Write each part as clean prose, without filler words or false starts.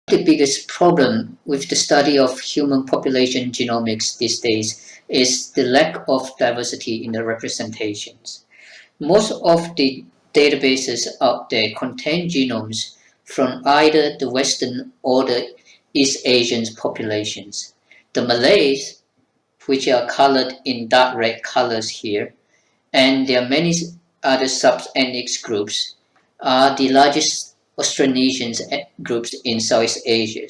The biggest problem with the study of human population genomics these days is the lack of diversity in the representations. Most of the databases out there contain genomes from either the Western or the East Asian populations. The Malays, which are colored in dark red colors here, and there are many other sub-ethnic groups, are the largest Austronesian groups in Southeast Asia.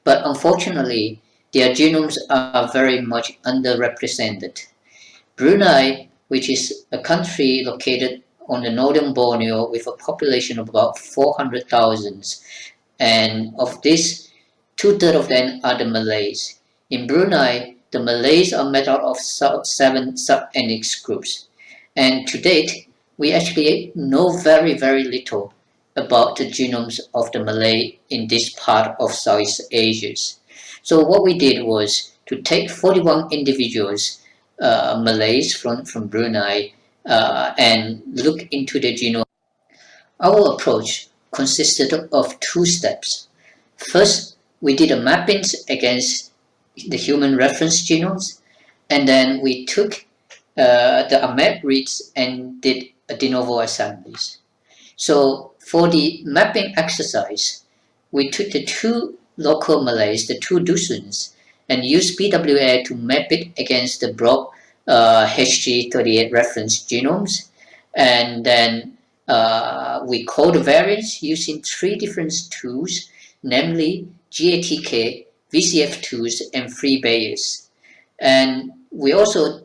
But unfortunately, their genomes are very much underrepresented. Brunei, which is a country located on the northern Borneo with a population of about 400,000, and of this, 2/3 of them are the Malays. In Brunei, the Malays are made out of 7 sub-ethnic groups, and to date, we actually know very, very little about the genomes of the Malay in this part of Southeast Asia. So what we did was to take 41 individuals, Malays from Brunei, and look into the genome. Our approach consisted of 2 steps. First, we did a mapping against the human reference genomes, and then we took the AMET reads and did a de novo assemblies. So for the mapping exercise, we took the 2 local Malays, the 2 Dusuns, and used PWA to map it against the broad HG38 reference genomes, and then we code the variance using 3 different tools, namely GATK, VCF2s, and free Bayes. And we also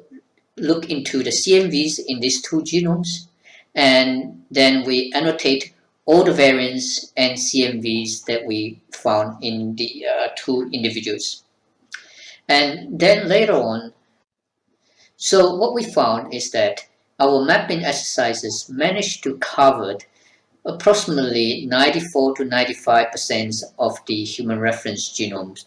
look into the CMVs in these 2 genomes, and then we annotate all the variants and CMVs that we found in the 2 individuals. And then later on, so what we found is that our mapping exercises managed to cover approximately 94 to 95% of the human reference genomes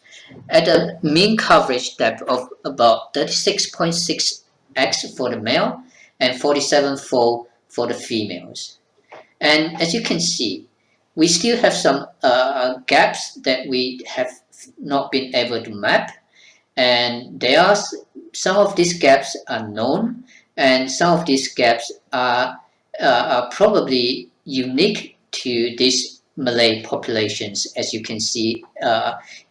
at a mean coverage depth of about 36.6x for the male and 47-fold for the females. And as you can see, we still have some gaps that we have not been able to map, and there are some of these gaps are known, and some of these gaps are probably unique to these Malay populations, as you can see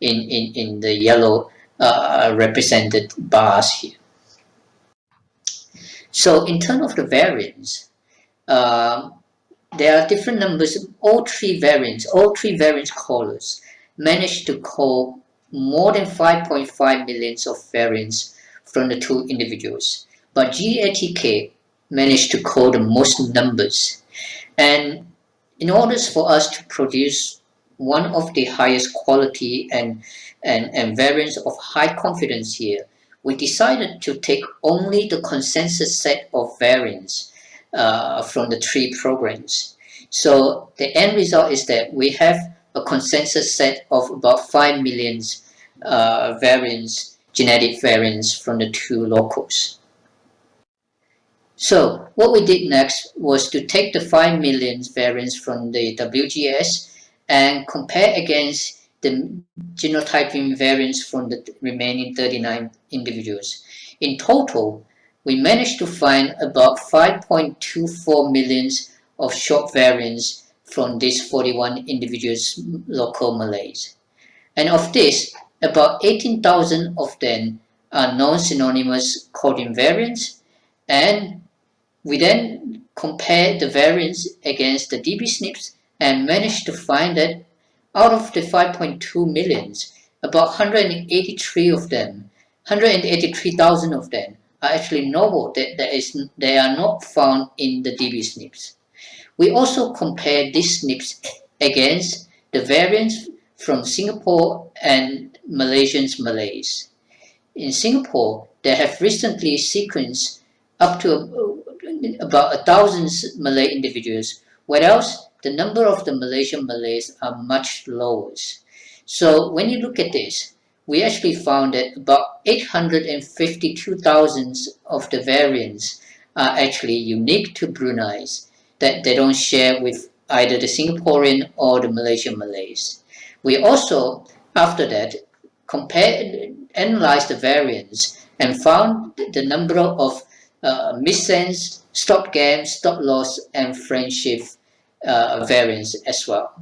in the yellow represented bars here. So in terms of the variance, there are different numbers. All three variants callers managed to call more than 5.5 million of variants from the 2 individuals. But GATK managed to call the most numbers. And in order for us to produce one of the highest quality and variants of high confidence here, we decided to take only the consensus set of variants from the 3 programs. So the end result is that we have a consensus set of about 5 million variants, genetic variants from the 2 locals. So what we did next was to take the 5 million variants from the WGS and compare against the genotyping variants from the remaining 39 individuals. In total, we managed to find about 5.24 million of short variants from these 41 individuals local Malays. And of this, about 18,000 of them are non-synonymous coding variants, and we then compared the variants against the dbSNPs and managed to find that out of the 5.2 million, about 183,000 of them are actually novel, they are not found in the dbSNPs. We also compared these SNPs against the variants from Singapore and Malaysians Malays. In Singapore, they have recently sequenced up to about 1,000 Malay individuals, whereas the number of the Malaysian Malays are much lower. So when you look at this, we actually found that about 852,000 of the variants are actually unique to Brunei's, that they don't share with either the Singaporean or the Malaysian Malays. We also, after that, analyzed the variance and found the number of missense, stop gain, stop loss, and frame shift variance as well.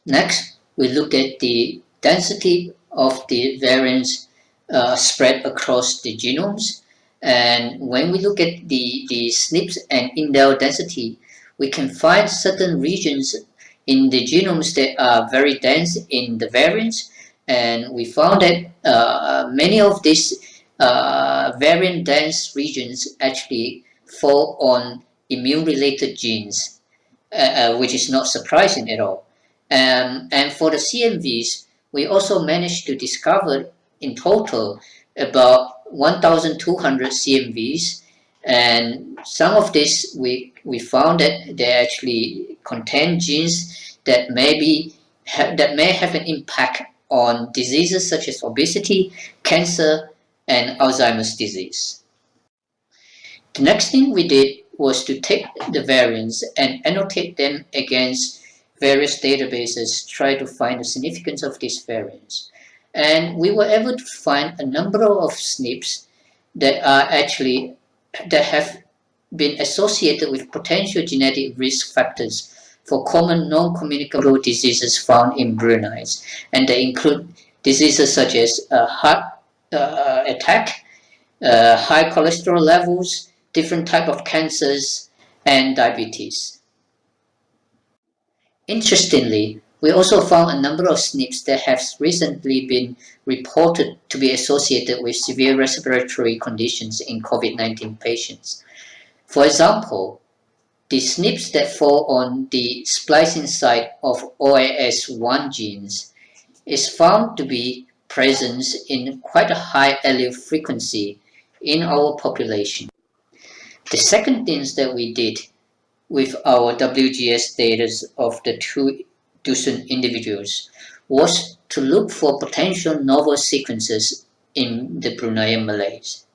Next, we look at the density of the variance spread across the genomes. And when we look at the SNPs and indel density, we can find certain regions in the genomes that are very dense in the variants. And we found that many of these variant dense regions actually fall on immune-related genes, which is not surprising at all. And for the CMVs, we also managed to discover in total about 1,200 CMVs, and some of this we found that they actually contain genes that may have an impact on diseases such as obesity, cancer, and Alzheimer's disease. The next thing we did was to take the variants and annotate them against various databases, try to find the significance of these variants. And we were able to find a number of SNPs that have been associated with potential genetic risk factors for common non-communicable diseases found in Bruneians. And they include diseases such as heart attack, high cholesterol levels, different type of cancers, and diabetes. Interestingly, we also found a number of SNPs that have recently been reported to be associated with severe respiratory conditions in COVID-19 patients. For example, the SNPs that fall on the splicing site of OAS1 genes is found to be present in quite a high allele frequency in our population. The second things that we did with our WGS data of the 2,000 individuals was to look for potential novel sequences in the Bruneian Malays.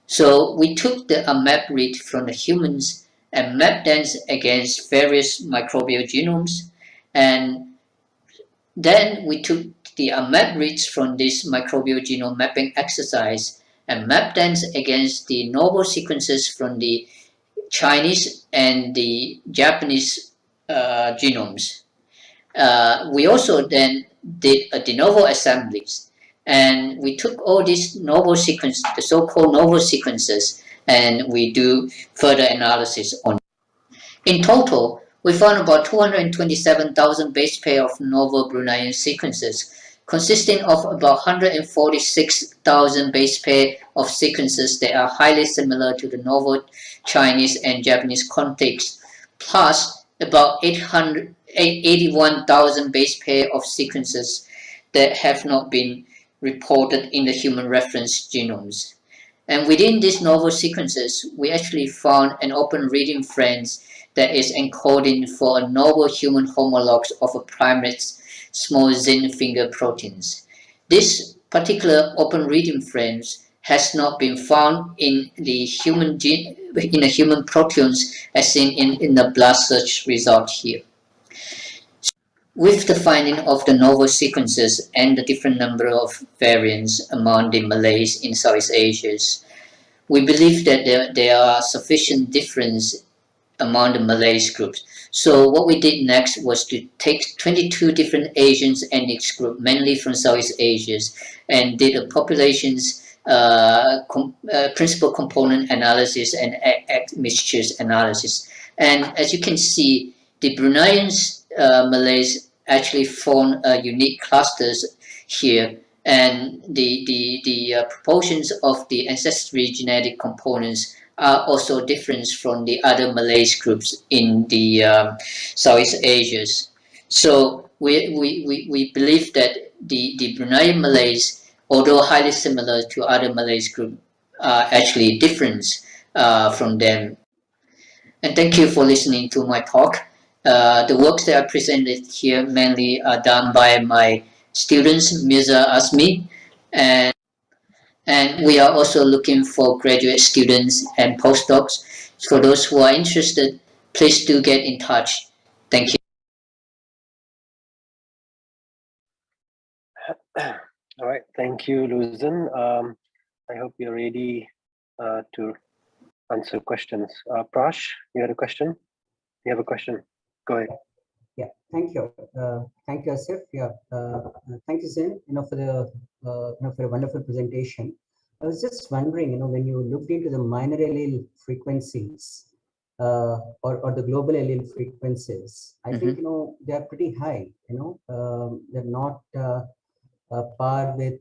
So we took the map read from the humans and mapped them against various microbial genomes, and then we took the map reads from this microbial genome mapping exercise and mapped them against the novel sequences from the Chinese and the Japanese genomes. We also then did a de novo assemblies, and we took all these novel sequences, the so-called novel sequences, and we do further analysis on. In total, we found about 227,000 base pair of novel Bruneian sequences, consisting of about 146,000 base pair of sequences that are highly similar to the novel Chinese and Japanese context, plus about 81,000 base pair of sequences that have not been reported in the human reference genomes. And within these novel sequences, we actually found an open reading frame that is encoding for a novel human homologs of a primate's small zinc finger proteins. This particular open reading frames has not been found in the human proteins as seen in the blood search result here. With the finding of the novel sequences and the different number of variants among the Malays in Southeast Asia, we believe that there are sufficient difference among the Malays groups. So what we did next was to take 22 different Asian ethnic groups, mainly from Southeast Asia, and did a population's principal component analysis and mixtures analysis. And as you can see, the Bruneians Malays actually form unique clusters here, and the proportions of the ancestry genetic components are also different from the other Malays groups in the Southeast Asia. So we believe that the Bruneian Malays, although highly similar to other Malays groups, are actually different from them. And thank you for listening to my talk. The works that I presented here mainly are done by my students, Mirza Asmi, and we are also looking for graduate students and postdocs. For those who are interested, please do get in touch. Thank you. All right, thank you, Luzin. I hope you're ready to answer questions. Prash, you had a question? You have a question? Go ahead. Yeah, thank you. Thank you, Asif. Yeah, thank you, Zen. For a wonderful presentation. I was just wondering, when you looked into the minor allele frequencies or the global allele frequencies, I think they are pretty high. They're not par with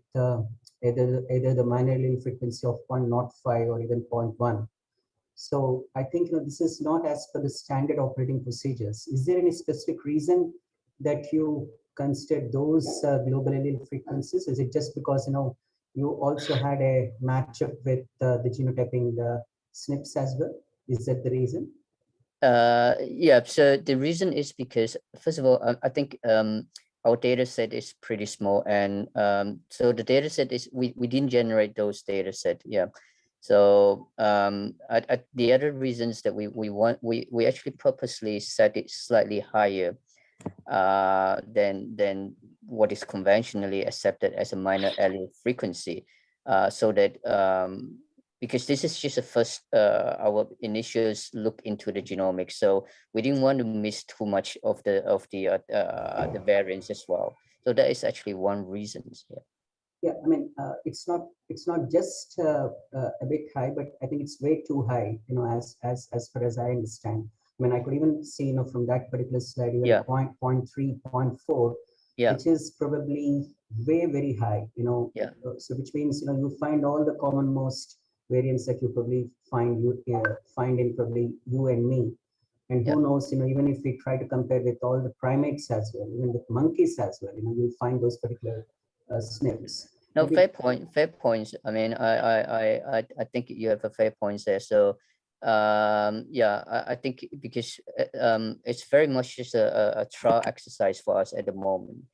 either the minor allele frequency of 0.05 or even 0.1. So I think this is not as per the standard operating procedures. Is there any specific reason that you consider those global allele frequencies? Is it just because you also had a matchup with the genotyping SNPs as well? Is that the reason? Yeah. So the reason is because, first of all, I think our data set is pretty small, and so the data set is we didn't generate those data set. Yeah. So the other reasons that we actually purposely set it slightly higher than what is conventionally accepted as a minor allele frequency, so that because this is just a first our initial look into the genomics, so we didn't want to miss too much of the variance as well. So that is actually one reason. Yeah. Yeah, I mean, it's not just a bit high, but I think it's way too high, as far as I understand. I mean, I could even see, from that particular slide, even 0.3, 0.4, which is probably very high, So which means, you find all the commonmost variants that you probably find in probably you and me. And who knows, even if we try to compare with all the primates as well, even with monkeys as well, you'll find those particular SNPs. No, fair points. I mean, I think you have a fair point there. So, yeah, I think because it's very much just a trial exercise for us at the moment.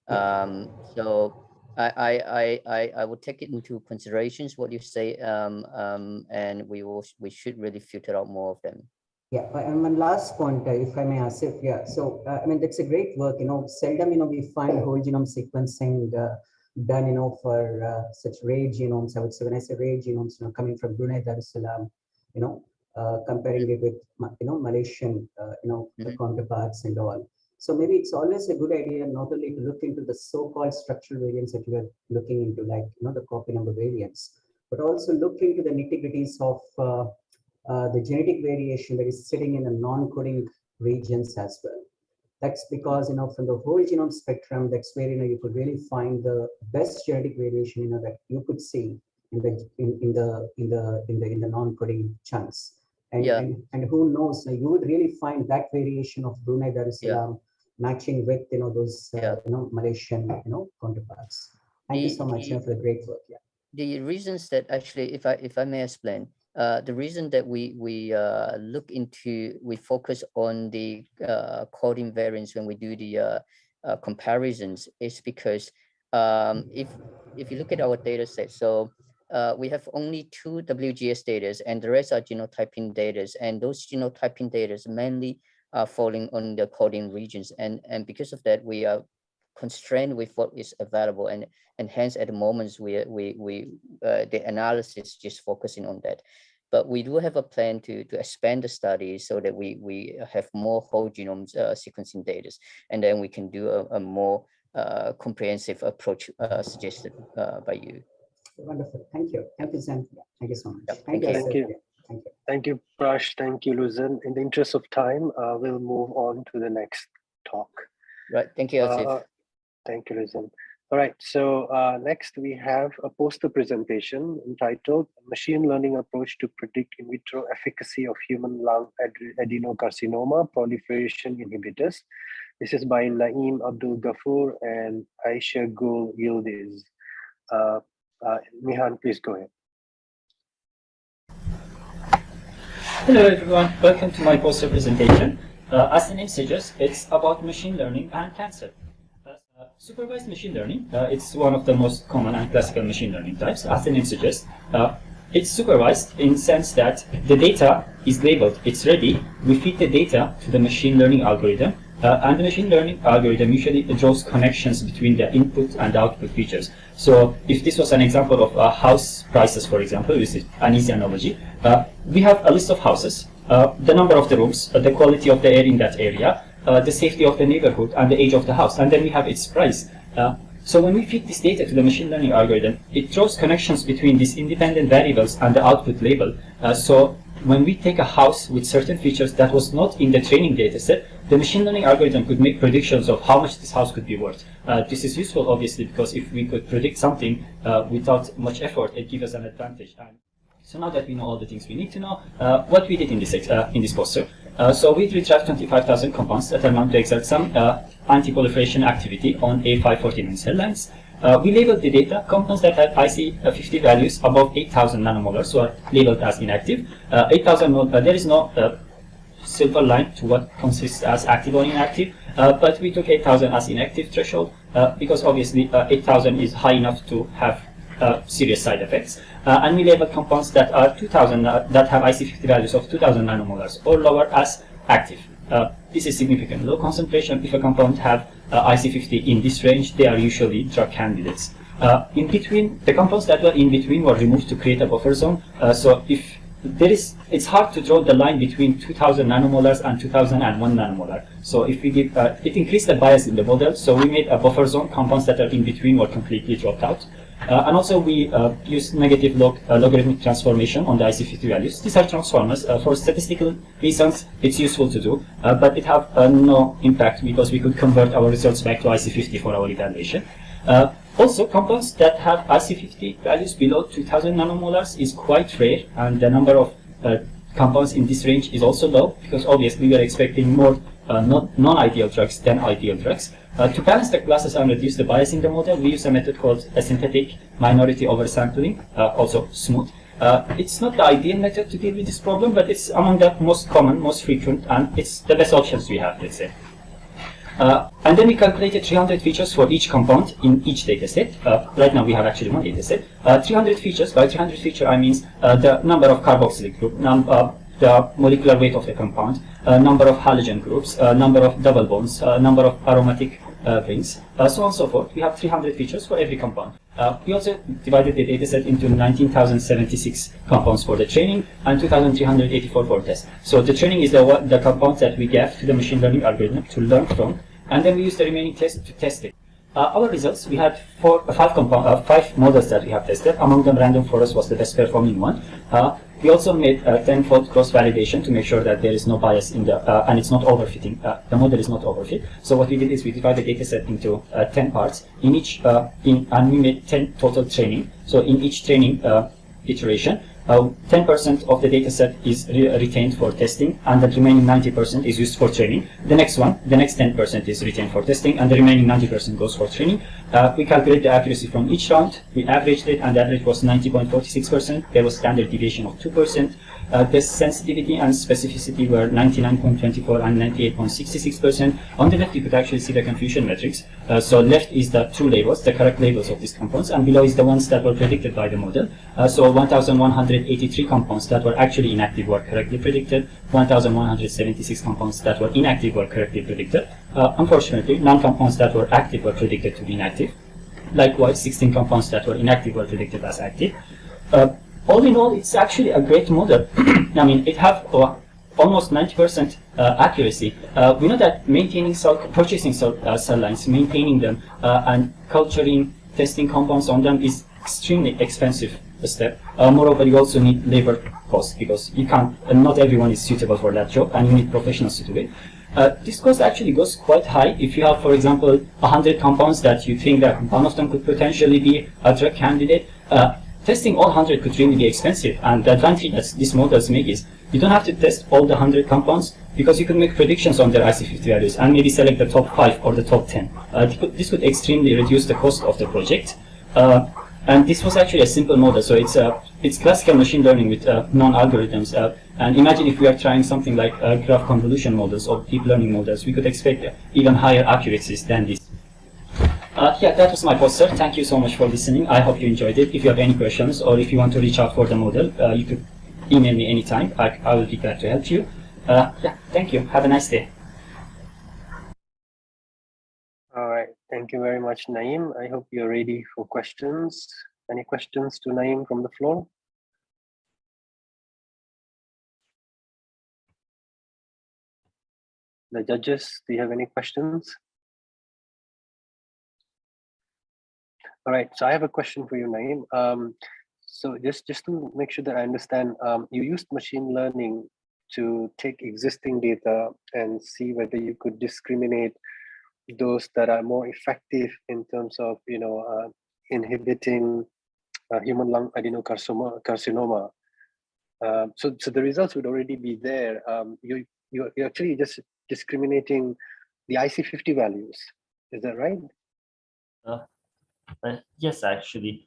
So I will take it into considerations what you say, and we should really filter out more of them. Yeah, and one last point, if I may ask it. Yeah, so I mean, that's a great work. Seldom we find whole genome sequencing done, for such rare genomes. I would say, when I say rare genomes, coming from Brunei Darussalam, comparing it with Malaysian, counterparts and all. So maybe it's always a good idea not only to look into the so-called structural variants that you are looking into, like the copy number variants, but also look into the nitty-gritties of the genetic variation that is sitting in the non-coding regions as well. That's because from the whole genome spectrum, that's where you could really find the best genetic variation that you could see in the non-coding chunks. And who knows, you would really find that variation of Brunei Darussalam matching with those Malaysian counterparts. Thank you so much for the great work. Yeah. The reasons that actually, if I may explain, the reason that we focus on the coding variants when we do the comparisons is because if you look at our data set, so we have only 2 WGS data and the rest are genotyping data, and those genotyping data mainly are falling on the coding regions, and because of that we are constrained with what is available, and hence at the moment the analysis just focusing on that. But we do have a plan to expand the study so that we have more whole genome sequencing data, and then we can do a more comprehensive approach suggested by you. Wonderful. Thank you. Thank you, Sam. Thank you so much. Yep. Thank you. Thank you, Prash. Thank you, Luzin. In the interest of time, we'll move on to the next talk. Right. Thank you, Asif. Thank you, Luzin. All right. So next we have a poster presentation entitled "Machine Learning Approach to Predict In Vitro Efficacy of Human Lung Adenocarcinoma Proliferation Inhibitors." This is by Naeem Abdul Ghafoor and Aisha Gul Yildiz. Nihan, please go ahead. Hello everyone, welcome to my poster presentation. As the name suggests, it's about machine learning and cancer. Supervised machine learning, it's one of the most common and classical machine learning types. As the name suggests, it's supervised in the sense that the data is labeled, it's ready. We feed the data to the machine learning algorithm, And the machine learning algorithm usually draws connections between the input and the output features. So if this was an example of house prices, for example, this is an easy analogy. We have a list of houses, the number of the rooms, the quality of the air in that area, the safety of the neighborhood, and the age of the house, and then we have its price. So when we feed this data to the machine learning algorithm, it draws connections between these independent variables and the output label. So when we take a house with certain features that was not in the training data set, the machine learning algorithm could make predictions of how much this house could be worth. This is useful, obviously, because if we could predict something without much effort, it gives us an advantage. And so now that we know all the things we need to know, what we did in this poster. So we retrieved 25,000 compounds that are known to exert some anti-proliferation activity on A549 cell lines. We labeled the data. Compounds that have IC50 values above 8,000 nanomolar, so are labeled as inactive. 8,000, there is no silver line to what consists as active or inactive, but we took 8,000 as inactive threshold because obviously 8,000 is high enough to have serious side effects. And we labeled compounds that are 2,000 that have IC50 values of 2,000 nanomolars or lower as active. This is significant. Low concentration. If a compound have IC50 in this range, they are usually drug candidates. In between, the compounds that were in between were removed to create a buffer zone. So if there is, it's hard to draw the line between 2,000 nanomolars and 2,001 nanomolar. So if we give, it increased the bias in the model. So we made a buffer zone. Compounds that are in between were completely dropped out. And also we use negative logarithmic transformation on the IC50 values. These are transformers. For statistical reasons, it's useful to do, but it have no impact because we could convert our results back to IC50 for our evaluation. Also, compounds that have IC50 values below 2,000 nanomolars is quite rare, and the number of compounds in this range is also low because obviously we are expecting more non-ideal drugs than ideal drugs. To balance the classes and reduce the bias in the model, we use a method called asymptotic minority oversampling, also SMOOTH. It's not the ideal method to deal with this problem, but it's among the most common, most frequent, and it's the best options we have, let's say. And then we calculated 300 features for each compound in each dataset. Right now we have actually one dataset. 300 features, by 300 feature I mean the number of carboxylic group, the molecular weight of the compound, number of halogen groups, number of double bonds, number of aromatic rings, so on and so forth. We have 300 features for every compound. We also divided the dataset into 19,076 compounds for the training and 2,384 for test. So the training is the compounds that we gave to the machine learning algorithm to learn from, and then we use the remaining test to test it. Our results, we had five models that we have tested. Among them, random forest was the best performing one. We also made 10-fold cross-validation to make sure that there is no bias in the, and it's not overfitting, the model is not overfit. So what we did is we divided the dataset into 10 parts, in each, and we made 10 total training. So in each training iteration, 10% of the dataset is retained for testing, and the remaining 90% is used for training. The next 10% is retained for testing, and the remaining 90% goes for training. We calculate the accuracy from each round. We averaged it, and the average was 90.46%. There was standard deviation of 2%. The sensitivity and specificity were 99.24 and 98.66%. On the left, you could actually see the confusion metrics. So left is the true labels, the correct labels of these compounds, and below is the ones that were predicted by the model. So 1,183 compounds that were actually inactive were correctly predicted. 1,176 compounds that were inactive were correctly predicted. Unfortunately, none compounds that were active were predicted to be inactive. Likewise, 16 compounds that were inactive were predicted as active. All in all, it's actually a great model. I mean, it has almost 90% accuracy. We know that maintaining purchasing cell lines, maintaining them, and culturing, testing compounds on them is extremely expensive step. Moreover, you also need labor cost because you can't, not everyone is suitable for that job, and you need professionals to do it. This cost actually goes quite high. If you have, for example, 100 compounds that you think that one of them could potentially be a drug candidate, testing all 100 could really be expensive, and the advantage that these models make is you don't have to test all the 100 compounds because you can make predictions on their IC50 values and maybe select the top 5 or the top 10. This could extremely reduce the cost of the project. And this was actually a simple model, so it's classical machine learning with non-algorithms. And imagine if we are trying something like graph convolution models or deep learning models, we could expect even higher accuracies than this. Yeah, that was my poster. Thank you so much for listening. I hope you enjoyed it. If you have any questions or if you want to reach out for the model, you could email me anytime. I will be glad to help you. Yeah, thank you. Have a nice day. Thank you very much, Naeem. I hope you're ready for questions. Any questions to Naeem from the floor? The judges, do you have any questions? All right, so I have a question for you, Naeem. So just to make sure that I understand, you used machine learning to take existing data and see whether you could discriminate those that are more effective in terms of, inhibiting human lung adenocarcinoma. So the results would already be there. You're actually just discriminating the IC50 values. Is that right? Yes, actually.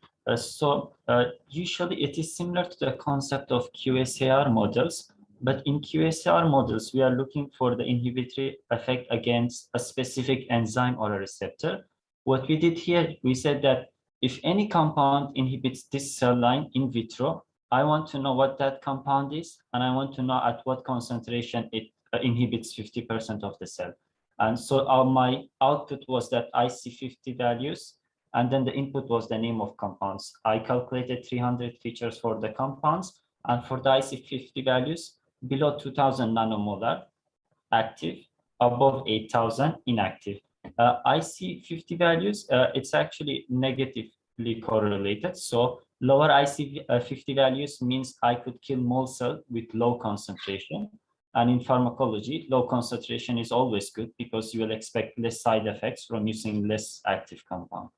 Usually it is similar to the concept of QSAR models, but in QSAR models, we are looking for the inhibitory effect against a specific enzyme or a receptor. What we did here, we said that if any compound inhibits this cell line in vitro, I want to know what that compound is, and I want to know at what concentration it inhibits 50% of the cell. And so my output was that IC50 values, and then the input was the name of compounds. I calculated 300 features for the compounds, and for the IC50 values, below 2000 nanomolar active, above 8000 inactive. IC50 values, it's actually negatively correlated. So lower IC50 values means I could kill mole cell with low concentration. And in pharmacology, low concentration is always good because you will expect less side effects from using less active compound.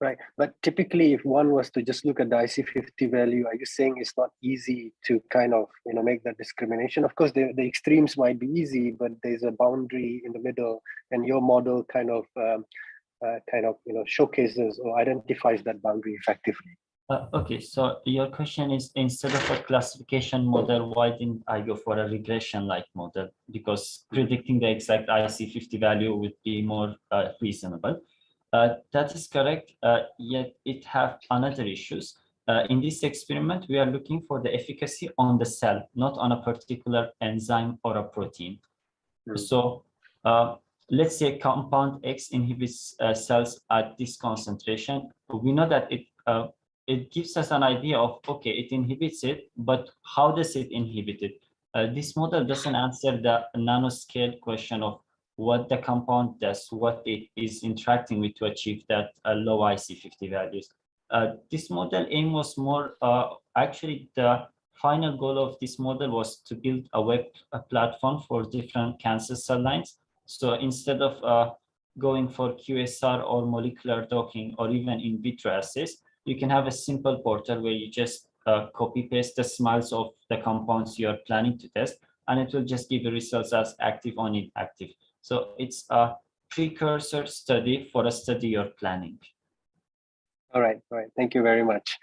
Right, but typically if one was to just look at the IC50 value, are you saying it's not easy to kind of, make that discrimination? Of course, the extremes might be easy, but there's a boundary in the middle, and your model kind of showcases or identifies that boundary effectively. Okay, so your question is, instead of a classification model, why didn't I go for a regression-like model? Because predicting the exact IC50 value would be more reasonable. That is correct, yet it have another issues. In this experiment, we are looking for the efficacy on the cell, not on a particular enzyme or a protein. So let's say compound X inhibits cells at this concentration. We know that it gives us an idea of, okay, it inhibits it, but how does it inhibit it? This model doesn't answer the nanoscale question of what the compound does, what it is interacting with to achieve that low IC50 values. This model aim was more, actually the final goal of this model was to build a platform for different cancer cell lines. So instead of going for QSR or molecular docking or even in vitro assays, you can have a simple portal where you just copy paste the smiles of the compounds you are planning to test, and it will just give you results as active or inactive. So it's a precursor study for a study you're planning. All right. Thank you very much.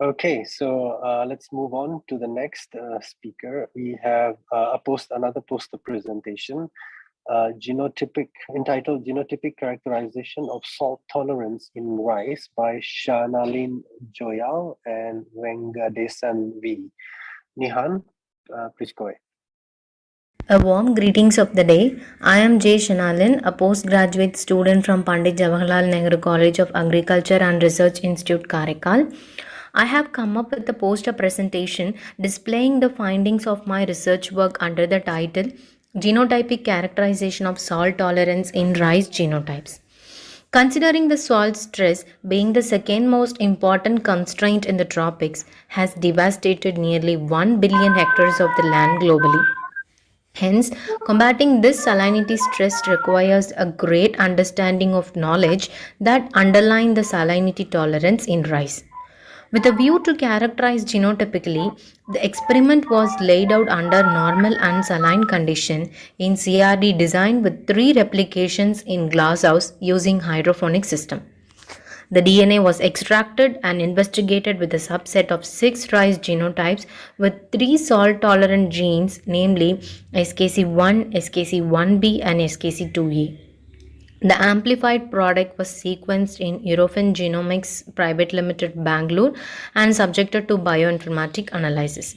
Okay, so let's move on to the next speaker. We have another poster presentation, entitled Genotypic Characterization of Salt Tolerance in Rice by Shanalin Joyal and Vengadesan V. Nihan, please go ahead. A warm greetings of the day. I am J. Shanalin, a postgraduate student from Pandit Jawaharlal Nehru College of Agriculture and Research Institute, Karaikal. I have come up with a poster presentation displaying the findings of my research work under the title Genotypic Characterization of Salt Tolerance in Rice Genotypes. Considering the salt stress being the second most important constraint in the tropics has devastated nearly 1 billion hectares of the land globally. Hence, combating this salinity stress requires a great understanding of knowledge that underline the salinity tolerance in rice. With a view to characterize genotypically, the experiment was laid out under normal and saline condition in CRD design with 3 replications in glasshouse using hydroponic system. The DNA was extracted and investigated with a subset of 6 rice genotypes with 3 salt-tolerant genes, namely SKC1, SKC1b, and SKC2a. The amplified product was sequenced in Eurofin Genomics Private Limited, Bangalore, and subjected to bioinformatic analysis.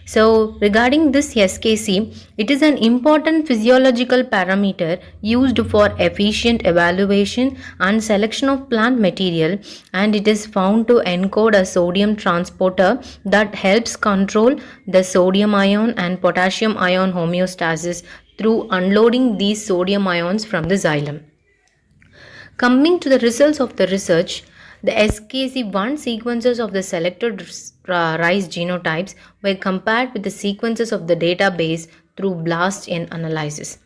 So, regarding this SKC, it is an important physiological parameter used for efficient evaluation and selection of plant material, and it is found to encode a sodium transporter that helps control the sodium ion and potassium ion homeostasis through unloading these sodium ions from the xylem. Coming to the results of the research, the SKC1 sequences of the selected rice genotypes were compared with the sequences of the database through BLAST-N analysis.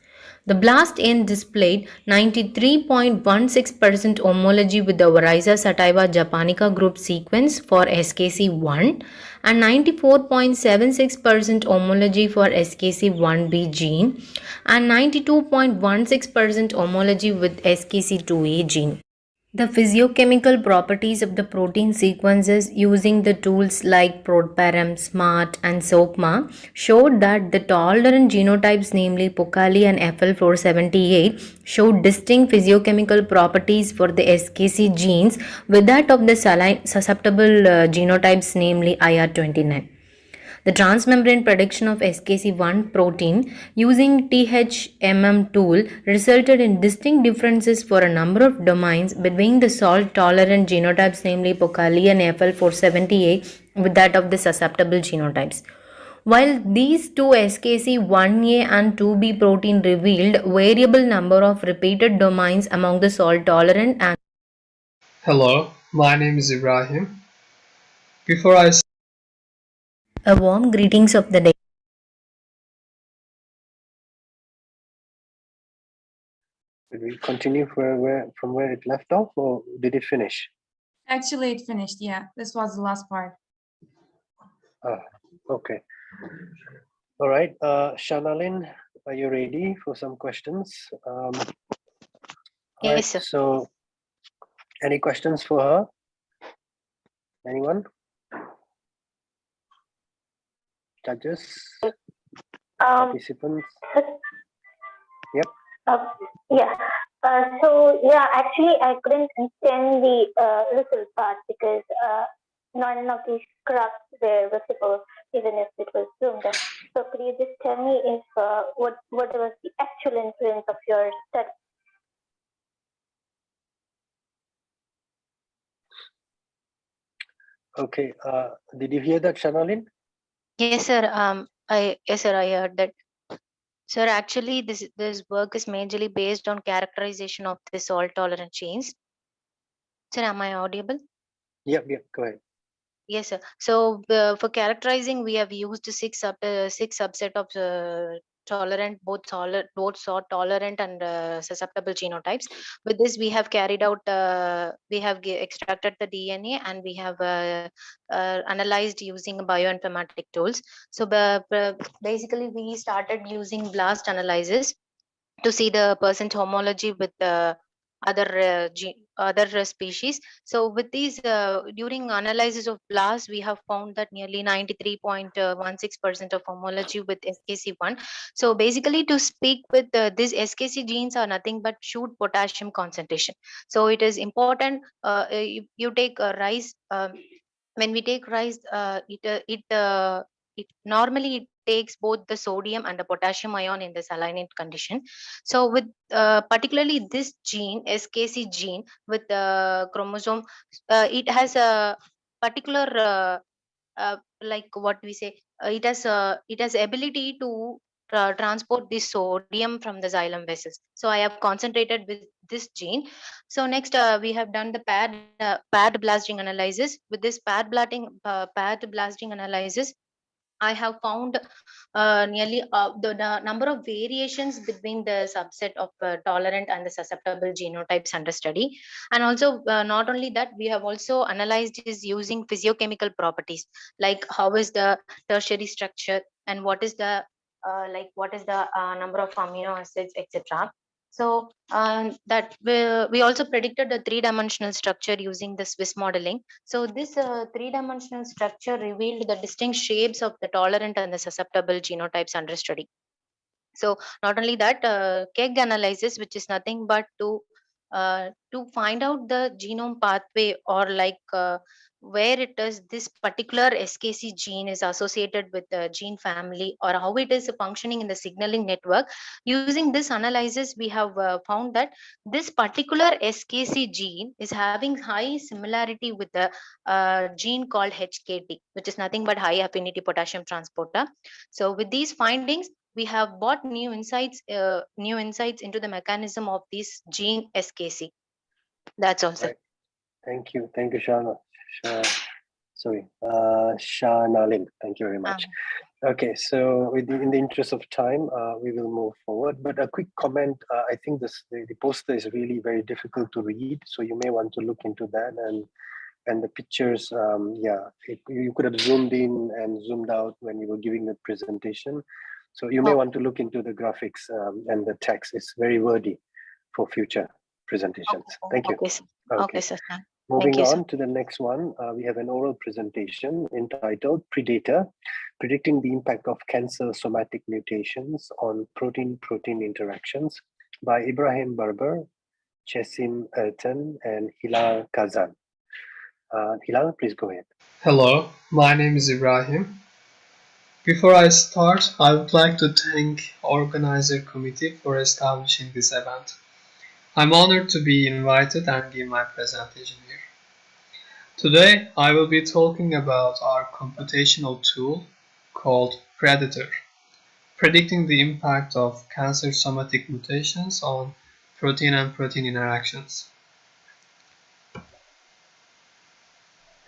The BLAST-N displayed 93.16% homology with the Oryza sativa japonica group sequence for SKC1 and 94.76% homology for SKC1B gene and 92.16% homology with SKC2A gene. The physiochemical properties of the protein sequences using the tools like ProtParam, SMART, and SOPMA showed that the tolerant genotypes, namely Pokali and FL478, showed distinct physiochemical properties for the SKC genes with that of the susceptible genotypes, namely IR29. The transmembrane prediction of SKC1 protein using THMM tool resulted in distinct differences for a number of domains between the salt-tolerant genotypes, namely Pokali and FL478, with that of the susceptible genotypes. While these two SKC1A and 2B protein revealed variable number of repeated domains among the salt-tolerant and Hello, my name is Ibrahim. Before I a warm greetings of the day. Did we continue from where it left off, or did it finish? Actually, it finished. Yeah, this was the last part. Okay. All right. Shanalin, are you ready for some questions? Yes, sir. So, any questions for her? Anyone? Judges? Participants? Yep. Yeah. Actually, I couldn't understand the result part because none of these graphs were visible, even if it was zoomed. So, could you just tell me if what was the actual influence of your study? Okay. Did you hear that, Shanalin? Yes, sir. I heard that. Sir, actually, this work is majorly based on characterization of the salt tolerant chains. Sir, am I audible? Yep. Go ahead. Yes, sir. So for characterizing, we have used six subset of tolerant, both salt tolerant and susceptible genotypes. With this, we have carried out, we have extracted the DNA and we have analyzed using bioinformatic tools. So basically, we started using BLAST analysis to see the percent homology with the other species. So with these during analysis of BLAST, we have found that nearly 93.16% of homology with SKC1. So basically, to speak with these SKC genes are nothing but shoot potassium concentration. So it is important, you take rice, when we take rice, it normally it takes both the sodium and the potassium ion in the salinate condition. So with particularly this gene, SKC gene, with the chromosome, it has a particular like what we say, it has ability to transport the sodium from the xylem vessels. So I have concentrated with this gene. So next, we have done the paired blasting analysis. With this paired blasting analysis, I have found nearly the number of variations between the subset of tolerant and the susceptible genotypes under study. And also, not only that, we have also analyzed is using physiochemical properties, like how is the tertiary structure and what is the number of amino acids, etc. So that we also predicted the three-dimensional structure using the Swiss modeling. So this three-dimensional structure revealed the distinct shapes of the tolerant and the susceptible genotypes under study. So not only that, KEGG analysis, which is nothing but to to find out the genome pathway, or like where it is this particular SKC gene is associated with the gene family, or how it is functioning in the signaling network. Using this analysis, we have found that this particular SKC gene is having high similarity with the gene called HKT, which is nothing but high affinity potassium transporter. So with these findings, we have brought new insights into the mechanism of this gene SKC. That's all, sir. Right. Thank you, Shana. Shanalin. Thank you very much. Okay, so in the interest of time, we will move forward. But a quick comment. I think the poster is really very difficult to read, so you may want to look into that. And the pictures, you could have zoomed in and zoomed out when you were giving the presentation. So you may want to look into the graphics and the text. It's very wordy for future presentations. Thank you. Okay, sir. Okay, sir. Moving on to the next one, we have an oral presentation entitled Predator, Predicting the Impact of Cancer Somatic Mutations on Protein-Protein Interactions by Ibrahim Berber, Chesim Erten, and Hilal Kazan. Hilal, please go ahead. Hello, my name is Ibrahim. Before I start, I would like to thank organizer committee for establishing this event. I'm honored to be invited and give my presentation here. Today, I will be talking about our computational tool called Predator, predicting the impact of cancer somatic mutations on protein and protein interactions.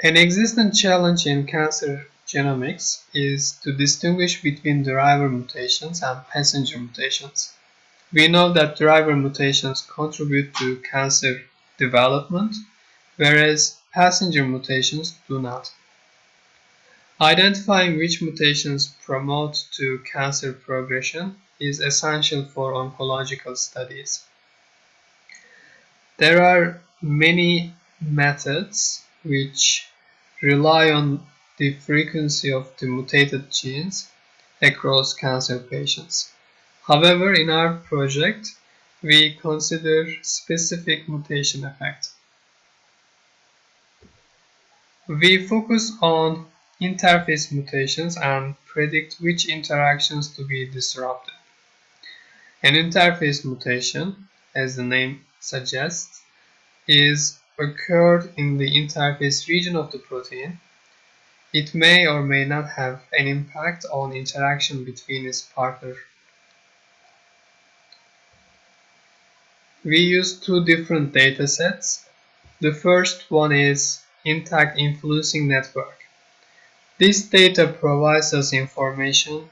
An existing challenge in cancer genomics is to distinguish between driver mutations and passenger mutations. We know that driver mutations contribute to cancer development, whereas passenger mutations do not. Identifying which mutations promote to cancer progression is essential for oncological studies. There are many methods which rely on the frequency of the mutated genes across cancer patients. However, in our project, we consider specific mutation effect. We focus on interface mutations and predict which interactions to be disrupted. An interface mutation, as the name suggests, is occurred in the interface region of the protein. It may or may not have an impact on interaction between its partner. We use two different data sets. The first one is intact influencing network. This data provides us information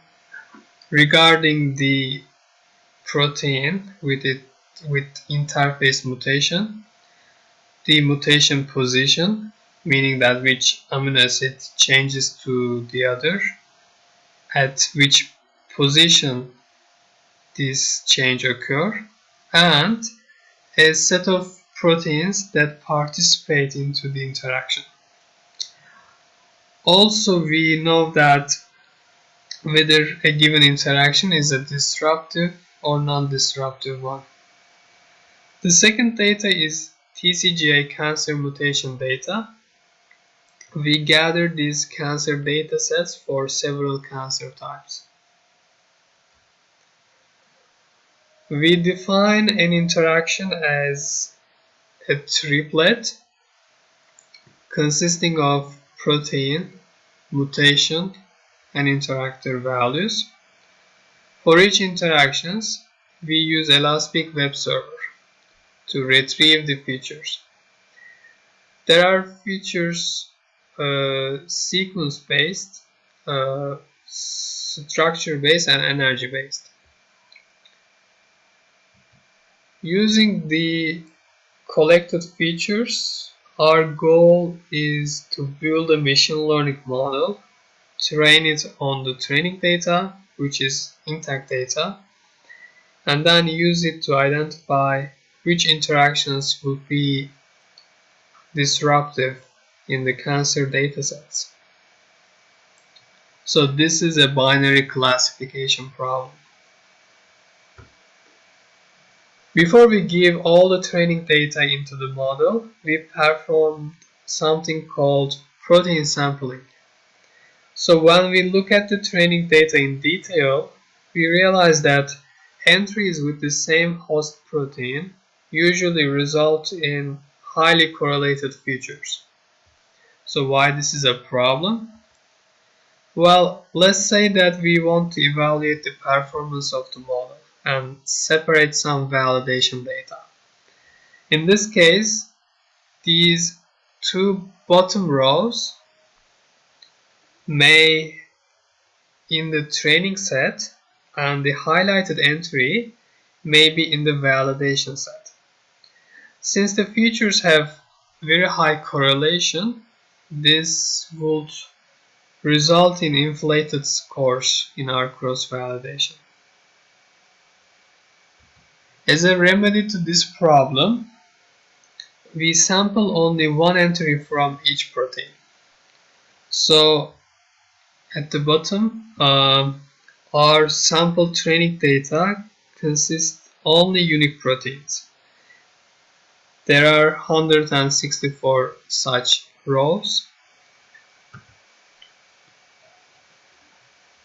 regarding the protein with interface mutation, the mutation position, meaning that which amino acid changes to the other, at which position this change occur, and a set of proteins that participate into the interaction. Also, we know that whether a given interaction is a disruptive or non-disruptive one. The second data is TCGA cancer mutation data. We gather these cancer data sets for several cancer types. We define an interaction as a triplet consisting of protein, mutation, and interactor values. For each interactions, we use Elastic Web Server to retrieve the features. There are features sequence-based, structure-based, and energy-based. Using the collected features, our goal is to build a machine learning model, train it on the training data, which is intact data, and then use it to identify which interactions will be disruptive in the cancer datasets. So this is a binary classification problem. Before we give all the training data into the model, we performed something called protein sampling. So when we look at the training data in detail, we realize that entries with the same host protein usually result in highly correlated features. So why this is a problem? Well, let's say that we want to evaluate the performance of the model and separate some validation data. In this case, these two bottom rows may in the training set and the highlighted entry may be in the validation set. Since the features have very high correlation, this would result in inflated scores in our cross-validation. As a remedy to this problem, we sample only one entry from each protein. So at the bottom, our sample training data consists only unique proteins. There are 164 such rows.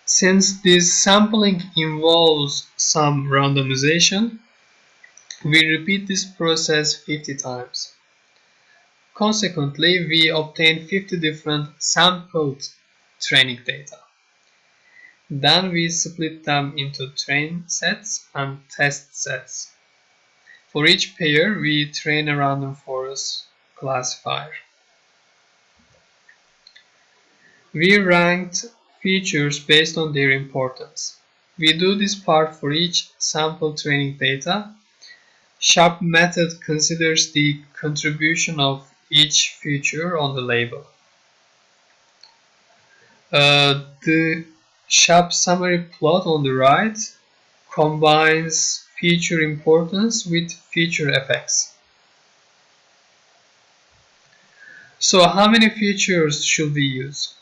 Since this sampling involves some randomization, we repeat this process 50 times. Consequently, we obtain 50 different sampled training data. Then we split them into train sets and test sets. For each pair, we train a random forest classifier. We ranked features based on their importance. We do this part for each sample training data. SHAP method considers the contribution of each feature on the label. The SHAP summary plot on the right combines feature importance with feature effects. So how many features should we use?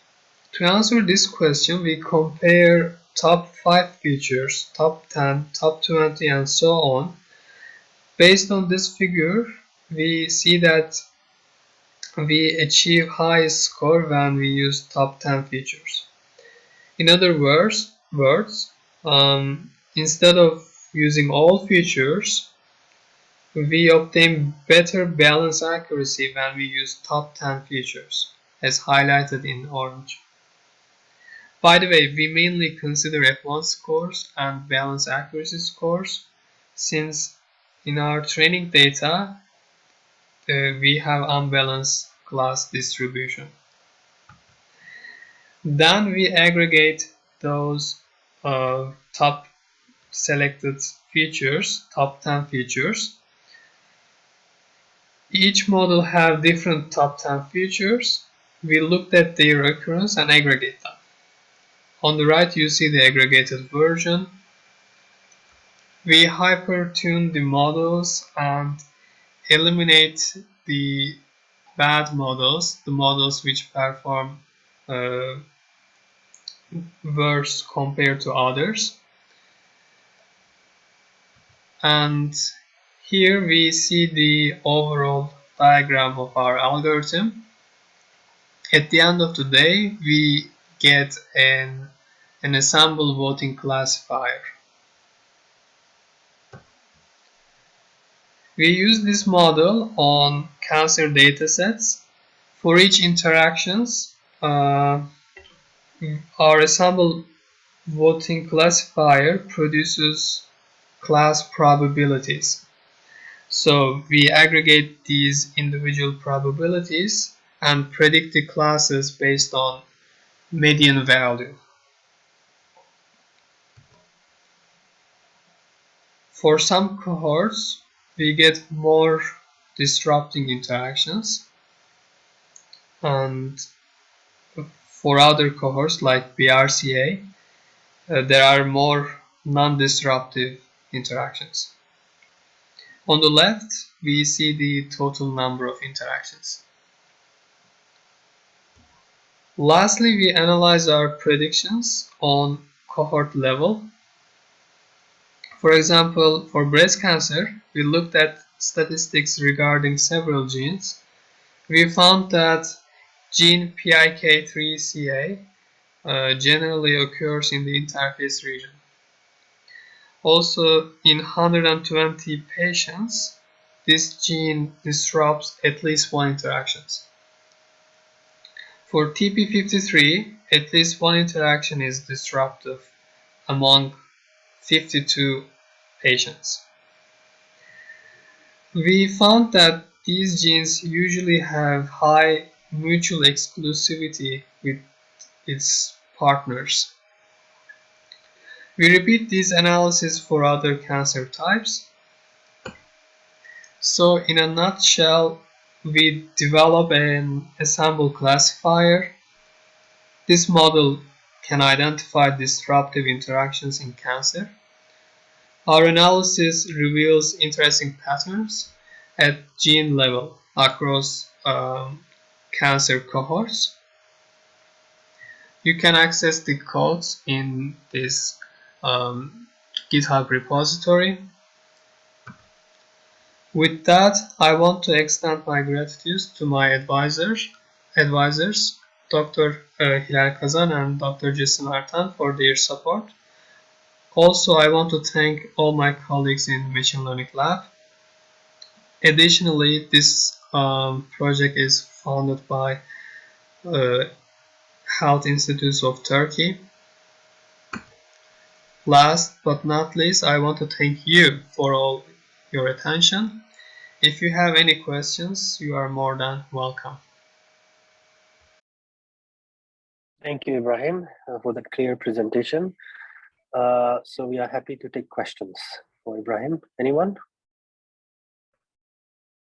To answer this question, we compare top 5 features, top 10, top 20, and so on. Based on this figure, we see that we achieve highest score when we use top 10 features. In other words, instead of using all features, we obtain better balance accuracy when we use top 10 features, as highlighted in orange. By the way, we mainly consider F1 scores and balance accuracy scores, since in our training data, we have unbalanced class distribution. Then we aggregate those top selected features, top 10 features. Each model have different top 10 features. We looked at their occurrence and aggregate them. On the right, you see the aggregated version. We hyper-tune the models and eliminate the bad models, the models which perform worse compared to others. And here we see the overall diagram of our algorithm. At the end of the day, we get an ensemble voting classifier. We use this model on cancer datasets. For each interactions, our ensemble voting classifier produces class probabilities. So we aggregate these individual probabilities and predict the classes based on median value. For some cohorts, we get more disrupting interactions, and for other cohorts like BRCA, there are more non-disruptive interactions. On the left, we see the total number of interactions. Lastly, we analyze our predictions on cohort level. For example, for breast cancer, we looked at statistics regarding several genes. We found that gene PIK3CA generally occurs in the interface region. Also, in 120 patients, this gene disrupts at least one interaction. For TP53, at least one interaction is disruptive among 52 patients. We found that these genes usually have high mutual exclusivity with its partners. We repeat this analysis for other cancer types. So in a nutshell, we develop an ensemble classifier. This model can identify disruptive interactions in cancer. Our analysis reveals interesting patterns at gene level across cancer cohorts. You can access the codes in this GitHub repository. With that, I want to extend my gratitude to my advisors, Dr. Hilal Kazan and Dr. Jason Artan, for their support. Also, I want to thank all my colleagues in Machine Learning Lab. Additionally, this project is funded by Health Institutes of Turkey. Last but not least, I want to thank you for all your attention. If you have any questions, you are more than welcome. Thank you, Ibrahim, for that clear presentation. So we are happy to take questions for Ibrahim. Anyone?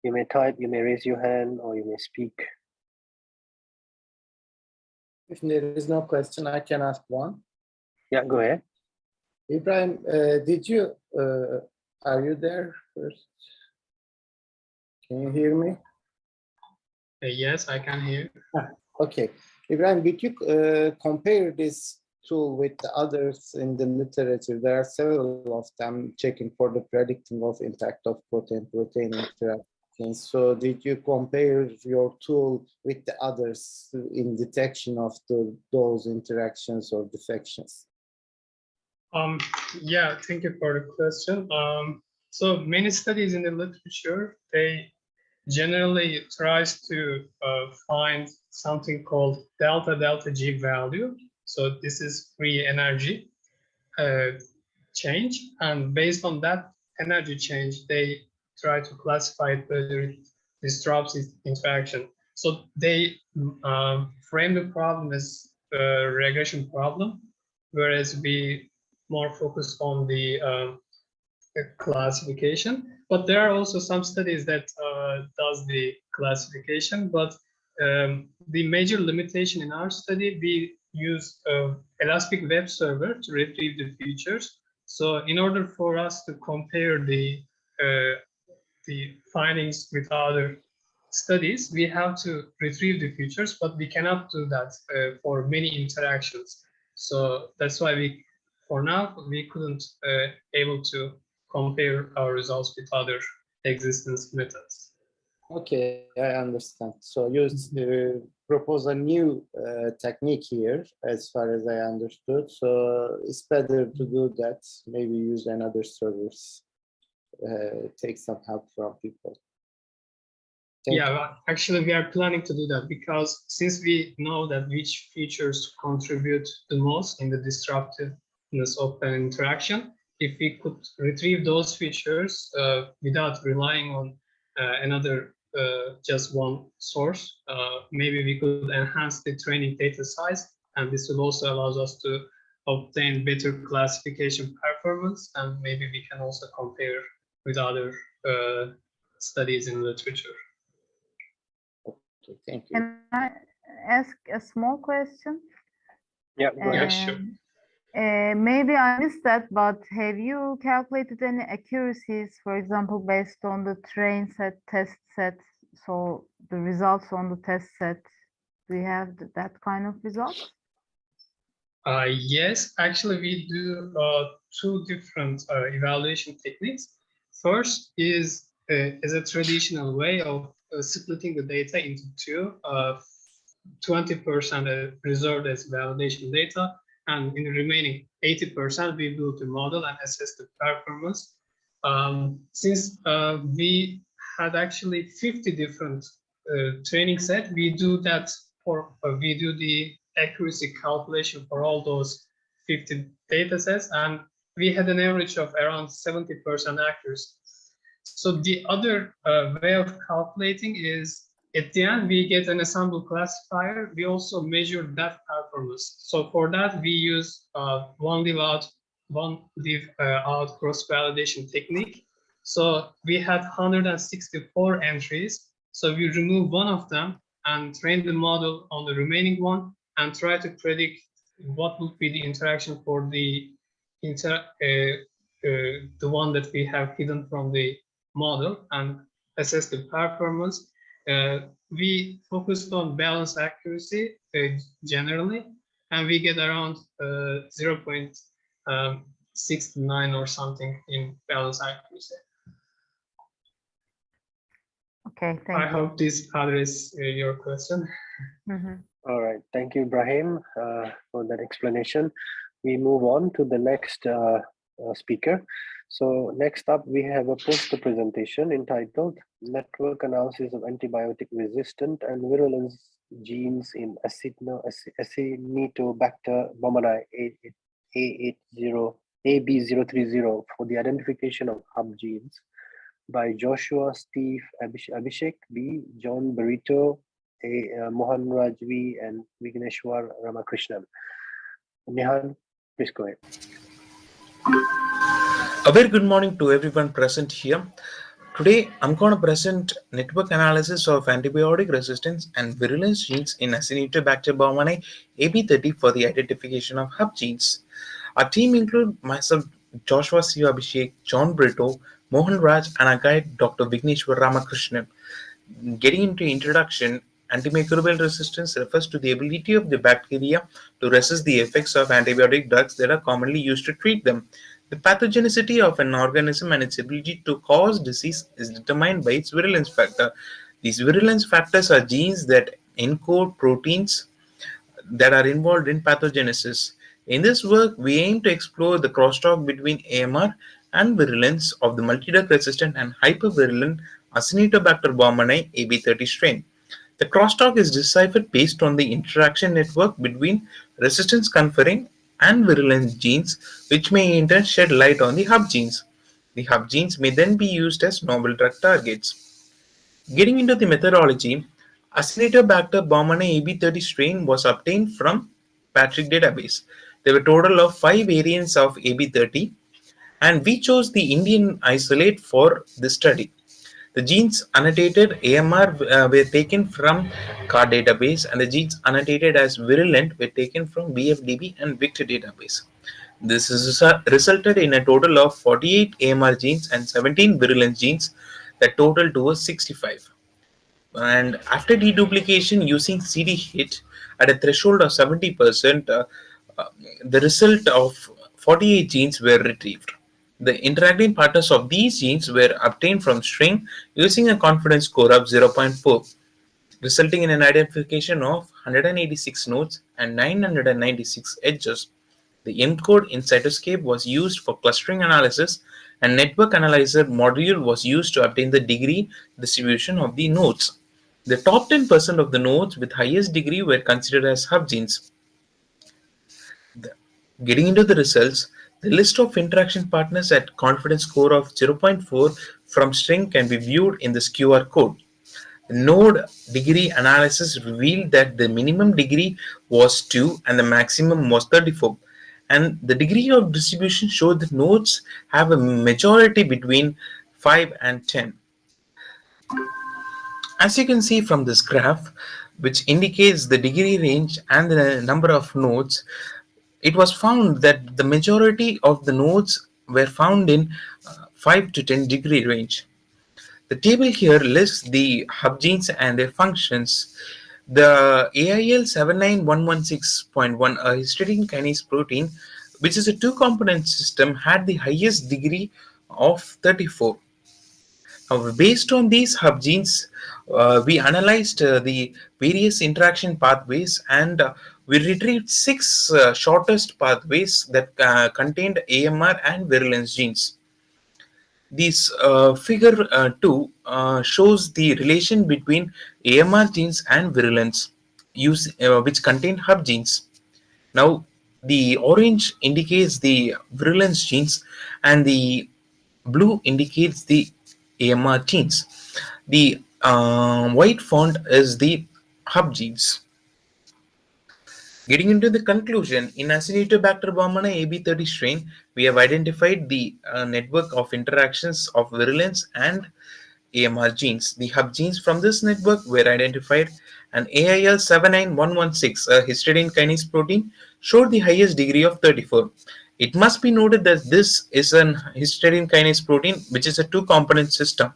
You may type, you may raise your hand, or you may speak. If there is no question, I can ask one. Yeah, go ahead. Ibrahim, are you there first? Can you hear me? Yes, I can hear. Okay. Ibrahim, did you compare this tool with the others in the literature? There are several of them checking for the predicting of impact of protein-protein interactions. So did you compare your tool with the others in detection of those interactions or defections? Yeah, thank you for the question. So many studies in the literature, they generally tries to find something called delta G value. So this is free energy change, and based on that energy change, they try to classify it whether it disrupts its interaction. So they frame the problem as a regression problem, whereas we more focus on the classification. But there are also some studies that does the classification, but the major limitation in our study, we use Elastic Web Server to retrieve the features. So in order for us to compare the findings with other studies, we have to retrieve the features, but we cannot do that for many interactions. So that's why for now, we couldn't able to compare our results with other existence methods. Okay, I understand. So you propose a new technique here, as far as I understood. So it's better to do that. Maybe use another servers, take some help from people. Yeah, actually, we are planning to do that because since we know that which features contribute the most in the disruptiveness of an interaction, if we could retrieve those features without relying on another just one source, maybe we could enhance the training data size, and this will also allow us to obtain better classification performance, and maybe we can also compare with other studies in literature. Okay, thank you. Can I ask a small question? Yeah, go ahead. Sure. Maybe I missed that, but have you calculated any accuracies, for example, based on the train set, test set, so the results on the test set, do you have that kind of results? Yes, actually we do two different evaluation techniques. First is a traditional way of splitting the data into two. 20% reserved as validation data, and in the remaining 80% we build a model and assess the performance. Since we had actually 50 different training set, we do that for we do the accuracy calculation for all those 50 data sets, and we had an average of around 70% accuracy. So the other way of calculating is, at the end, we get an ensemble classifier. We also measure that performance. So for that, we use one leave out cross validation technique. So we had 164 entries. So we remove one of them and train the model on the remaining one and try to predict what would be the interaction for the one that we have hidden from the model and assess the performance. We focused on balance accuracy generally, and we get around 0.69 or something in balance accuracy. Okay, thank you. I hope this addresses your question. All right, thank you, Ibrahim, for that explanation. We move on to the next speaker. So next up, we have a poster presentation entitled Network Analysis of Antibiotic Resistant and Virulence Genes in Acinetobacter baumannii AB030 for the identification of hub genes by Joshua Steve Abhishek B, John Barreto, Mohan Rajvi, and Vigneshwar Ramakrishnan. Nihan, please go ahead. A very good morning to everyone present here. Today, I'm going to present network analysis of antibiotic resistance and virulence genes in Acinetobacter baumannii AB30 for the identification of hub genes. Our team includes myself, Joshua C. Abhishek, John Brito, Mohan Raj, and our guide, Dr. Vigneshwar Ramakrishnan. Getting into introduction, antimicrobial resistance refers to the ability of the bacteria to resist the effects of antibiotic drugs that are commonly used to treat them. The pathogenicity of an organism and its ability to cause disease is determined by its virulence factor. These virulence factors are genes that encode proteins that are involved in pathogenesis. In this work, we aim to explore the crosstalk between AMR and virulence of the multidrug resistant and hypervirulent Acinetobacter baumannii AB30 strain. The crosstalk is deciphered based on the interaction network between resistance conferring and virulence genes, which may in turn shed light on the hub genes. The hub genes may then be used as novel drug targets. Getting into the methodology, Acinetobacter baumannii AB30 strain was obtained from Patrick database. There were a total of 5 variants of AB30, and we chose the Indian isolate for this study. The genes annotated AMR were taken from CAR database, and the genes annotated as virulent were taken from BFDB and Victor database. This resulted in a total of 48 AMR genes and 17 virulence genes that totaled to 65. And after deduplication using CD hit at a threshold of 70%, the result of 48 genes were retrieved. The interacting partners of these genes were obtained from string using a confidence score of 0.4, resulting in an identification of 186 nodes and 996 edges. The encode in Cytoscape was used for clustering analysis, and network analyzer module was used to obtain the degree distribution of the nodes. The top 10% of the nodes with highest degree were considered as hub genes. Getting into the results, the list of interaction partners at confidence score of 0.4 from string can be viewed in this QR code. The node degree analysis revealed that the minimum degree was 2 and the maximum was 34. And the degree of distribution showed that nodes have a majority between 5 and 10. As you can see from this graph, which indicates the degree range and the number of nodes, it was found that the majority of the nodes were found in 5 to 10 degree range. The table here lists the hub genes and their functions. The AIL 79116.1, a histidine kinase protein, which is a two-component system, had the highest degree of 34. Now, based on these hub genes, we analyzed the various interaction pathways, and we retrieved 6 shortest pathways that contained AMR and virulence genes. This figure 2 shows the relation between AMR genes and virulence, which contain hub genes. Now, the orange indicates the virulence genes, and the blue indicates the AMR genes. The white font is the hub genes. Getting into the conclusion, in Acinetobacter baumannii AB30 strain, we have identified the network of interactions of virulence and AMR genes. The hub genes from this network were identified, and AIL79116, a histidine kinase protein, showed the highest degree of 34. It must be noted that this is an histidine kinase protein, which is a two-component system.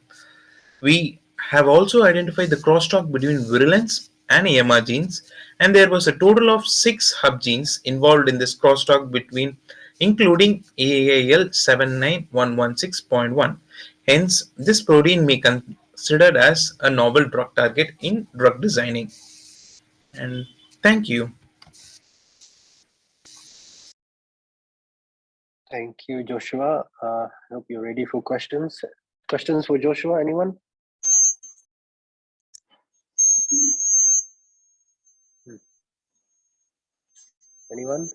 We have also identified the crosstalk between virulence and AMR genes, and there was a total of 6 hub genes involved in this crosstalk between, including AIL79116.1. Hence, this protein may be considered as a novel drug target in drug designing. And thank you. Thank you, Joshua. I hope you're ready for questions. Questions for Joshua, anyone? Anyone?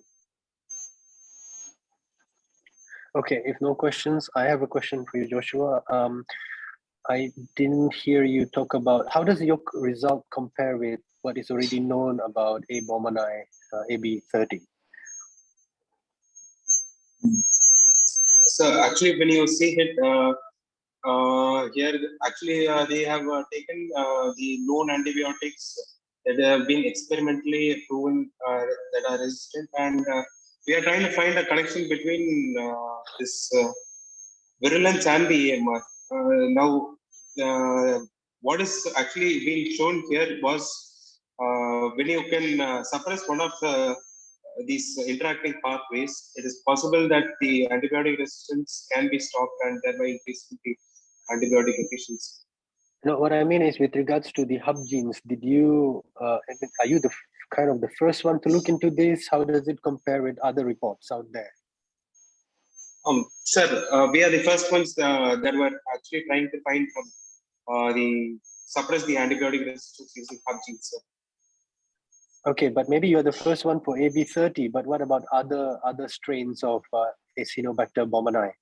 Okay, if no questions, I have a question for you, Joshua. I didn't hear you talk about how does your result compare with what is already known about A. baumannii AB30? So actually, when you see it here, actually they have taken the known antibiotics that have been experimentally proven that are resistant, and we are trying to find a connection between this virulence and the AMR. Now, what is actually being shown here was when you can suppress one of these interacting pathways, it is possible that the antibiotic resistance can be stopped and thereby increasing the antibiotic efficiency. No, what I mean is with regards to the hub genes, did you, are you the kind of the first one to look into this? How does it compare with other reports out there? Sir, we are the first ones that were actually trying to find suppress the antibiotic resistance using hub genes, sir. Okay, but maybe you're the first one for AB30, but what about other strains of Acinetobacter baumannii?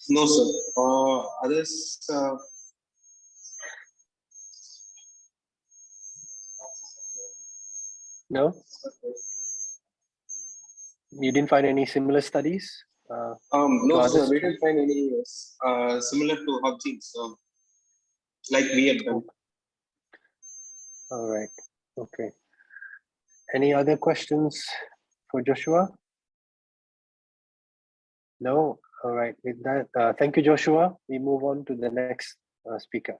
No, sir. Others. No? You didn't find any similar studies? No, sir. We didn't find any similar to hub genes, like we have done. All right. Okay. Any other questions for Joshua? No? All right. With that, thank you, Joshua. We move on to the next speaker.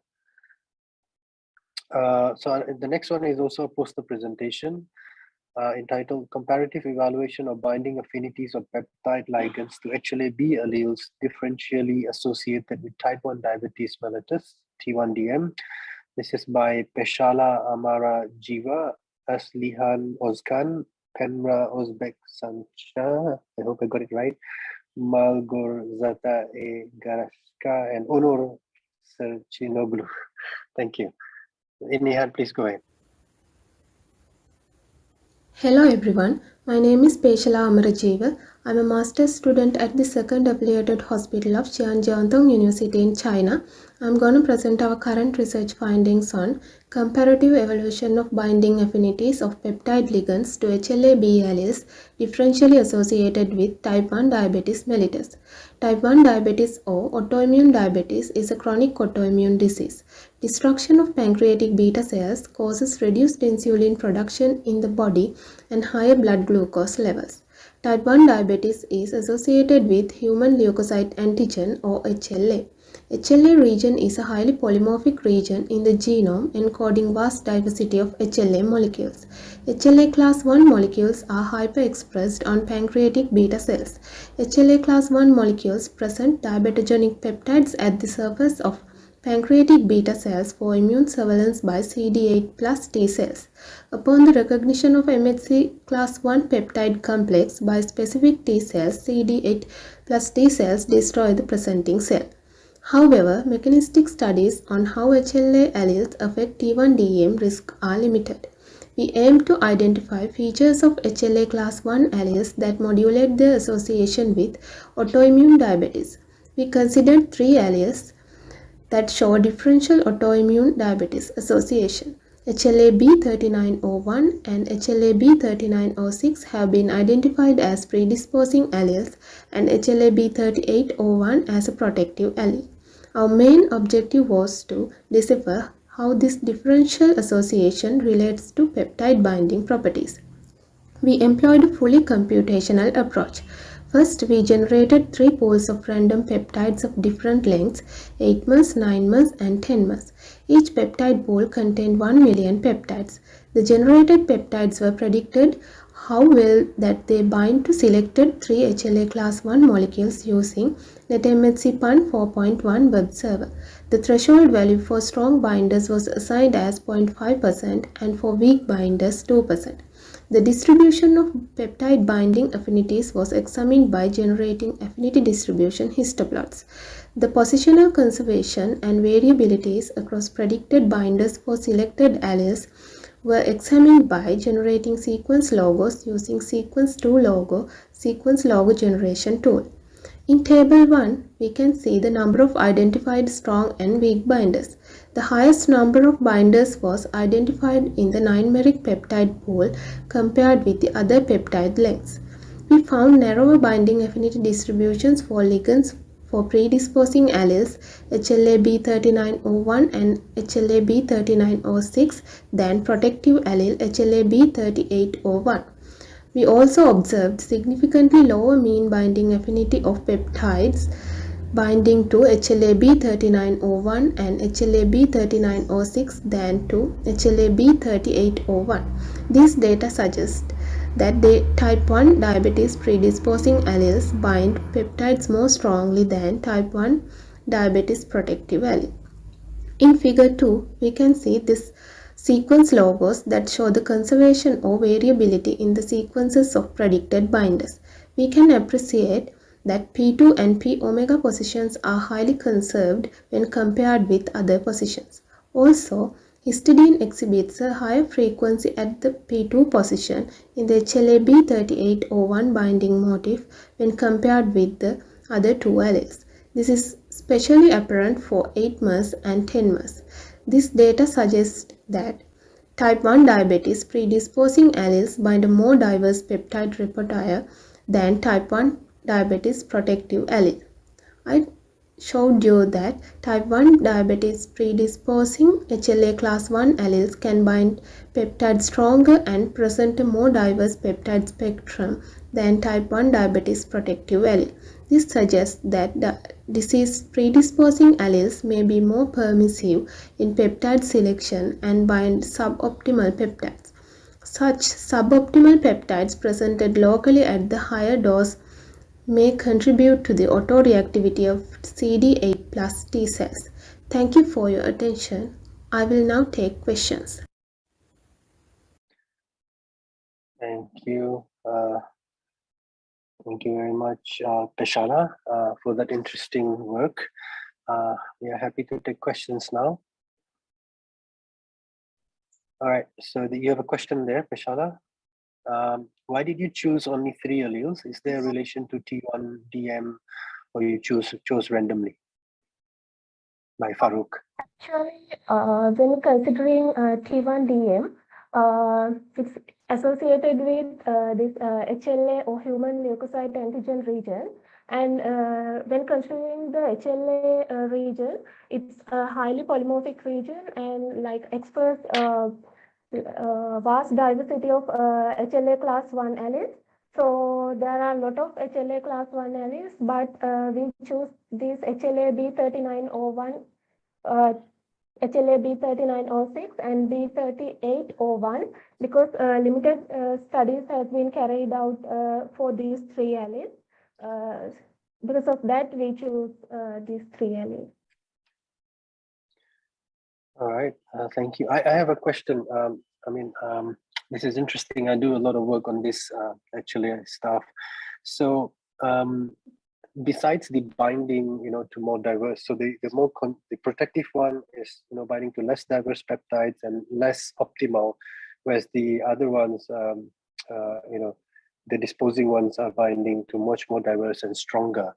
So the next one is also a poster presentation entitled Comparative Evaluation of Binding Affinities of Peptide Ligands to HLA-B Alleles Differentially Associated with Type 1 Diabetes Mellitus, T1DM. This is by Peshala Amara Jiva, Aslihan Ozkan, Penra Ozbek Sancha, I hope I got it right, Malgorzata E. Garaska, and Onur Sercinoglu. Thank you. Nihan, please go ahead. Hello everyone, my name is Peshala Amarajiva. I'm a master's student at the second affiliated hospital of Xianjiantong University in China. I'm going to present our current research findings on comparative evaluation of binding affinities of peptide ligands to HLA-B alleles differentially associated with type 1 diabetes mellitus. Type 1 diabetes or autoimmune diabetes is a chronic autoimmune disease. Destruction of pancreatic beta cells causes reduced insulin production in the body and higher blood glucose levels. Type 1 diabetes is associated with human leukocyte antigen or HLA. HLA region is a highly polymorphic region in the genome encoding vast diversity of HLA molecules. HLA class 1 molecules are hyperexpressed on pancreatic beta cells. HLA class 1 molecules present diabetogenic peptides at the surface of pancreatic beta cells for immune surveillance by CD8 plus T cells. Upon the recognition of MHC class 1 peptide complex by specific T cells, CD8 plus T cells destroy the presenting cell. However, mechanistic studies on how HLA alleles affect T1DM risk are limited. We aim to identify features of HLA class 1 alleles that modulate their association with autoimmune diabetes. We considered 3 alleles that show differential autoimmune diabetes association. HLA-B3901 and HLA-B3906 have been identified as predisposing alleles and HLA-B3801 as a protective allele. Our main objective was to decipher how this differential association relates to peptide binding properties. We employed a fully computational approach. First, we generated 3 pools of random peptides of different lengths, 8 months, 9 months, and 10 months. Each peptide pool contained 1 million peptides. The generated peptides were predicted how well that they bind to selected 3 HLA class 1 molecules using NetMHC PUN 4.1 web server. The threshold value for strong binders was assigned as 0.5% and for weak binders 2%. The distribution of peptide binding affinities was examined by generating affinity distribution histoplots. The positional conservation and variabilities across predicted binders for selected alleles were examined by generating sequence logos using sequence logo generation tool. In Table 1, we can see the number of identified strong and weak binders. The highest number of binders was identified in the 9-meric peptide pool compared with the other peptide lengths. We found narrower binding affinity distributions for ligands for predisposing alleles HLA-B3901 and HLA-B3906 than protective allele HLA-B3801. We also observed significantly lower mean binding affinity of peptides binding to HLA-B3901 and HLA-B3906 than to HLA-B3801. These data suggest that the type 1 diabetes predisposing alleles bind peptides more strongly than type 1 diabetes protective allele. In figure 2, we can see this sequence logos that show the conservation or variability in the sequences of predicted binders. We can appreciate that P2 and P omega positions are highly conserved when compared with other positions. Also, histidine exhibits a higher frequency at the P2 position in the HLA-B3801 binding motif when compared with the other 2 alleles. This is especially apparent for 8 months and 10 months. This data suggests that type 1 diabetes predisposing alleles bind a more diverse peptide repertoire than type 1 diabetes protective allele. I showed you that type 1 diabetes predisposing HLA class 1 alleles can bind peptides stronger and present a more diverse peptide spectrum than type 1 diabetes protective allele. This suggests that the disease predisposing alleles may be more permissive in peptide selection and bind suboptimal peptides. Such suboptimal peptides presented locally at the higher dose may contribute to the autoreactivity of CD8 plus T cells. Thank you for your attention. I will now take questions. Thank you. Thank you very much, Peshala, for that interesting work. We are happy to take questions now. All right, so you have a question there, Peshala. Why did you choose only 3 alleles? Is there a relation to T1 DM, or you chose randomly? By Farooq. Actually, when considering T1 DM, it's associated with this HLA or human leukocyte antigen region. And when considering the HLA region, it's a highly polymorphic region and like express vast diversity of HLA class 1 alleles. So there are a lot of HLA class 1 alleles, but we choose this HLA B3901, HLA B3906 and B3801 because limited studies have been carried out for these 3 alleles. Because of that, we choose these 3 alleles. All right, thank you. I have a question. This is interesting. I do a lot of work on this HLA stuff. So besides the binding, to more diverse, so the protective one is, binding to less diverse peptides and less optimal, whereas the other ones, the disposing ones are binding to much more diverse and stronger.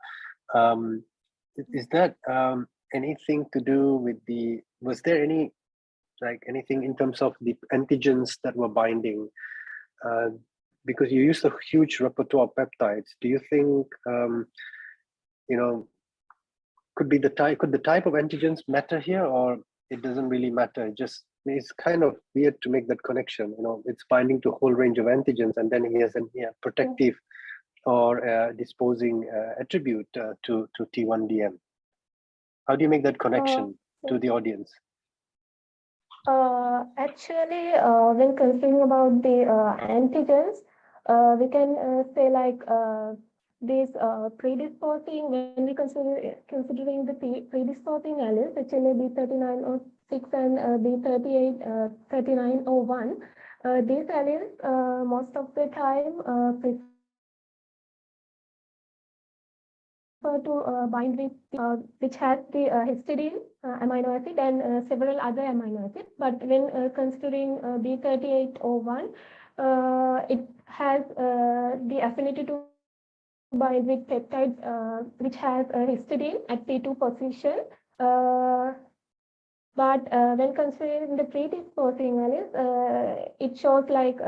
Is that anything to do with was there anything in terms of the antigens that were binding? Because you used a huge repertoire of peptides. Do you think, could the type of antigens matter here, or it doesn't really matter? It's kind of weird to make that connection. It's binding to a whole range of antigens, and then he has a protective or disposing attribute to T1DM. How do you make that connection to the audience? Actually, when considering about the antigens, we can say like these predisposing, when we considering the predisposing alleles, HLA B3906 and B383901, these alleles most of the time prefer to bind with which has the histidine amino acid and several other amino acids. But when considering B3801, it has the affinity to bind with peptides which has histidine at T2 position. But when considering the predisposing alleles, it shows like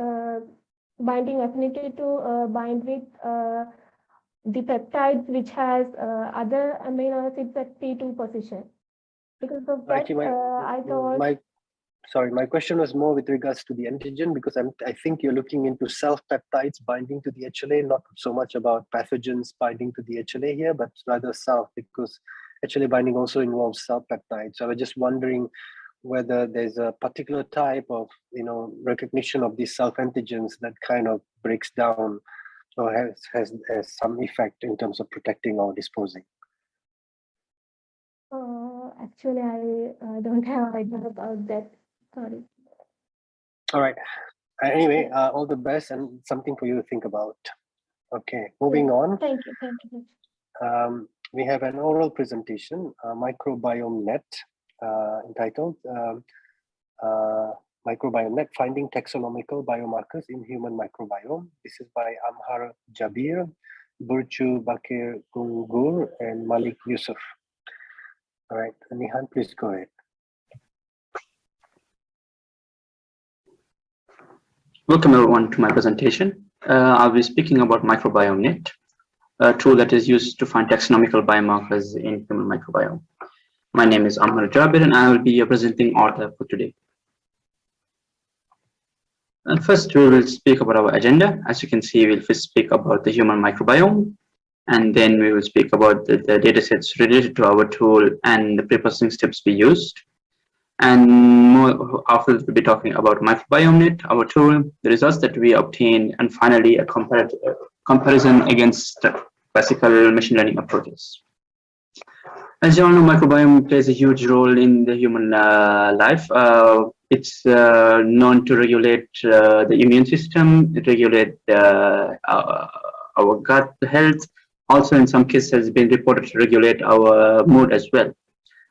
binding affinity to bind with the peptides which has other amino acids at T2 position. Because of that, I thought. My question was more with regards to the antigen, because I think you're looking into self-peptides binding to the HLA, not so much about pathogens binding to the HLA here, but rather self, because HLA binding also involves self-peptides. So I was just wondering whether there's a particular type of, recognition of these self-antigens that kind of breaks down or has some effect in terms of protecting or disposing. Actually, I don't have idea about that. Sorry. All right. Anyway, all the best and something for you to think about. Okay, moving on. Thank you. Thank you. We have an oral presentation, MicrobioNet, entitled MicrobioNet Finding Taxonomical Biomarkers in Human Microbiome. This is by Amhar Jabir, Burcu Bakir Gungur, and Malik Yusuf. All right, Nihan, please go ahead. Welcome everyone to my presentation. I'll be speaking about MicrobioNet, a tool that is used to find taxonomical biomarkers in human microbiome. My name is Amhar Jabir and I will be your presenting author for today. And first we will speak about our agenda. As you can see, we'll first speak about the human microbiome, and then we will speak about the datasets related to our tool and the pre-processing steps we used. And more after, we'll be talking about MicrobioNet, our tool, the results that we obtained, and finally a comparison against classical machine learning approaches. As you all know, microbiome plays a huge role in the human life. It's known to regulate the immune system, regulate our gut health. Also, in some cases, has been reported to regulate our mood as well.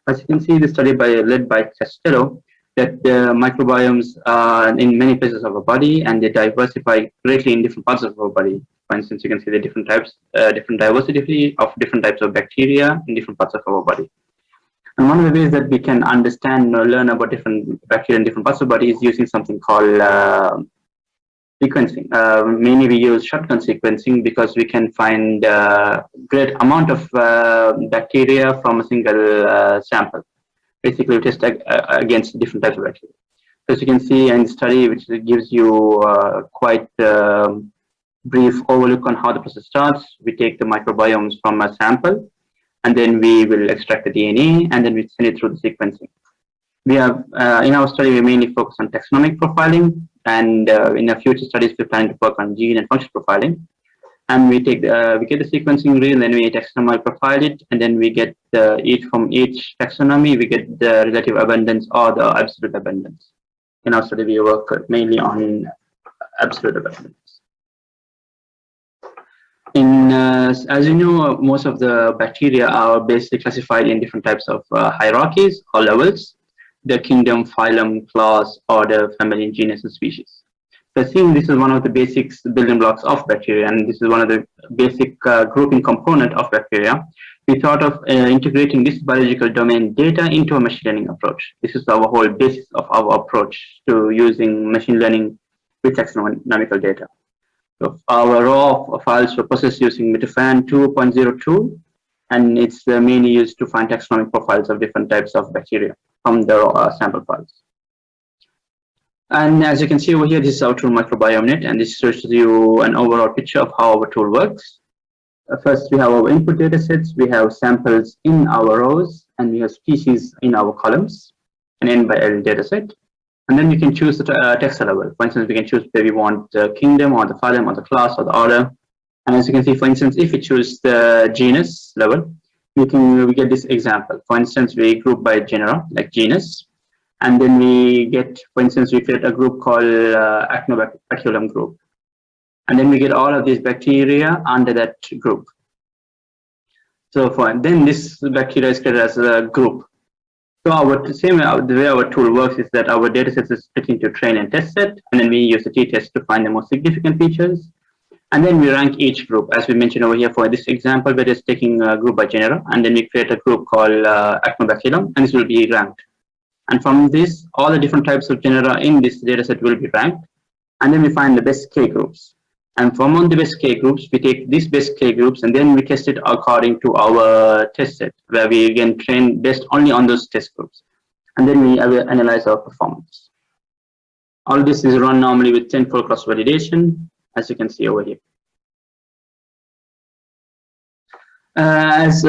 As you can see, the study led by Castello, that the microbiomes are in many places of our body, and they diversify greatly in different parts of our body. For instance, you can see the different types, different diversity of different types of bacteria in different parts of our body. And one of the ways that we can understand or learn about different bacteria in different parts of the body is using something called sequencing. Mainly we use shotgun sequencing because we can find a great amount of bacteria from a single sample. Basically, we test against different types of bacteria. As you can see in the study, which gives you quite brief overlook on how the process starts. We take the microbiomes from a sample, and then we will extract the DNA, and then we send it through the sequencing. We have, in our study, we mainly focus on taxonomic profiling, and in our future studies, we plan to work on gene and function profiling. And we take we get the sequencing reel, and then we taxonomy profile it, and then we get from each taxonomy we get the relative abundance or the absolute abundance. In our study, we work mainly on absolute abundance. As you know, most of the bacteria are basically classified in different types of hierarchies or levels: the kingdom, phylum, class, order, family, genus, and species. So I think this is one of the basic building blocks of bacteria, and this is one of the basic grouping component of bacteria. We thought of integrating this biological domain data into a machine learning approach. This is our whole basis of our approach to using machine learning with taxonomical data. So our raw files were processed using Metafan 2.0 tool, and it's mainly used to find taxonomic profiles of different types of bacteria from the sample files. And as you can see over here, this is our tool MicrobioNet, and this shows you an overall picture of how our tool works. First, we have our input data sets, we have samples in our rows, and we have species in our columns, an N by L data set. And then we can choose the text level. For instance, we can choose whether we want the kingdom or the phylum or the class or the order. And as you can see, for instance, if we choose the genus level, we get this example. For instance, we group by genera, like genus. And then we get, for instance, we create a group called Actinobacillum group. And then we get all of these bacteria under that group. So then this bacteria is created as a group. So the way our tool works is that our data set is split into train and test set, and then we use the t-test to find the most significant features. And then we rank each group. As we mentioned over here for this example, we're just taking a group by genera, and then we create a group called Actinobacillum, and this will be ranked. And from this, all the different types of genera in this dataset will be ranked. And then we find the best K groups. And from among the best K groups, we take these best K groups and then we test it according to our test set, where we again train based only on those test groups. And then we analyze our performance. All this is run normally with tenfold cross validation, as you can see over here. As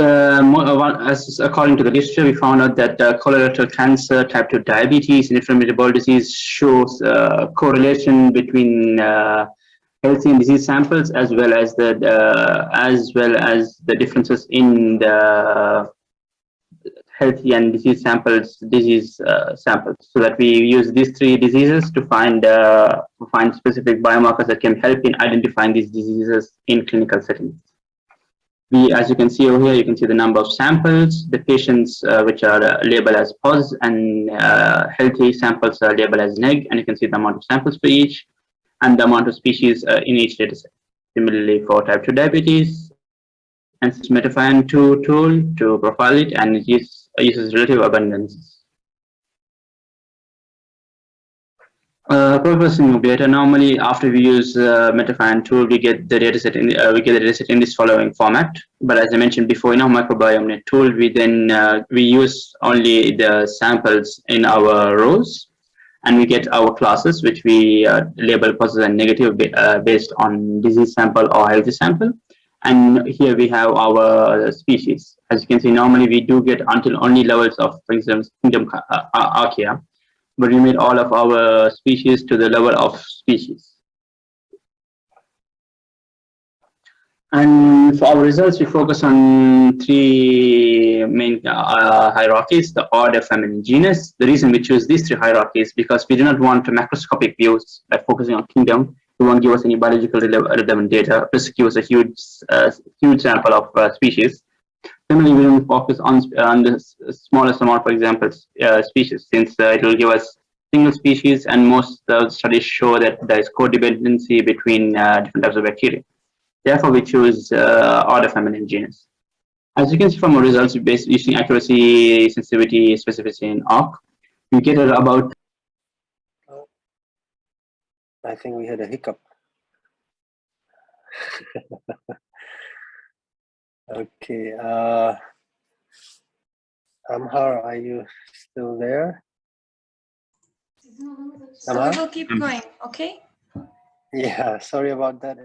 according to the literature, we found out that colorectal cancer, type 2 diabetes, and inflammatory bowel disease shows correlation between healthy and disease samples, as well as the differences in the healthy and disease samples, so that we use these three diseases to find specific biomarkers that can help in identifying these diseases in clinical settings. As you can see over here, you can see the number of samples, the patients which are labeled as POS, and healthy samples are labeled as neg, and you can see the amount of samples for each and the amount of species in each dataset. Similarly for type 2 diabetes, and it's Metafan 2 tool to profile it, and it uses relative abundances. Processing of data. Normally, after we use Metafan tool, we get the dataset in this following format. But as I mentioned before, in our MicrobioNet tool, we use only the samples in our rows, and we get our classes, which we label positive and negative based on disease sample or healthy sample. And here we have our species. As you can see, normally we do get until only levels of, for example, kingdom archaea. But we made all of our species to the level of species. And for our results, we focus on three main hierarchies: the order, family, and genus. The reason we choose these three hierarchies is because we do not want macroscopic views by focusing on kingdom. It won't give us any biological relevant data, plus give us a huge sample of species. Similarly, we will focus on the smallest amount, for example, species, since it will give us single species, and most studies show that there is codependency between different types of bacteria. Therefore, we choose order, family, and genus. As you can see from our results, based using accuracy, sensitivity, specificity, and ARC, we get about. I think we had a hiccup. Okay, Amhar, are you still there? So we will keep going, okay? Yeah, sorry about that.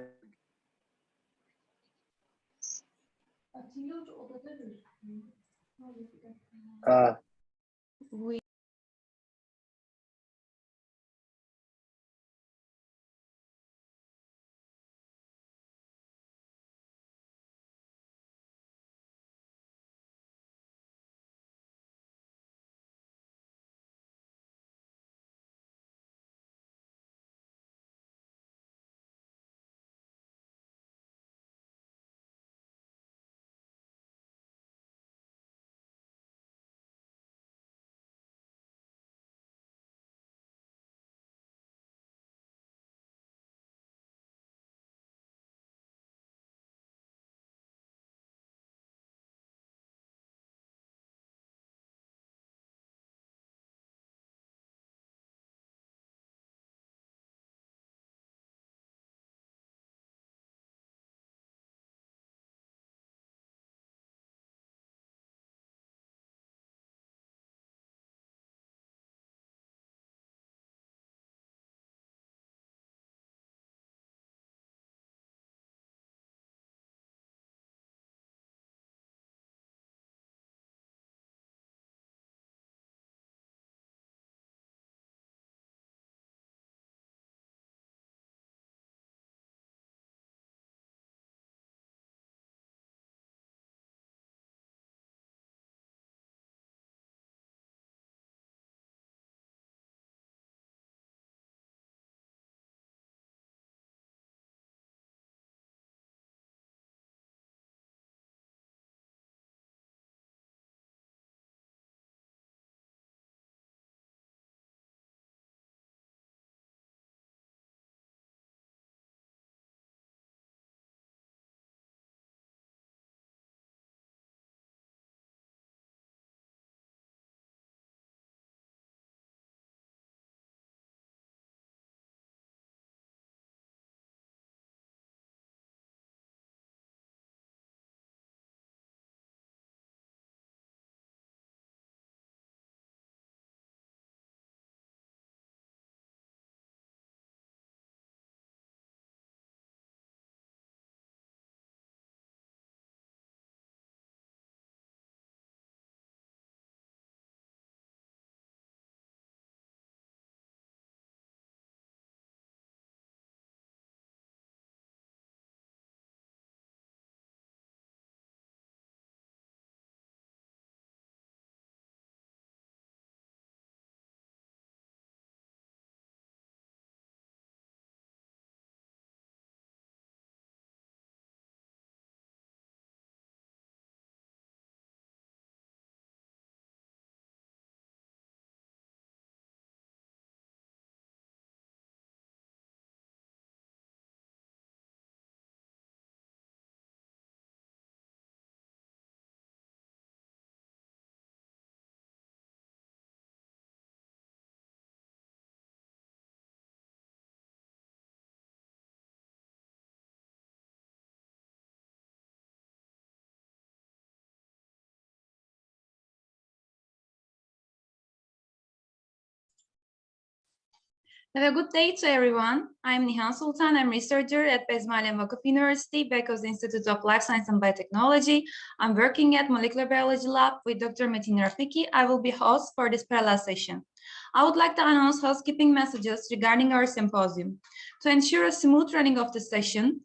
We have a good day to everyone. I'm Nihan Sultan. I'm researcher at Besmele Vakıf University, Beko Institute of Life Science and Biotechnology. I'm working at Molecular Biology Lab with Dr. Metin Rafiki. I will be host for this parallel session. I would like to announce housekeeping messages regarding our symposium. To ensure a smooth running of the session,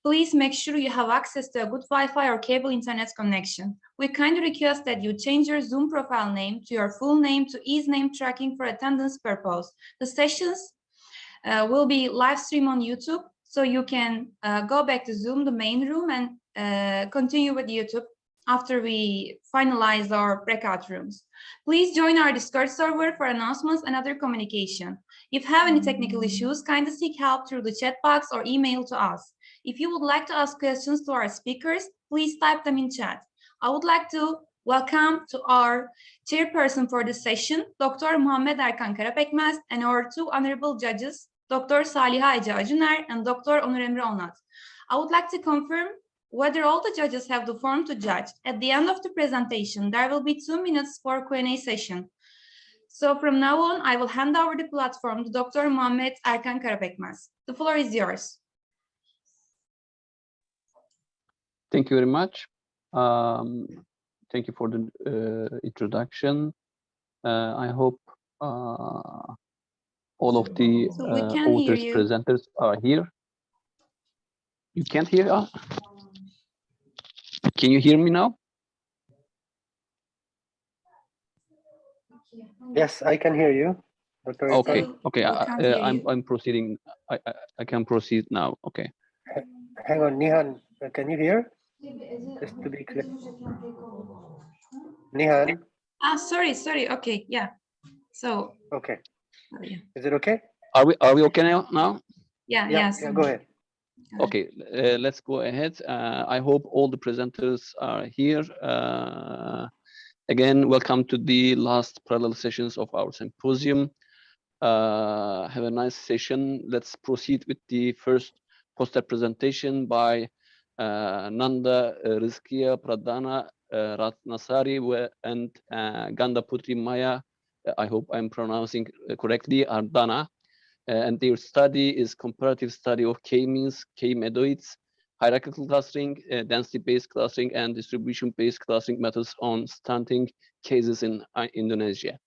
please make sure you have access to a good Wi-Fi or cable internet connection. We kindly request that you change your Zoom profile name to your full name to ease name tracking for attendance purpose. The sessions will be live streamed on YouTube, so you can go back to Zoom, the main room, and continue with YouTube after we finalize our breakout rooms. Please join our Discord server for announcements and other communication. If you have any technical issues, kindly seek help through the chat box or email to us. If you would like to ask questions to our speakers, please type them in chat. I would like to welcome to our chairperson for this session, Dr. Muhammed Erkan Karapekmez, and our two honorable judges, Dr. Saliha Ece Acuner and Dr. Onur Emre Onat. I would like to confirm whether all the judges have the form to judge. At the end of the presentation, there will be 2 minutes for Q&A session. So from now on, I will hand over the platform to Dr. Muhammed Erkan Karapekmez. The floor is yours. Thank you very much. Thank you for the introduction. I hope all of the So we can hear authors, you. presenters are here. You can't hear us? Can you hear me now? Yes, I can hear you. Dr. Okay, Irfan. okay. We can't hear you. I'm proceeding. I can proceed now. Okay. Hang on, Nihan, can you hear? Just to be clear. Nihan. Ah, sorry. Okay, yeah. So. Okay. Yeah. Is it okay? Are we okay now? Yeah. Yeah, Yes. yeah, go ahead. Okay, let's go ahead. I hope all the presenters are here. Again, welcome to the last parallel sessions of our symposium. Have a nice session. Let's proceed with the first poster presentation by Nanda Rizkia Pradana Ratnasari and Ganda Putri Maya. I hope I'm pronouncing correctly, Ardana. And their study is comparative study of k-means, k-medoids, hierarchical clustering, density-based clustering, and distribution-based clustering methods on stunting cases in Indonesia.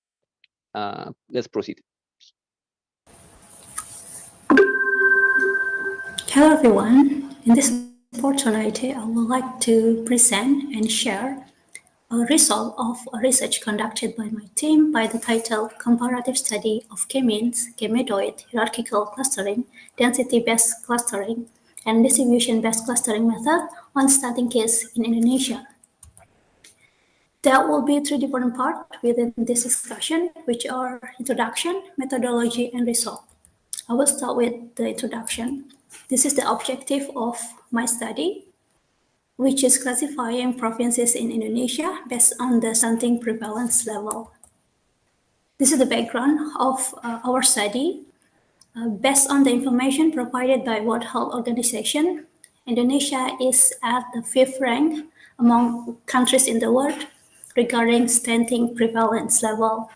Let's proceed. Hello everyone. In this opportunity, I would like to present and share a result of a research conducted by my team by the title Comparative Study of K-means, K-medoid, Hierarchical Clustering, Density-Based Clustering, and Distribution-Based Clustering Method on Stunting Case in Indonesia. There will be three different parts within this discussion, which are introduction, methodology, and result. I will start with the introduction. This is the objective of my study, which is classifying provinces in Indonesia based on the stunting prevalence level. This is the background of our study. Based on the information provided by World Health Organization, Indonesia is at the 5th rank among countries in the world regarding stunting prevalence level.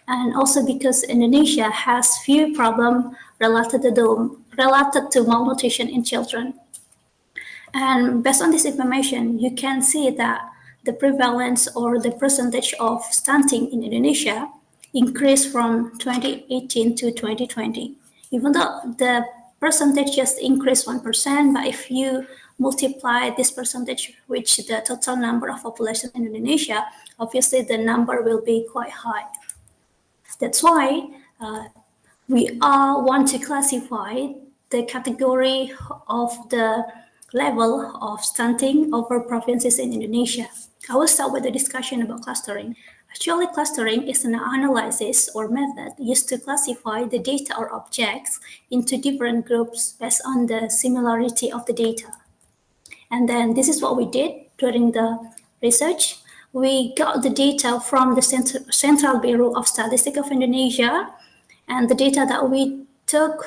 And also because Indonesia has few problems related to malnutrition in children. And based on this information, you can see that the prevalence or the percentage of stunting in Indonesia increased from 2018 to 2020. Even though the percentage just increased 1%, but if you multiply this percentage with the total number of population in Indonesia, obviously the number will be quite high. That's why we all want to classify the category of the level of stunting over provinces in Indonesia. I will start with the discussion about clustering. Actually, clustering is an analysis or method used to classify the data or objects into different groups based on the similarity of the data. And then this is what we did during the research. We got the data from the Central Bureau of Statistics of Indonesia, and the data that we took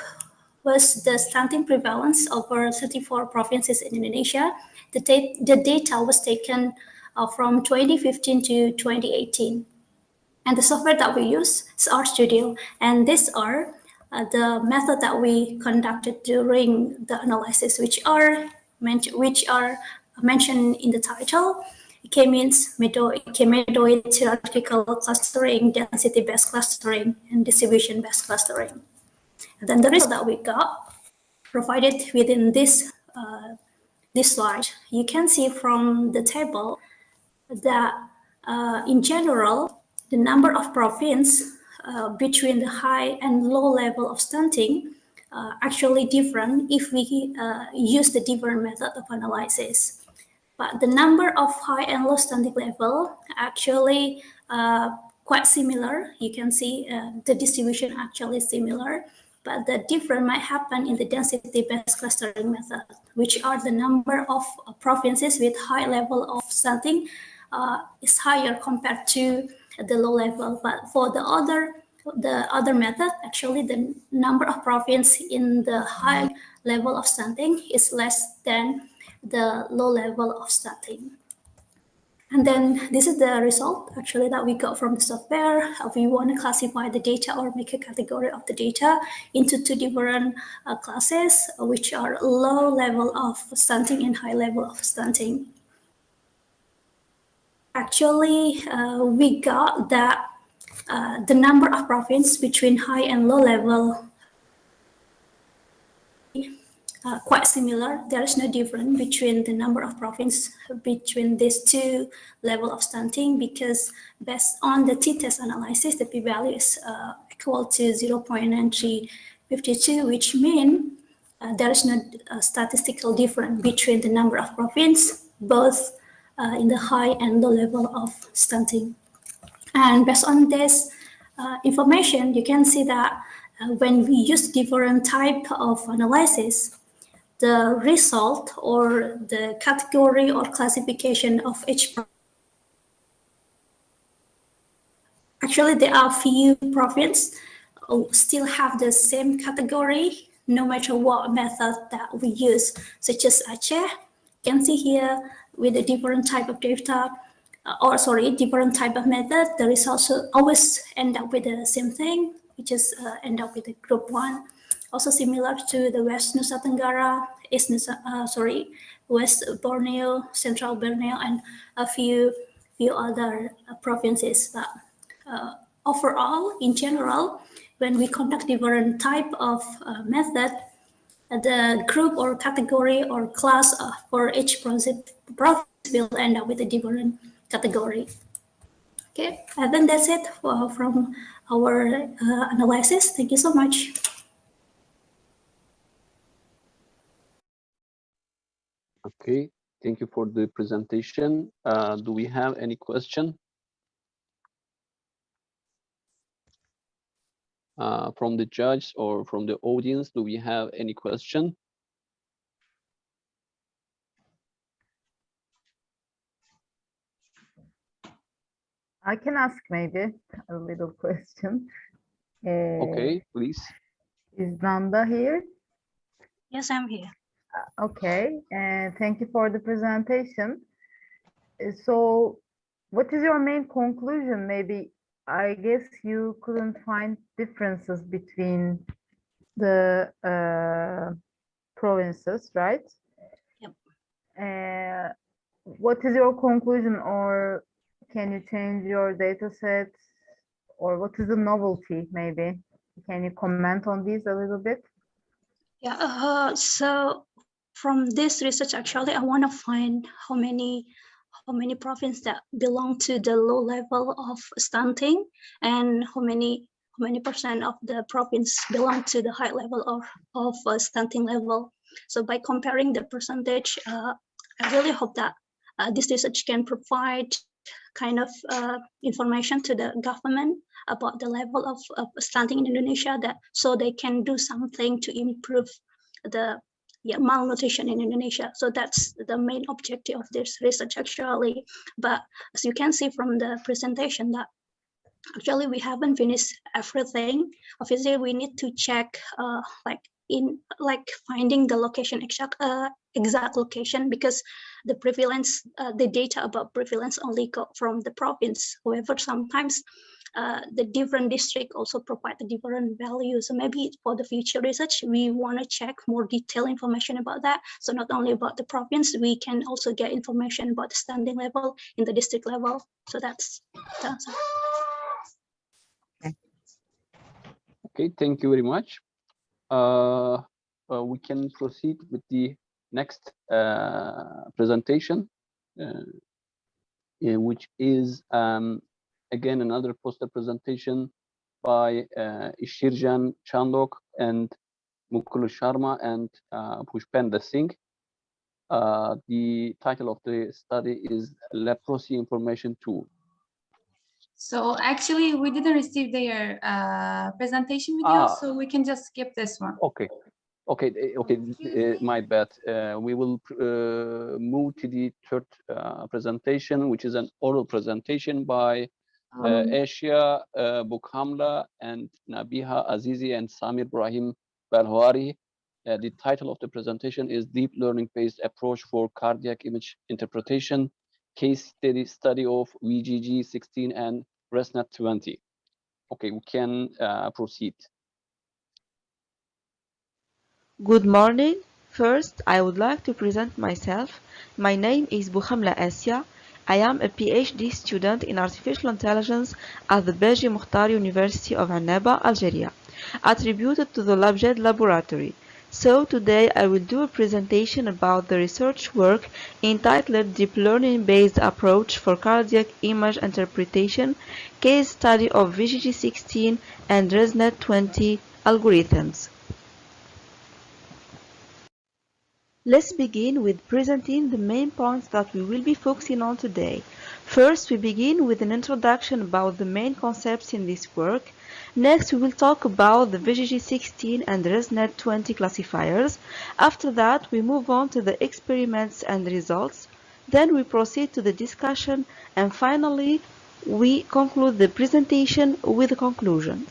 was the stunting prevalence over 34 provinces in Indonesia. The data was taken from 2015 to 2018. And the software that we use is RStudio. And these are the method that we conducted during the analysis, which are mentioned in the title. K-means, K-medoid, hierarchical clustering, density-based clustering, and distribution-based clustering. And then the result that we got provided within this slide, you can see from the table that in general, the number of provinces between the high and low level of stunting actually different if we use the different method of analysis. But the number of high and low stunting level actually quite similar. You can see the distribution actually similar, but the difference might happen in the density-based clustering method, which are the number of provinces with high level of stunting is higher compared to the low level. But for the other method, actually the number of provinces in the high level of stunting is less than the low level of stunting. And then this is the result actually that we got from the software. We want to classify the data or make a category of the data into two different classes, which are low level of stunting and high level of stunting. Actually, we got that the number of provinces between high and low level quite similar. There is no difference between the number of provinces between these two level of stunting, because based on the t-test analysis, the p-value is equal to 0.9352, which means there is no statistical difference between the number of provinces, both in the high and low level of stunting. And based on this information, you can see that when we use different type of analysis, the result or the category or classification of each actually there are few provinces still have the same category no matter what method that we use, such as Aceh. You can see here with a different type of data, different type of method, the results always end up with the same thing, which is end up with the group 1. Also similar to the West Nusa Tenggara, West Borneo, Central Borneo, and a few other provinces. But overall, in general, when we conduct different type of method, the group or category or class for each province will end up with a different category. Okay, I think that's it from our analysis. Thank you so much. Okay, thank you for the presentation. Do we have any question from the judge or from the audience? Do we have any question? I can ask maybe a little question. Okay, please. Is Nanda here? Yes, I'm here. Okay, and thank you for the presentation. So what is your main conclusion? Maybe, I guess you couldn't find differences between the provinces, right? Yep. What is your conclusion, or can you change your data set, or what is the novelty maybe? Can you comment on these a little bit? Yeah, so from this research, actually, I want to find how many provinces that belong to the low level of stunting, and how many percent of the province belong to the high level of stunting level. So by comparing the percentage, I really hope that this research can provide kind of information to the government about the level of stunting in Indonesia, that so they can do something to improve the malnutrition in Indonesia. So that's the main objective of this research actually. But as you can see from the presentation, that actually we haven't finished everything. Obviously we need to check finding the location, exact location, because the prevalence, the data about prevalence only got from the province. However, sometimes the different district also provide the different values. So maybe for the future research, we want to check more detailed information about that. So not only about the province, we can also get information about the standing level in the district level. So that's the answer. Okay, thank you very much. We can proceed with the next presentation, which is again another poster presentation by Ishirjan Chandok and Mukul Sharma and Pushpender Singh. The title of the study is Leprosy Information Tool. So actually, we didn't receive their presentation video, so we can just skip this one. Okay. My bad. We will move to the third presentation, which is an oral presentation by Asia Bukhamla and Nabiha Azizi and Samir Brahim Balhwari. The title of the presentation is Deep Learning-Based Approach for Cardiac Image Interpretation, Case Study of VGG16 and ResNet20. Okay, we can proceed. Good morning. First, I would like to present myself. My name is Bukhamla Asia. I am a PhD student in Artificial Intelligence at the Beji Mukhtar University of Annaba, Algeria, attributed to the LabJed laboratory. So today I will do a presentation about the research work entitled Deep Learning Based Approach for Cardiac Image Interpretation, Case Study of VGG16 and ResNet20 algorithms. Let's begin with presenting the main points that we will be focusing on today. First, we begin with an introduction about the main concepts in this work. Next, we will talk about the VGG16 and ResNet20 classifiers. After that, we move on to the experiments and results. Then we proceed to the discussion, and finally, we conclude the presentation with a conclusion.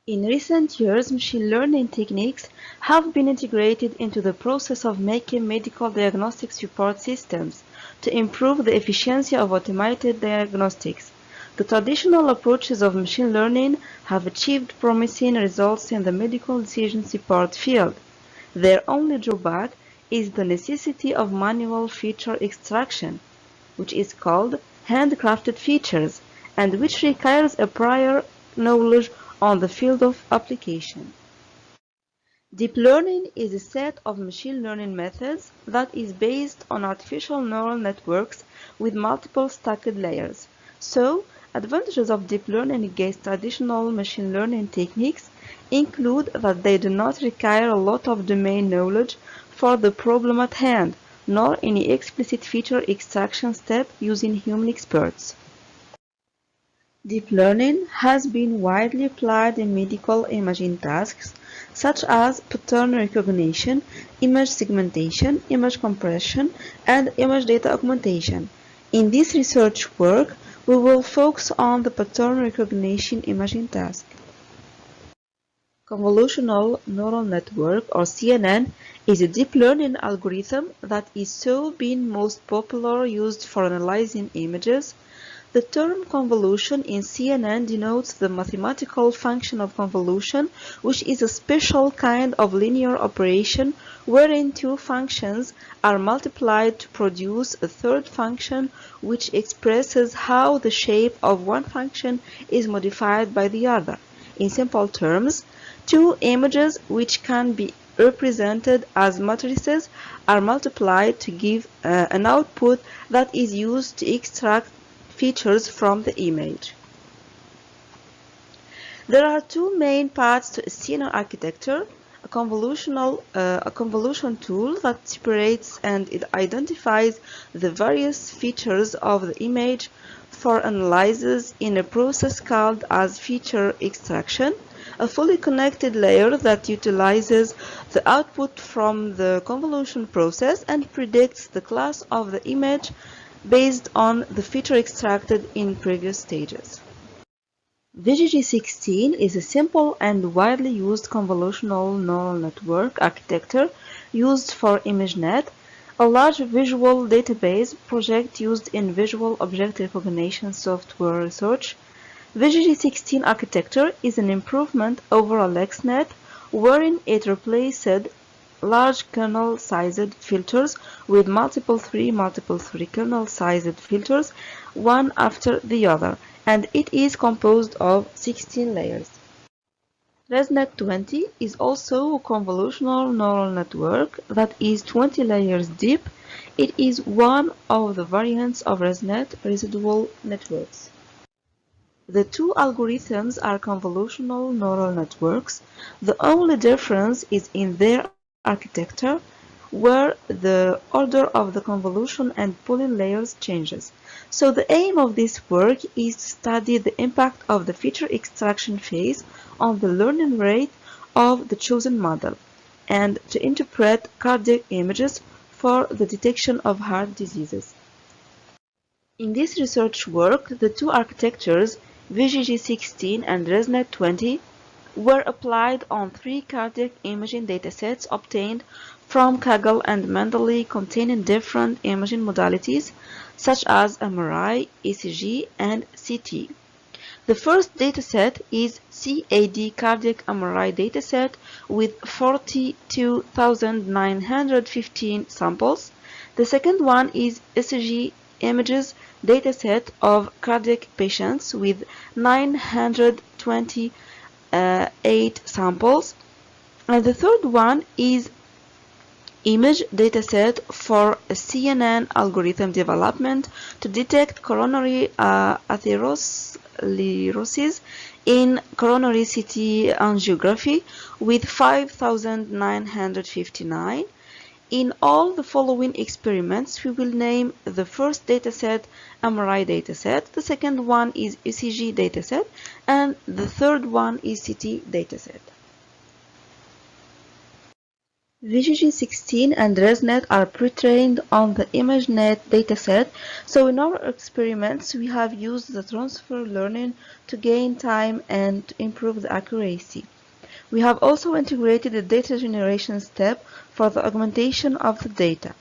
In recent years, machine learning techniques have been integrated into the process of making medical diagnostic support systems to improve the efficiency of automated diagnostics. The traditional approaches of machine learning have achieved promising results in the medical decision support field. Their only drawback is the necessity of manual feature extraction, which is called handcrafted features, and which requires a prior knowledge on the field of application. Deep learning is a set of machine learning methods that is based on artificial neural networks with multiple stacked layers. So, advantages of deep learning against traditional machine learning techniques include that they do not require a lot of domain knowledge for the problem at hand, nor any explicit feature extraction step using human experts. Deep learning has been widely applied in medical imaging tasks such as pattern recognition, image segmentation, image compression, and image data augmentation. In this research work, we will focus on the pattern recognition imaging task. Convolutional neural network, or CNN, is a deep learning algorithm that is so being most popular used for analyzing images. The term convolution in CNN denotes the mathematical function of convolution, which is a special kind of linear operation wherein two functions are multiplied to produce a third function which expresses how the shape of one function is modified by the other. In simple terms, two images which can be represented as matrices are multiplied to give an output that is used to extract features from the image. There are two main parts to a CNN architecture: a convolution tool that separates and it identifies the various features of the image for analysis in a process called as feature extraction, a fully connected layer that utilizes the output from the convolution process and predicts the class of the image based on the feature extracted in previous stages. VGG16 is a simple and widely used convolutional neural network architecture used for ImageNet, a large visual database project used in visual object recognition software research. VGG16 architecture is an improvement over AlexNet, wherein it replaced large kernel-sized filters with multiple 3 kernel-sized filters, one after the other, and it is composed of 16 layers. ResNet20 is also a convolutional neural network that is 20 layers deep. It is one of the variants of ResNet residual networks. The two algorithms are convolutional neural networks. The only difference is in their architecture, where the order of the convolution and pooling layers changes. So the aim of this work is to study the impact of the feature extraction phase on the learning rate of the chosen model, and to interpret cardiac images for the detection of heart diseases. In this research work, the two architectures, VGG16 and ResNet20, were applied on 3 cardiac imaging datasets obtained from Kaggle and Mendeley containing different imaging modalities such as MRI, ECG, and CT. The first dataset is CAD cardiac MRI dataset with 42,915 samples. The second one is ECG images dataset of cardiac patients with 928 samples. And the third one is image dataset for a CNN algorithm development to detect coronary atherosclerosis in coronary CT angiography with 5,959. In all the following experiments, we will name the first dataset MRI dataset, the second one is ECG dataset, and the third one is CT dataset. VGG16 and ResNet are pre-trained on the ImageNet dataset, so in our experiments we have used the transfer learning to gain time and to improve the accuracy. We have also integrated the data generation step for the augmentation of the data.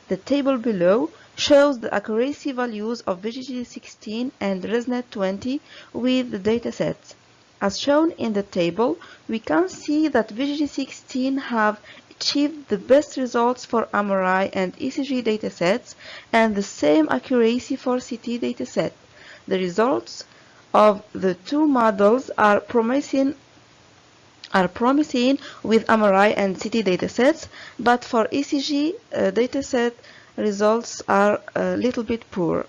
The table below shows the accuracy values of VGG16 and ResNet20 with the datasets. As shown in the table, we can see that VGG16 have achieved the best results for MRI and ECG datasets and the same accuracy for CT dataset. The results of the two models are promising with MRI and CT datasets, but for ECG dataset results are a little bit poor.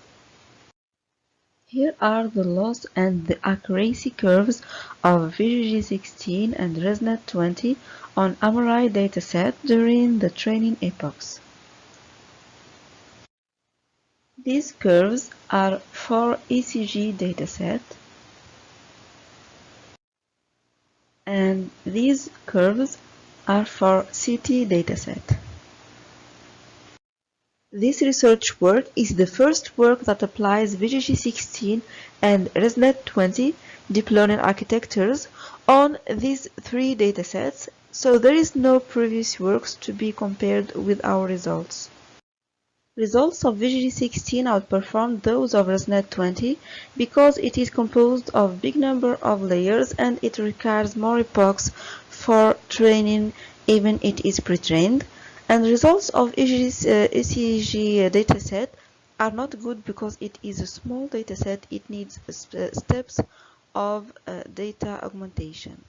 Here are the loss and the accuracy curves of VGG16 and ResNet20 on MRI dataset during the training epochs. These curves are for ECG dataset, and these curves are for CT dataset. This research work is the first work that applies VGG16 and ResNet20 deep learning architectures on these three datasets, so there is no previous works to be compared with our results. Results of VGG16 outperformed those of ResNet20 because it is composed of big number of layers and it requires more epochs for training even it is pre-trained. And results of ECG dataset are not good because it is a small dataset. It needs steps of data augmentation.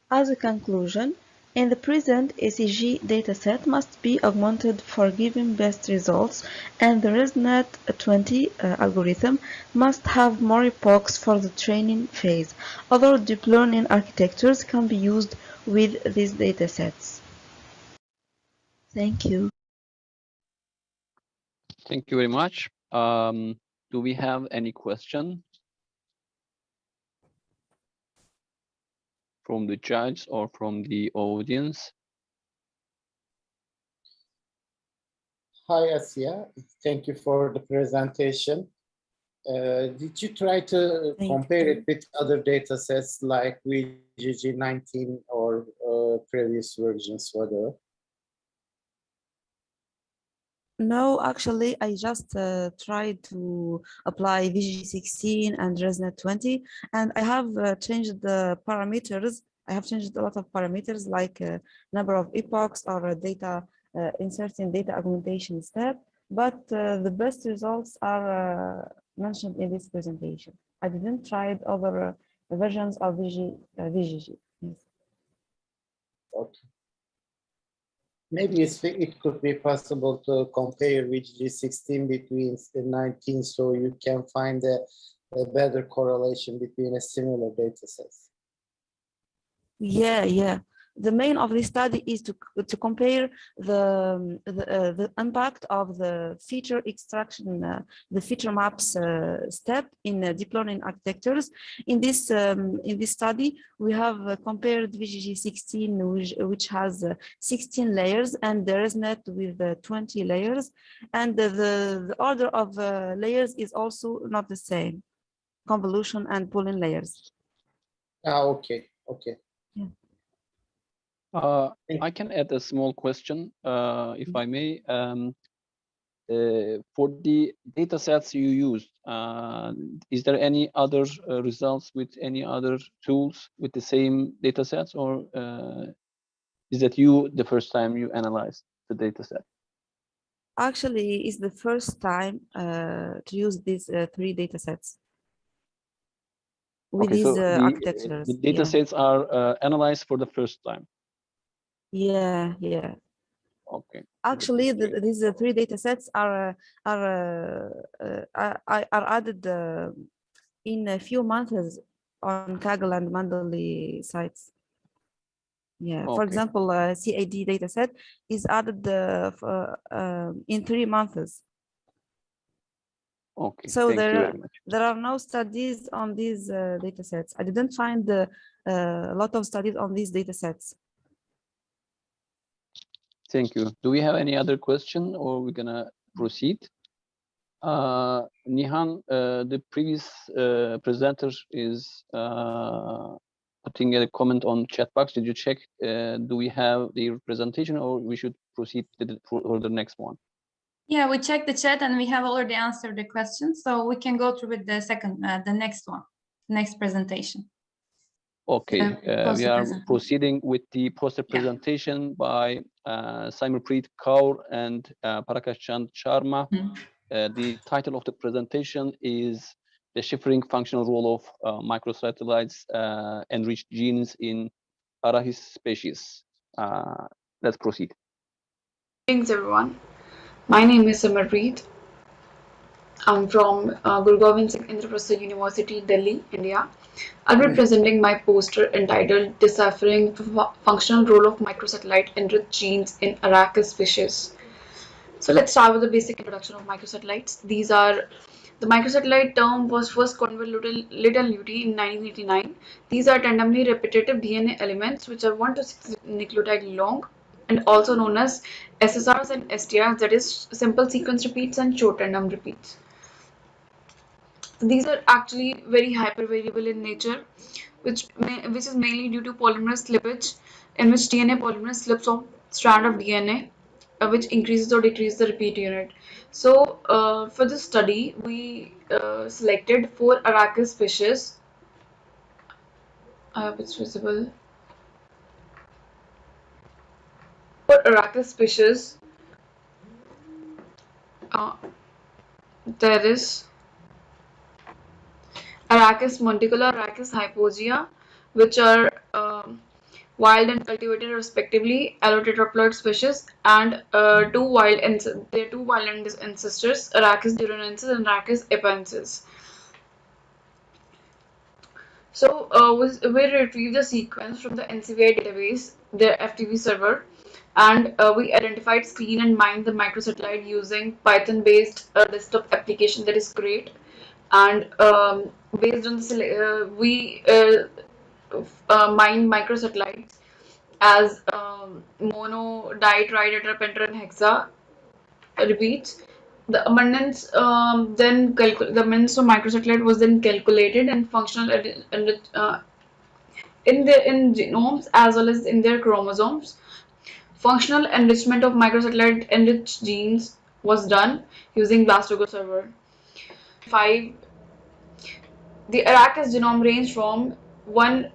As a conclusion, in the present ECG dataset must be augmented for giving best results, and the ResNet20 algorithm must have more epochs for the training phase. Other deep learning architectures can be used with these datasets. Thank you. Thank you very much. Do we have any question from the judge or from the audience? Hi, Asia. Thank you for the presentation. Did you try to compare it with other data sets like VGG19 or previous versions, whatever? No, actually, I just tried to apply VGG16 and ResNet20, and I have changed the parameters. I have changed a lot of parameters like number of epochs or data inserting data augmentation step, but the best results are mentioned in this presentation. I didn't try other versions of VGG. Yes. Okay. Maybe it could be possible to compare VGG16 between the 19 so you can find a better correlation between a similar data sets. Yeah. The main of this study is to compare the impact of the feature extraction, the feature maps step in deep learning architectures. In this study, we have compared VGG16, which has 16 layers, and the ResNet with 20 layers, and the order of layers is also not the same, convolution and pooling layers. Okay. Yeah. I can add a small question, if I may. For the data sets you used, is there any other results with any other tools with the same data sets, or is that the first time you analyzed the data set? actually is the first time to use these 3 data sets with Okay, these so architectures. the data Yeah. sets are analyzed for the first time. Yeah, yeah. Okay. Actually, Great. these 3 data sets are added in a few months on Kaggle and Mendeley sites. Yeah, for Okay. example, CAD dataset is added in 3 months. Okay, So thank you very much. there are no studies on these datasets. I didn't find a lot of studies on these datasets. Thank you. Do we have any other question, or we're gonna proceed? Nihan, the previous presenter is putting a comment on chat box. Did you check? Do we have the presentation, or we should proceed for the next one? Yeah, we checked the chat and we have already answered the question, so we can go through with the next one, next presentation. Okay, we are proceeding with the poster presentation by Simranpreet Kaur and Prakash Chand Sharma. The title of the presentation is Deciphering Functional Role of Microsatellites Enriched Genes in Arachis Species. Let's proceed. Greetings, everyone. My name is Simranpreet. I'm from Guru Gobind Singh Indraprastha University, Delhi, India. I'll be presenting my poster entitled Deciphering Functional Role of Microsatellite Enriched Genes in Arachis Species. So let's start with the basic introduction of microsatellites. The microsatellite term was first coined by Little Luty in 1989. These are tandemly repetitive DNA elements which are 1 to 6 nucleotide long and also known as SSRs and STRs, that is simple sequence repeats and short tandem repeats. These are actually very hypervariable in nature, which is mainly due to polymerase slippage, in which DNA polymerase slips off strand of DNA, which increases or decreases the repeat unit. So for this study, we selected 4 Arachis species. I hope it's visible. 4 Arachis species. There is Arachis monticola, Arachis hypogaea, which are wild and cultivated respectively, allotetraploid species, and two wild ancestors, Arachis duranensis and Arachis epensis. So we retrieved the sequence from the NCBI database, the FTP server, and we identified, screened, and mined the microsatellite using Python-based desktop application that is great. And based on the we mine microsatellites as mono, di, tri, tetra, penta, and hexa repeats. The abundance the abundance of microsatellite was then calculated and functional in genomes as well as in their chromosomes. Functional enrichment of microsatellite enriched genes was done using Blastogo server. 5. The Arachis genome ranged from 1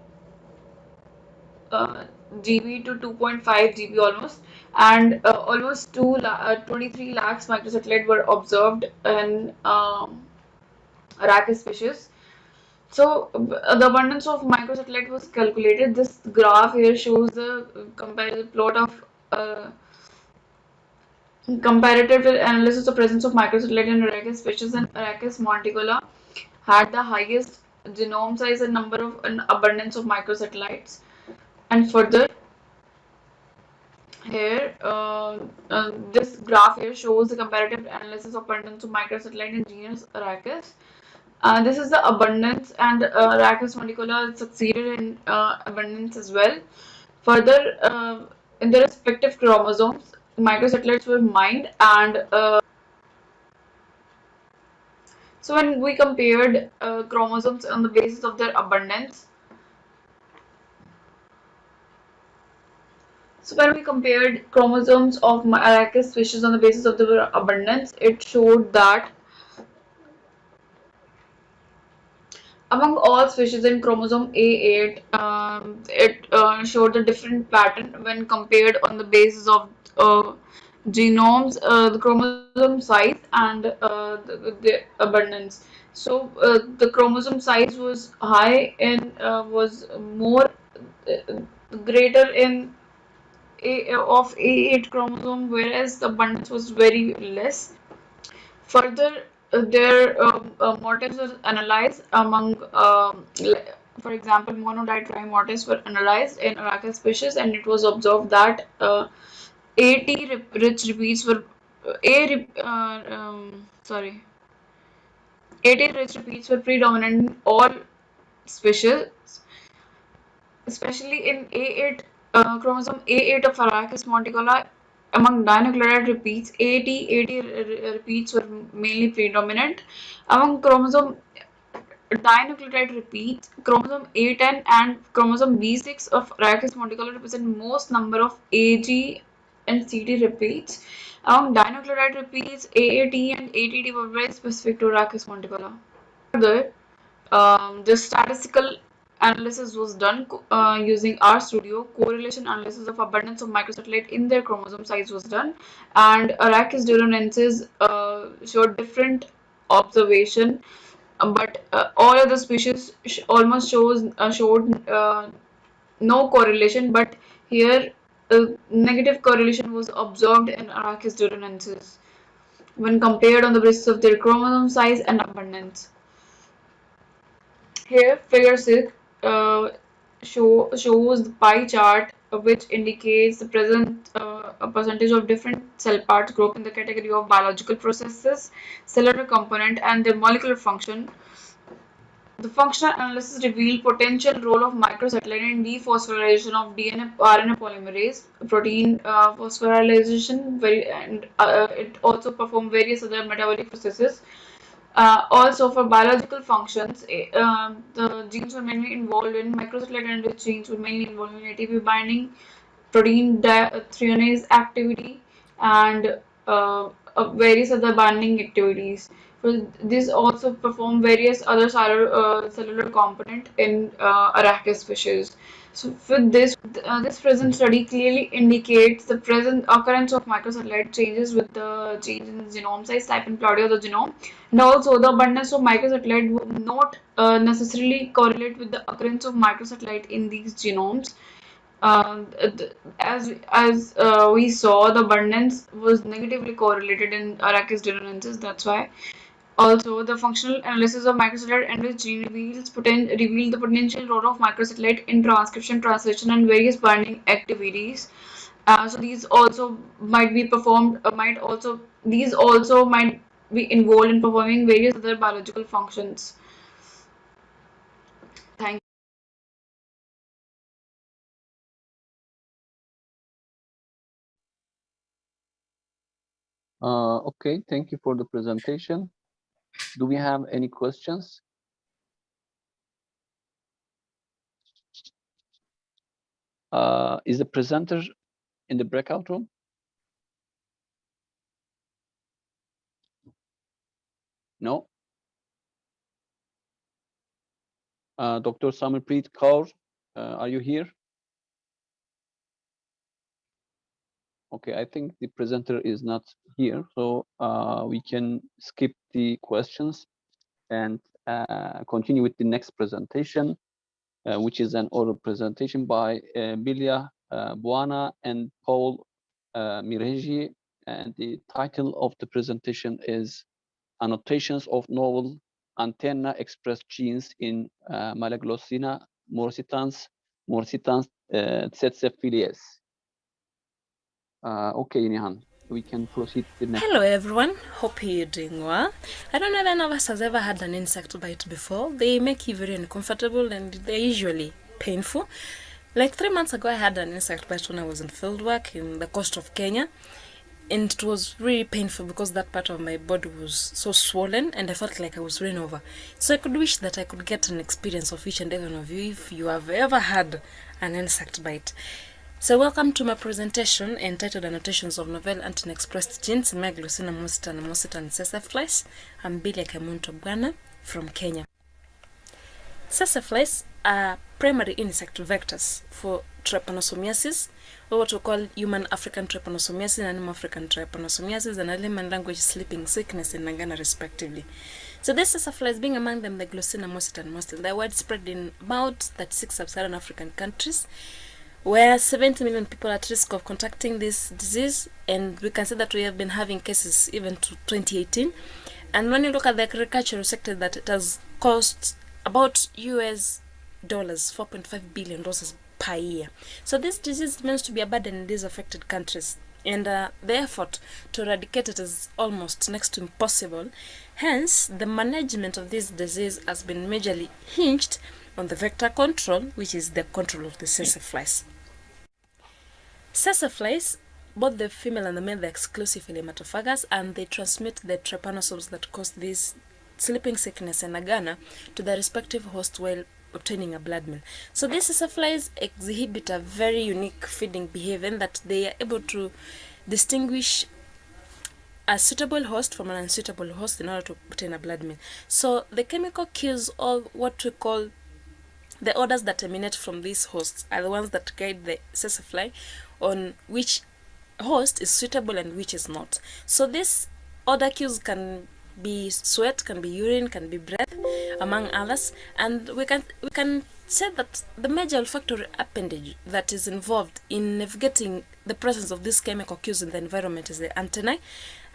GB to 2.5 GB almost, and almost 23 lakhs microsatellite were observed in Arachis species. So the abundance of microsatellite was calculated. This graph here shows the comparative plot of comparative analysis of presence of microsatellite in Arachis species, and Arachis monticola had the highest genome size and number of abundance of microsatellites. And further, here this graph here shows the comparative analysis of abundance of microsatellite in genus Arachis. This is the abundance, and Arachis monticola succeeded in abundance as well. Further, in their respective chromosomes, microsatellites were mined, and so when we compared chromosomes on the basis of their abundance, so when we compared chromosomes of Arachis species on the basis of their abundance, it showed that among all species in chromosome A8, it showed a different pattern when compared on the basis of genomes, the chromosome size, and the abundance. So the chromosome size was high and was more greater in of A8 chromosome, whereas the abundance was very less. Further, their motifs were analyzed among, for example, monodietry motifs were analyzed in Arachis species, and it was observed that 80 rich repeats were sorry, 80 rich repeats were predominant in all species, especially in A8 chromosome A8 of Arachis monticola. Among dinucleotide repeats, 80 repeats were mainly predominant. Among chromosome dinucleotide repeats, chromosome A10 and chromosome B6 of Arachis monticola represent most number of AG and CD repeats. Among dinucleotide repeats, AAT and ATT were very specific to Arachis monticola. Further, the statistical analysis was done using RStudio. Correlation analysis of abundance of microsatellite in their chromosome size was done, and Arachis duronensis showed different observation, but all other species almost showed no correlation. But here, negative correlation was observed in Arachis duronensis when compared on the basis of their chromosome size and abundance. Here, figure 6 shows the pie chart, which indicates the present a percentage of different cell parts grouped in the category of biological processes, cellular component, and their molecular function. The functional analysis revealed potential role of microsatellite in dephosphorylation of DNA, RNA polymerase, protein phosphorylation, and it also performed various other metabolic processes. Also, for biological functions, the genes were mainly involved in microsatellite enriched genes were mainly involved in ATP binding, protein threonase activity, and various other binding activities. So this also perform various other cellular component in Arachis species. So with this, this present study clearly indicates the present occurrence of microsatellite changes with the change in genome size, type, and plotting of the genome, and also the abundance of microsatellite would not necessarily correlate with the occurrence of microsatellite in these genomes. As we saw, the abundance was negatively correlated in Arachis duronensis. That's why. Also, the functional analysis of microsatellite enriched gene revealed the potential role of microsatellite in transcription, translation, and various binding activities. So these also might be performed. These also might be involved in performing various other biological functions. Thank. Okay, thank you for the presentation. Do we have any questions? Is the presenter in the breakout room? No. Dr. Samarpreet Kaur, are you here? Okay, I think the presenter is not here, so we can skip the questions and continue with the next presentation, which is an oral presentation by Bilia Buana and Paul Mireji, and the title of the presentation is Annotations of Novel Antenna Expressed Genes in Malaglossina morsitans tsetsephiles. Okay, Nihan, we can proceed to the next. Hello everyone, hope you're doing well. I don't know if any of us has ever had an insect bite before. They make you very uncomfortable and they're usually painful. Like 3 months ago, I had an insect bite when I was in fieldwork in the coast of Kenya. And it was really painful because that part of my body was so swollen and I felt like I was running over. So I could wish that I could get an experience of each and every one of you if you have ever had an insect bite. So welcome to my presentation entitled Annotations of Novel Antenna-Expressed Genes in Malaglossina morsitans tsetsephiles. I'm Bilia Buana from Kenya. Tsetsephiles are primary insect vectors for trypanosomiasis, or what we call human African trypanosomiasis and animal African trypanosomiasis, and a layman language sleeping sickness in Nagana respectively. So this sessaflies, being among them the Glossina mostit and mostil, they're widespread in about 36 sub-Saharan African countries, where 70 million people are at risk of contracting this disease, and we can say that we have been having cases even to 2018. And when you look at the agricultural sector, that it has cost about US dollars, $4.5 billion per year. So this disease means to be a burden in these affected countries, and the effort to eradicate it is almost next to impossible. Hence, the management of this disease has been majorly hinged on the vector control, which is the control of the sessaflies. Sessaflies, both the female and the male, they're exclusively hematophagous, and they transmit the trypanosomes that cause this sleeping sickness and Nagana to the respective host while obtaining a blood meal. So these sessaflies exhibit a very unique feeding behavior in that they are able to distinguish a suitable host from an unsuitable host in order to obtain a blood meal. So the chemical cues, or what we call the orders that emanate from these hosts, are the ones that guide the sessafly on which host is suitable and which is not. So these order cues can be sweat, can be urine, can be breath, among others, and we can say that the major olfactory appendage that is involved in navigating the presence of these chemical cues in the environment is the antennae.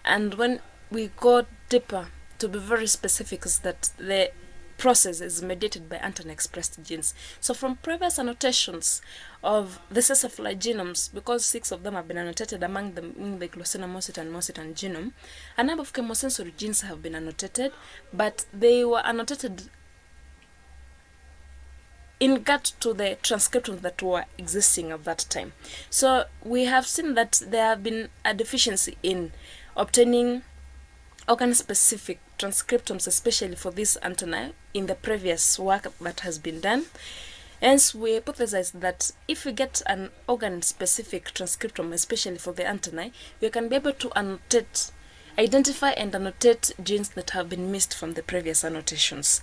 And when we go deeper, to be very specific, is that the process is mediated by antenna-expressed genes. So from previous annotations of the sessafly genomes, because 6 of them have been annotated, among them in the Glossina mostit and mositan genome, a number of chemosensory genes have been annotated, but they were annotated in regard to the transcriptions that were existing at that time. So we have seen that there have been a deficiency in obtaining organ-specific transcriptomes, especially for this antennae, in the previous work that has been done. Hence, we hypothesize that if we get an organ-specific transcriptome, especially for the antennae, we can be able to annotate, identify and annotate genes that have been missed from the previous annotations.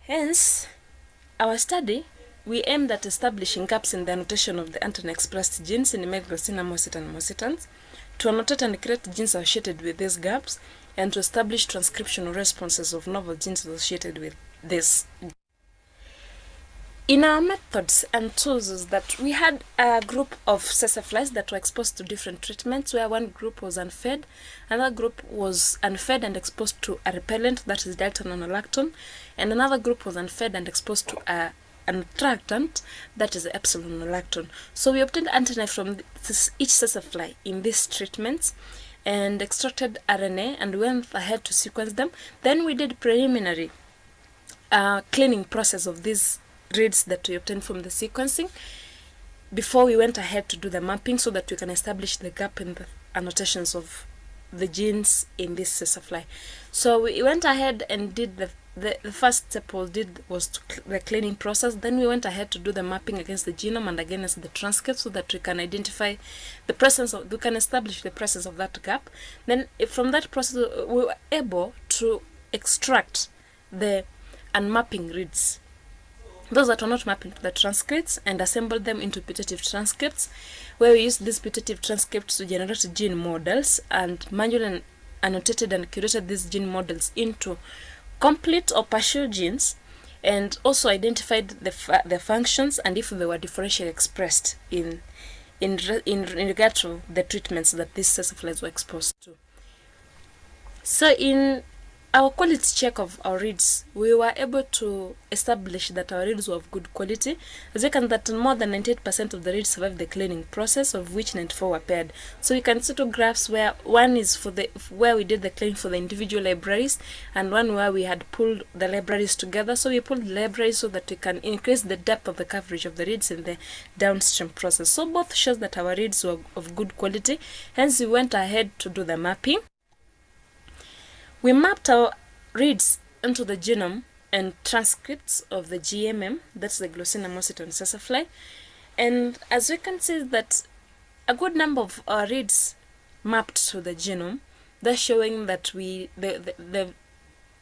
Hence, our study, we aimed at establishing gaps in the annotation of the antenna-expressed genes in male Glossina mostit and mositans, to annotate and create genes associated with these gaps, and to establish transcriptional responses of novel genes associated with this. In our methods and tools is that we had a group of sessaflies that were exposed to different treatments, where one group was unfed, another group was unfed and exposed to a repellent, that is delta-nonolactone, and another group was unfed and exposed to an attractant, that is epsilon-nolactone. So we obtained antennae from each sessafly in these treatments and extracted RNA and went ahead to sequence them. Then we did preliminary cleaning process of these reads that we obtained from the sequencing before we went ahead to do the mapping, so that we can establish the gap in the annotations of the genes in this sessafly. So we went ahead and did the first step was the cleaning process. Then we went ahead to do the mapping against the genome and against the transcript, so that we can identify the presence of, we can establish the presence of that gap. Then from that process, we were able to extract the unmapping reads, those that were not mapped into the transcripts, and assemble them into putative transcripts, where we use these putative transcripts to generate gene models, and manually annotated and curated these gene models into complete or partial genes, and also identified the functions and if they were differentially expressed in regard to the treatments that these sessaflies were exposed to. So in our quality check of our reads, we were able to establish that our reads were of good quality, as you can that more than 98% of the reads survived the cleaning process, of which 94 were paired. So you can see two graphs where one is for where we did the cleaning for the individual libraries, and one where we had pulled the libraries together. So we pulled the libraries so that we can increase the depth of the coverage of the reads in the downstream process. So both shows that our reads were of good quality. Hence we went ahead to do the mapping. We mapped our reads into the genome and transcripts of the GMM, that's the Glossina mositan sessafly, and as we can see that a good number of our reads mapped to the genome, thus showing that the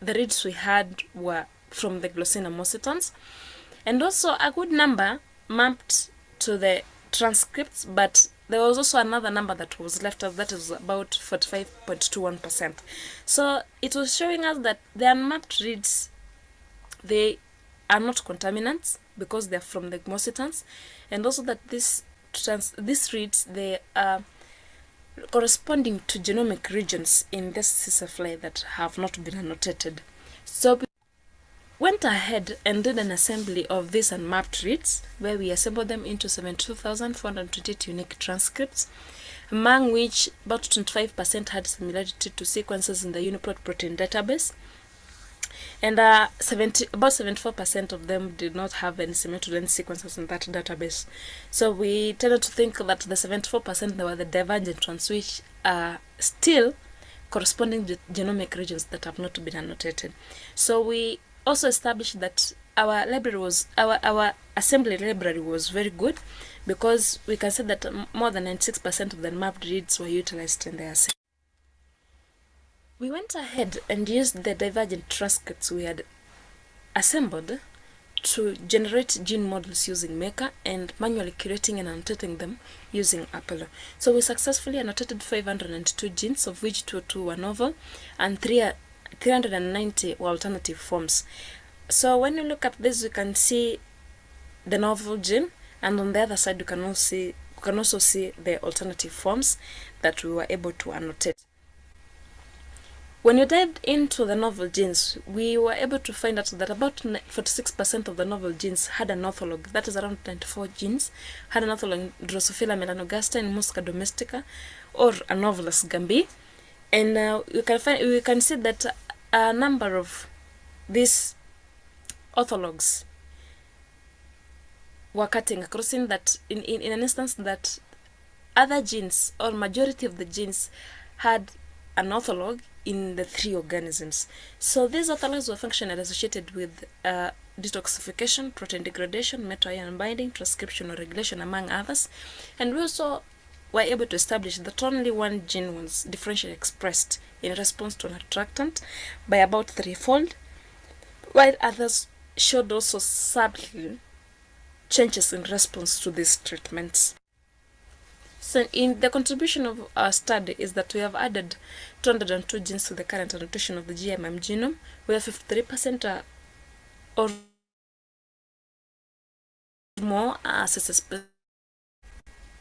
reads we had were from the Glossina mositans, and also a good number mapped to the transcripts, but there was also another number that was left out, that is about 45.21%. So it was showing us that the unmapped reads, they are not contaminants because they're from the mositans, and also that these reads, they are corresponding to genomic regions in this SISA that have not been annotated. So we went ahead and did an assembly of these unmapped reads, where we assembled them into 72,428 unique transcripts, among which about 25% had similarity to sequences in the UniProt protein database, and about 74% of them did not have any similar sequences in that database. So we tended to think that the 74% were the divergent ones, which are still corresponding to genomic regions that have not been annotated. So we also established that our library was, our assembly library was very good, because we can say that more than 96% of the mapped reads were utilized in the assembly. We went ahead and used the divergent transcripts we had assembled to generate gene models using Maker and manually curating and annotating them using Apollo. So we successfully annotated 502 genes, of which 202 were novel and 390 were alternative forms. So when you look at this, you can see the novel gene, and on the other side you can also see the alternative forms that we were able to annotate. When you dived into the novel genes, we were able to find out that about 46% of the novel genes had an ortholog, that is around 94 genes, had an ortholog in Drosophila melanogaster and Musca domestica, or Anomalous gambi. And we can see that a number of these orthologs were cutting across, in that in an instance that other genes, or majority of the genes, had an ortholog in the 3 organisms. So these orthologs were functionally associated with detoxification, protein degradation, metal ion binding, transcription or regulation, among others. And we also were able to establish that only one gene was differentially expressed in response to an attractant by about 3-fold, while others showed also subtle changes in response to these treatments. So in the contribution of our study is that we have added 202 genes to the current annotation of the GMM genome, where 53% or more assesses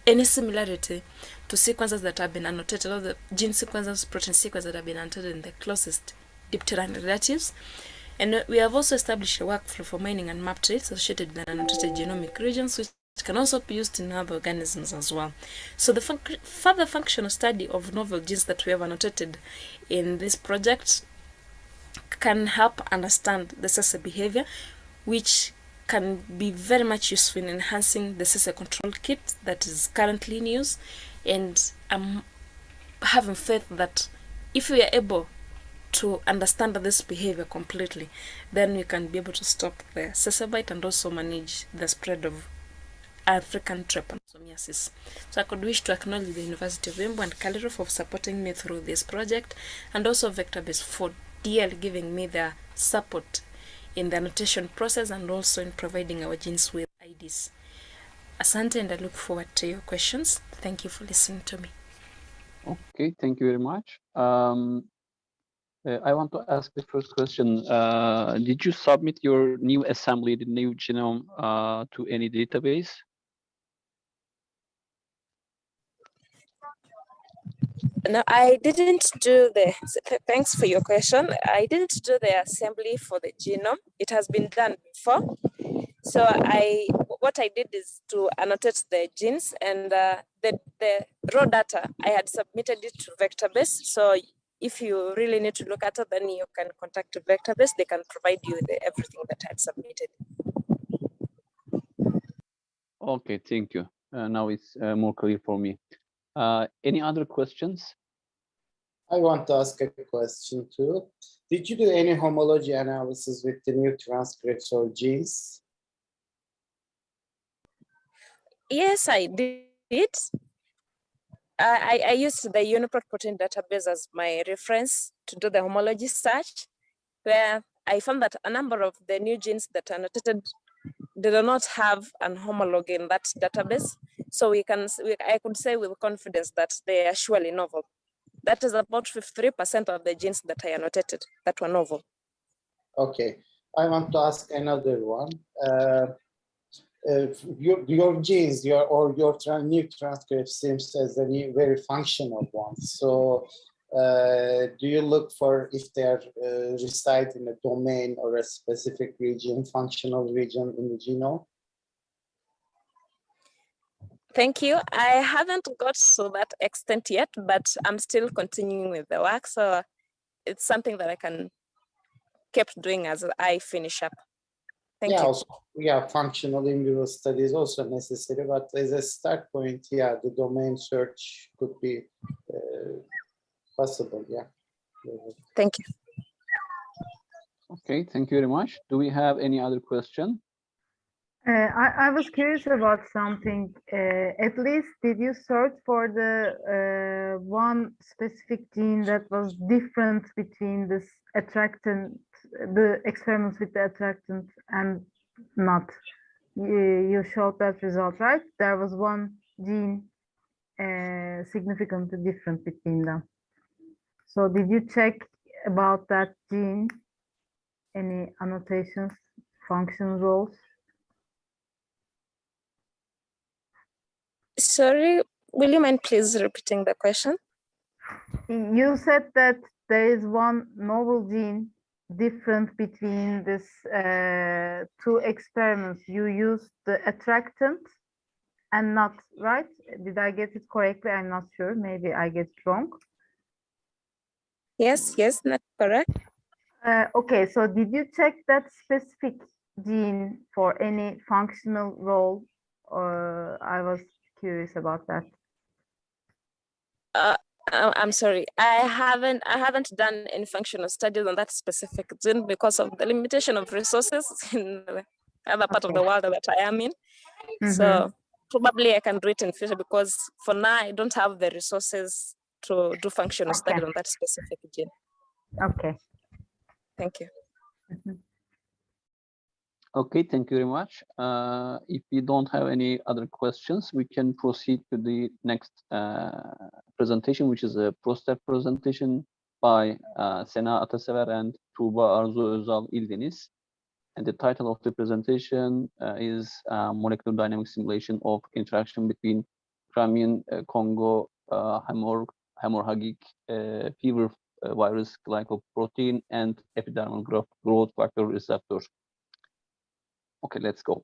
any similarity to sequences that have been annotated, or the gene sequences, protein sequences that have been annotated in the closest dipteran relatives. And we have also established a workflow for mining and mapped traits associated with annotated genomic regions, which can also be used in other organisms as well. So the further functional study of novel genes that we have annotated in this project can help understand the SESA behavior, which can be very much useful in enhancing the SESA control kit that is currently in use. And I'm having faith that if we are able to understand this behavior completely, then we can be able to stop the SESA bite and also manage the spread of African trypanosomiasis. So I could wish to acknowledge the University of Embu and Calero for supporting me through this project, and also Vectorbase for DL giving me their support in the annotation process and also in providing our genes with IDs. Asante, and I look forward to your questions. Thank you for listening to me. Okay, thank you very much. I want to ask the first question. Did you submit your new assembly, the new genome, to any database? No, I didn't do thanks for your question. I didn't do the assembly for the genome. It has been done before. So what I did is to annotate the genes, and the raw data, I had submitted it to Vectorbase. So if you really need to look at it, then you can contact Vectorbase. They can provide you with everything that I had submitted. Okay, thank you. Now it's more clear for me. Any other questions? I want to ask a question too. Did you do any homology analysis with the new transcripts or genes? Yes, I did. I used the UniProt protein database as my reference to do the homology search, where I found that a number of the new genes that are annotated did not have an homologue in that database. So I could say with confidence that they are surely novel. That is about 53% of the genes that I annotated that were novel. Okay, I want to ask another one. Your genes, your new transcript seems as a very functional one. So do you look for if they are reside in a domain or a specific region, functional region in the genome? Thank you. I haven't got to that extent yet, but I'm still continuing with the work. So it's something that I can keep doing as I finish up. Thank you. Also, functional in vivo study is also necessary, but as a start point, the domain search could be possible. Thank you. Okay, thank you very much. Do we have any other question? I was curious about something. At least, did you search for the one specific gene that was different between this attractant, the experiments with the attractant and not? You showed that result, right? There was one gene significantly different between them. So did you check about that gene? Any annotations, function roles? Sorry, will you mind please repeating the question? You said that there is one novel gene different between this two experiments. You used the attractant and not, right? Did I get it correctly? I'm not sure. Maybe I get it wrong. Yes, that's correct. Okay, so did you check that specific gene for any functional role? I was curious about that. I'm sorry, I haven't done any functional studies on that specific gene because of the limitation of resources in the other part of the world that I am in. So probably I can do it in future because for now I don't have the resources to do functional studies on that specific gene. Okay. Thank you. Okay, thank you very much. If you don't have any other questions, we can proceed to the next presentation, which is a poster presentation by Sena Atasever and Tuğba Arzu Özal İldeniz. And the title of the presentation is Molecular Dynamic Simulation of Interaction between Crimean Congo hemorrhagic fever virus glycoprotein and epidermal growth factor receptor. Okay, let's go.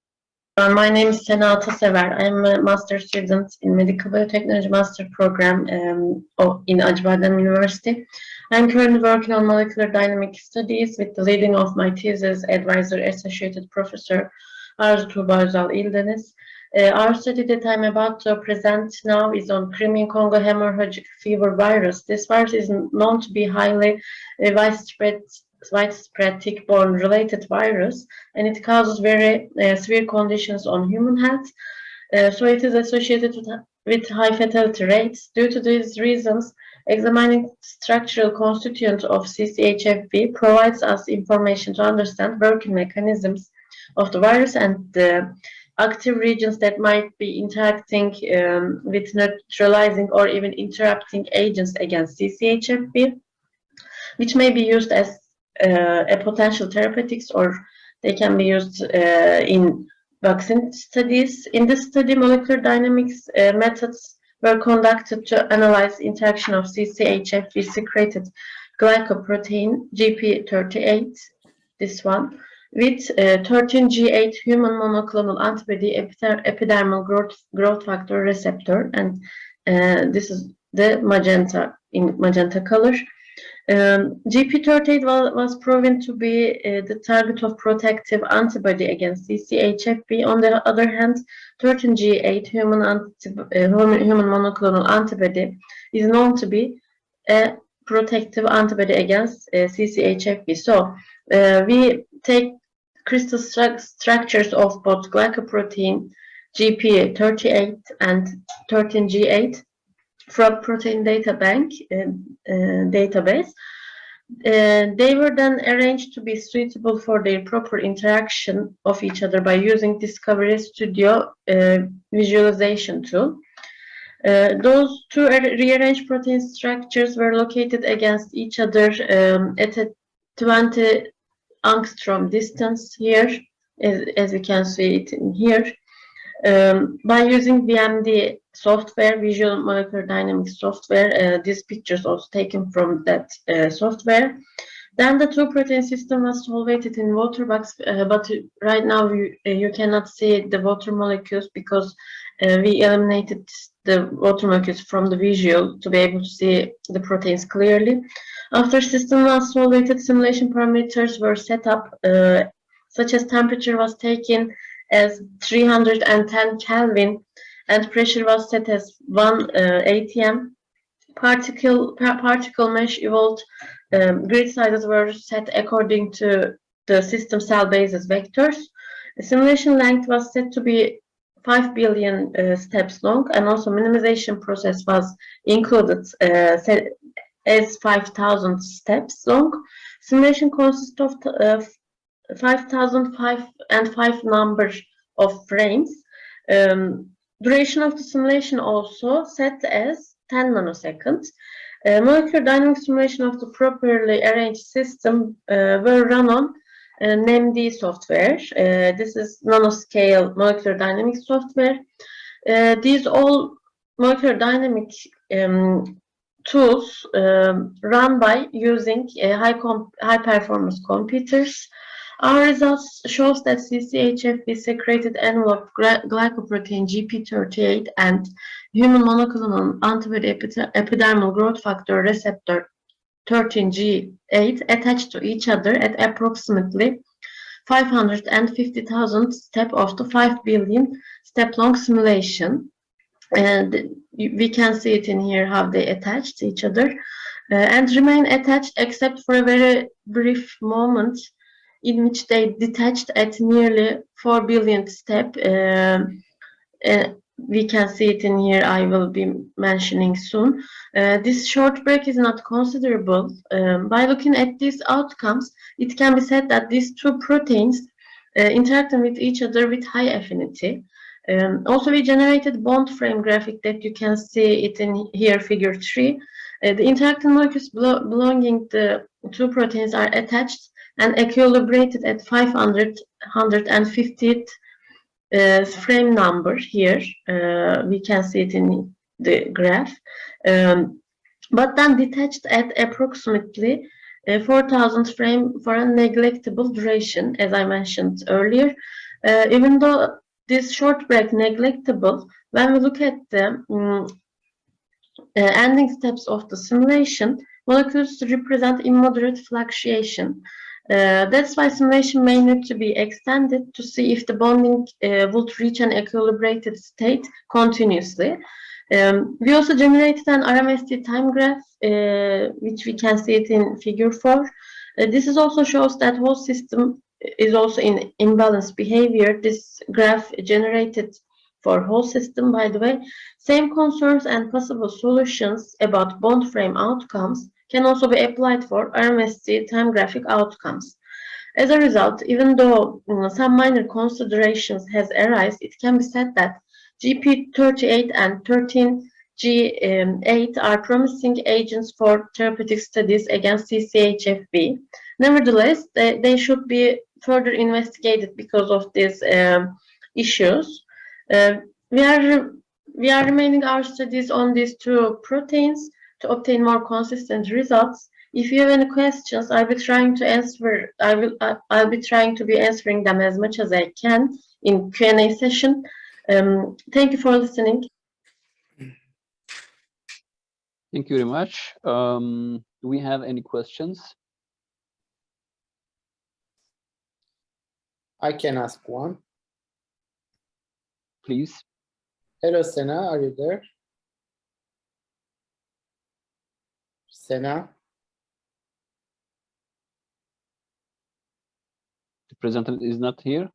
My name is Sena Atasever. I'm a master student in Medical Biotechnology Master Program in Acıbadem University. I'm currently working on molecular dynamic studies with the leading of my thesis advisor, Associated Professor Arzu Tuğba Özal İldeniz. Our study that I'm about to present now is on Crimean Congo hemorrhagic fever virus. This virus is known to be highly widespread tick-borne related virus, and it causes very severe conditions on human health. So it is associated with high fatality rates. Due to these reasons, examining structural constituent of CCHFV provides us information to understand working mechanisms of the virus and the active regions that might be interacting with neutralizing or even interrupting agents against CCHFV, which may be used as a potential therapeutics, or they can be used in vaccine studies. In this study, molecular dynamics methods were conducted to analyze interaction of CCHFV secreted glycoprotein GP38, this one, with 13G8 human monoclonal antibody epidermal growth factor receptor, and this is the magenta in magenta color. GP38 was proven to be the target of protective antibody against CCHFV. On the other hand, 13G8 human monoclonal antibody is known to be a protective antibody against CCHFV. So we take crystal structures of both glycoprotein GP38 and 13G8 from protein data bank database. They were then arranged to be suitable for their proper interaction of each other by using Discovery Studio visualization tool. Those two rearranged protein structures were located against each other at a 20 angstrom distance here, as we can see it in here. By using VMD software, Visual Molecular Dynamics software, these pictures also taken from that software. Then the two protein system was solvated in water box, but right now you cannot see the water molecules because we eliminated the water molecules from the visual to be able to see the proteins clearly. After system was solvated, simulation parameters were set up, such as temperature was taken as 310 Kelvin and pressure was set as 1 atm. Particle mesh evolved. Grid sizes were set according to the system cell basis vectors. The simulation length was set to be 5 billion steps long, and also minimization process was included set as 5,000 steps long. Simulation consists of 5,005 number of frames. Duration of the simulation also set as 10 nanoseconds. Molecular dynamic simulation of the properly arranged system were run on NAMD software. This is nanoscale molecular dynamics software. These all molecular dynamic tools run by using high performance computers. Our results shows that CCHFB secreted envelope glycoprotein GP38 and human monoclonal antibody epidermal growth factor receptor 13G8 attached to each other at approximately 550,000 step of the 5 billion step long simulation. And we can see it in here how they attach to each other and remain attached except for a very brief moment in which they detached at nearly 4 billion step. We can see it in here, I will be mentioning soon. This short break is not considerable. By looking at these outcomes, it can be said that these two proteins interacting with each other with high affinity. Also, we generated bond frame graphic that you can see it in here, figure 3. The interacting molecules belonging to two proteins are attached and equilibrated at 550th frame number here. We can see it in the graph. But then detached at approximately 4,000 frame for a neglectable duration, as I mentioned earlier. Even though this short break neglectable, when we look at the ending steps of the simulation, molecules represent immoderate fluctuation. That's why simulation may need to be extended to see if the bonding would reach an equilibrated state continuously. We also generated an RMSD time graph, which we can see it in figure 4. This is also shows that whole system is also in imbalanced behavior. This graph generated for whole system, by the way. Same concerns and possible solutions about bond frame outcomes can also be applied for RMSD time graphic outcomes. As a result, even though some minor considerations has arisen, it can be said that GP38 and 13G8 are promising agents for therapeutic studies against CCHFB. Nevertheless, they should be further investigated because of these issues. We are remaining our studies on these two proteins to obtain more consistent results. If you have any questions, I'll be trying to answer. I'll be trying to be answering them as much as I can in Q&A session. Thank you for listening. Thank you very much. Do we have any questions? I can ask one. Please. Hello, Sena, are you there? Sena? The presenter is not here.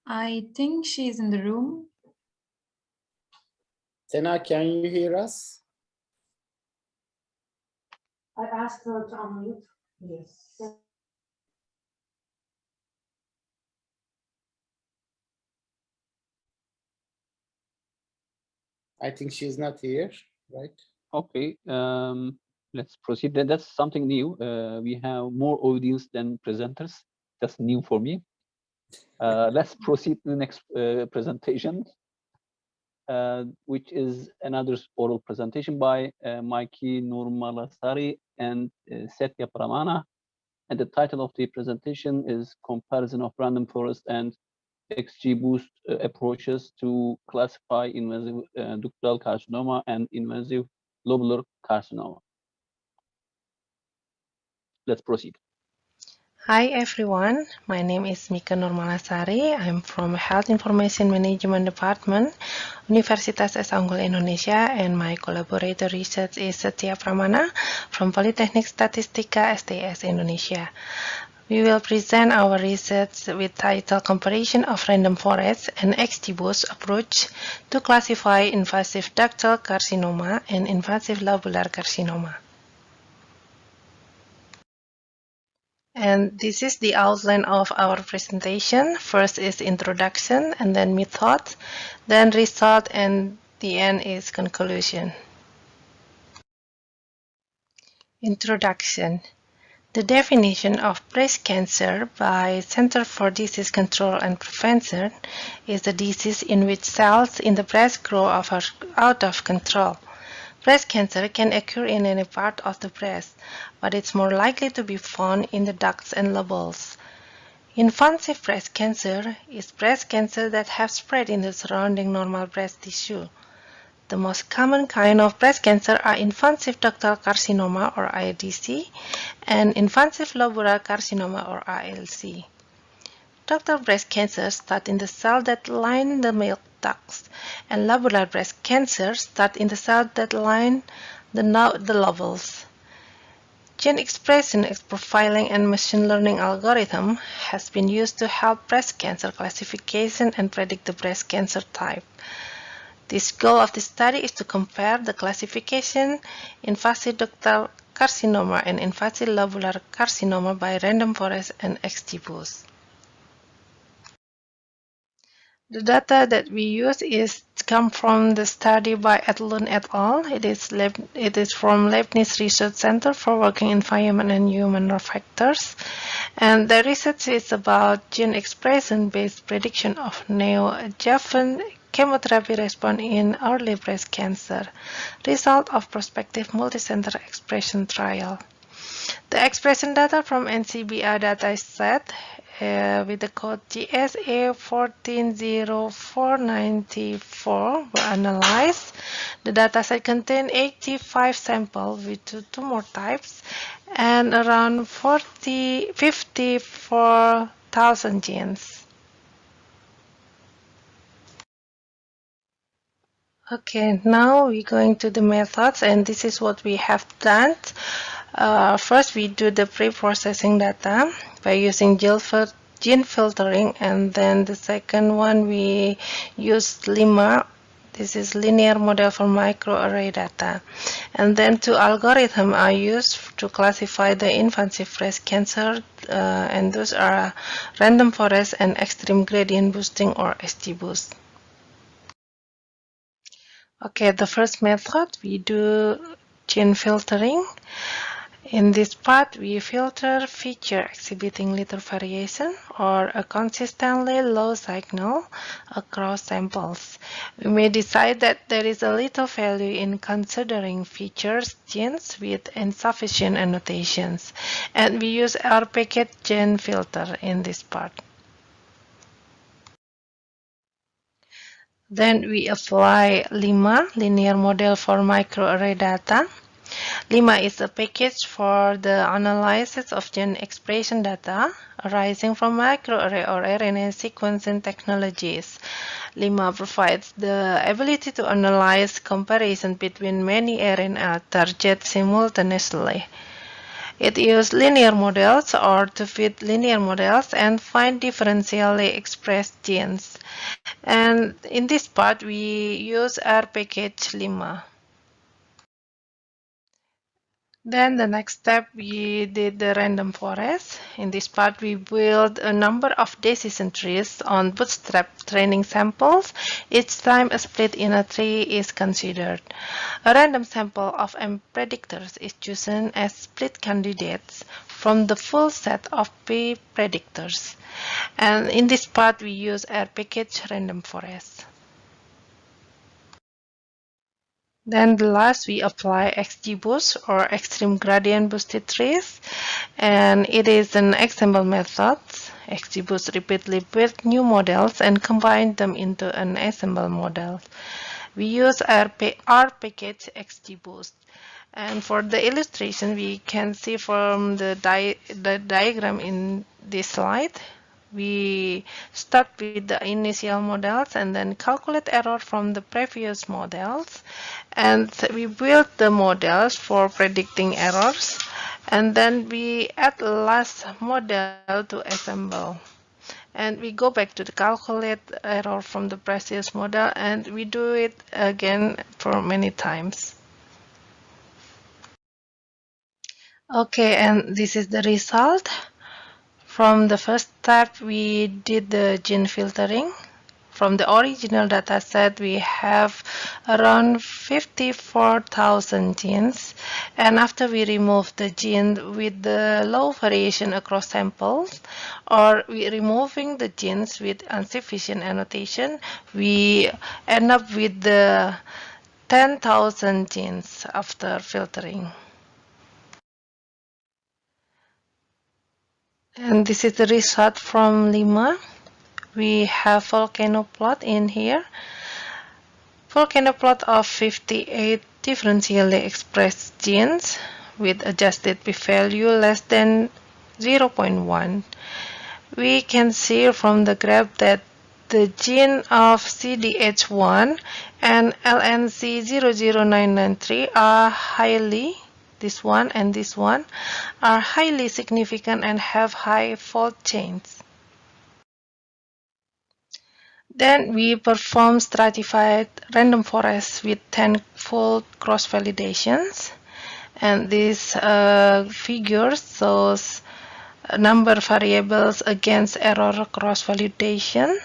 I think she's in the room. Sena, can you hear us? I asked her to unmute. Yes. I think she's not here, right? Okay, let's proceed. That's something new. We have more audience than presenters. That's new for me. Let's proceed to the next presentation, which is another oral presentation by Mikey Nurmalasari and Setya Pramana. And the title of the presentation is Comparison of Random Forest and XGBoost approaches to classify invasive ductal carcinoma and invasive lobular carcinoma. Let's proceed. Hi everyone, my name is Mika Nurmalasari. I'm from Health Information Management Department, Universitas S. Unggul Indonesia, and my collaborator research is Setya Pramana from Polytechnic Statistika STS Indonesia. We will present our research with title Comparison of Random Forests and XGBoost approach to classify invasive ductal carcinoma and invasive lobular carcinoma. And this is the outline of our presentation. First is introduction, and then method, then result, and the end is conclusion. Introduction. The definition of breast cancer by Center for Disease Control and Prevention is a disease in which cells in the breast grow out of control. Breast cancer can occur in any part of the breast, but it's more likely to be found in the ducts and lobules. Invasive breast cancer is breast cancer that has spread in the surrounding normal breast tissue. The most common kind of breast cancer are invasive ductal carcinoma or IDC and invasive lobular carcinoma or ILC. Ductal breast cancer start in the cells that line the milk ducts, and lobular breast cancer start in the cells that line the lobules. Gene expression profiling and machine learning algorithm has been used to help breast cancer classification and predict the breast cancer type. This goal of the study is to compare the classification invasive ductal carcinoma and invasive lobular carcinoma by random forest and XGBoost. The data that we use come from the study by Edlund et al. It is from Leibniz Research Center for Working Environment and Human Factors. And the research is about gene expression-based prediction of neoadjuvant chemotherapy response in early breast cancer, result of prospective multicenter expression trial. The expression data from NCBI dataset with the code GSA1404994 were analyzed. The dataset contained 85 samples with 2 tumor types and around 54,000 genes. Okay, now we're going to the methods, and this is what we have done. First, we do the pre-processing data by using gene filtering, and then the second one we use LIMA. This is linear model for microarray data. And then 2 algorithms are used to classify the invasive breast cancer, and those are random forest and extreme gradient boosting or XGBoost. Okay, the first method, we do gene filtering. In this part, we filter feature exhibiting little variation or a consistently low signal across samples. We may decide that there is a little value in considering features genes with insufficient annotations, and we use our package gene filter in this part. Then we apply LIMA, linear model for microarray data. LIMA is a package for the analysis of gene expression data arising from microarray or RNA sequencing technologies. LIMA provides the ability to analyze comparison between many RNA targets simultaneously. It uses linear models or to fit linear models and find differentially expressed genes. And in this part, we use our package LIMA. Then the next step, we did the random forest. In this part, we built a number of decision trees on bootstrap training samples. Each time a split in a tree is considered. A random sample of M predictors is chosen as split candidates from the full set of P predictors. And in this part, we use R package random forest. Then the last, we apply XGBoost or extreme gradient boosted trees, and it is an example method. XGBoost repeatedly build new models and combine them into an ensemble model. We use R package XGBoost. And for the illustration, we can see from the diagram in this slide, we start with the initial models and then calculate error from the previous models, and we build the models for predicting errors, and then we add the last model to assemble, and we go back to the calculate error from the previous model, and we do it again for many times. Okay, and this is the result. From the first step, we did the gene filtering. From the original data set, we have around 54,000 genes. And after we remove the gene with the low variation across samples, or we removing the genes with insufficient annotation, we end up with the 10,000 genes after filtering. And this is the result from Lima. We have volcano plot in here. Volcano plot of 58 differentially expressed genes with adjusted p-value less than 0.1. We can see from the graph that the gene of CDH1 and LNC00993 are this one and this one are highly significant and have high fold chains. Then we perform stratified random forest with 10-fold cross validations, and this figure shows number of variables against error cross validation.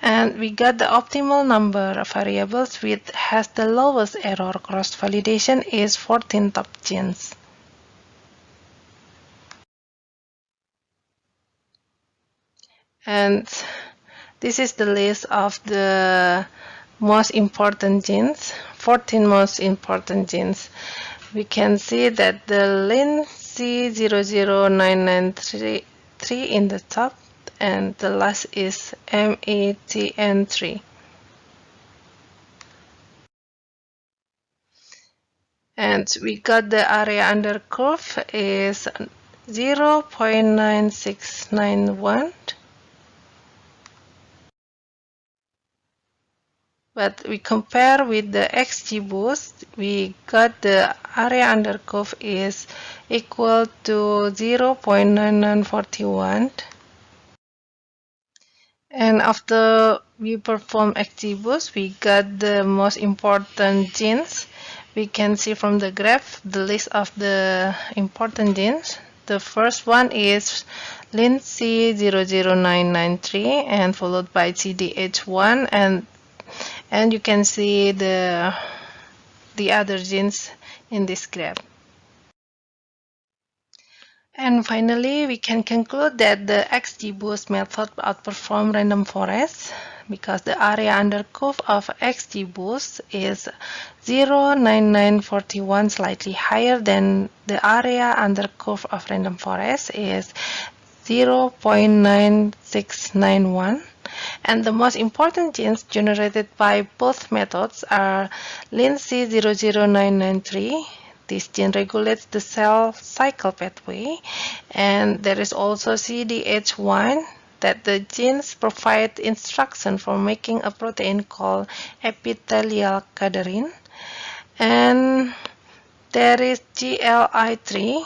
And we got the optimal number of variables which has the lowest error cross validation is 14 top genes. And this is the list of the most important genes, 14 most important genes. We can see that the LINC00993 in the top, and the last is METN3. And we got the area under curve is 0.9691. But we compare with the XGBoost, we got the area under curve is equal to 0.9941. And after we perform XGBoost, we got the most important genes. We can see from the graph the list of the important genes. The first one is LINC00993 and followed by CDH1, and you can see the other genes in this graph. And finally, we can conclude that the XGBoost method outperforms random forest because the area under curve of XGBoost is 0.9941, slightly higher than the area under curve of random forest is 0.9691. And the most important genes generated by both methods are LINC00993. This gene regulates the cell cycle pathway, and there is also CDH1 that the genes provide instruction for making a protein called epithelial cadherin. And there is GLI3.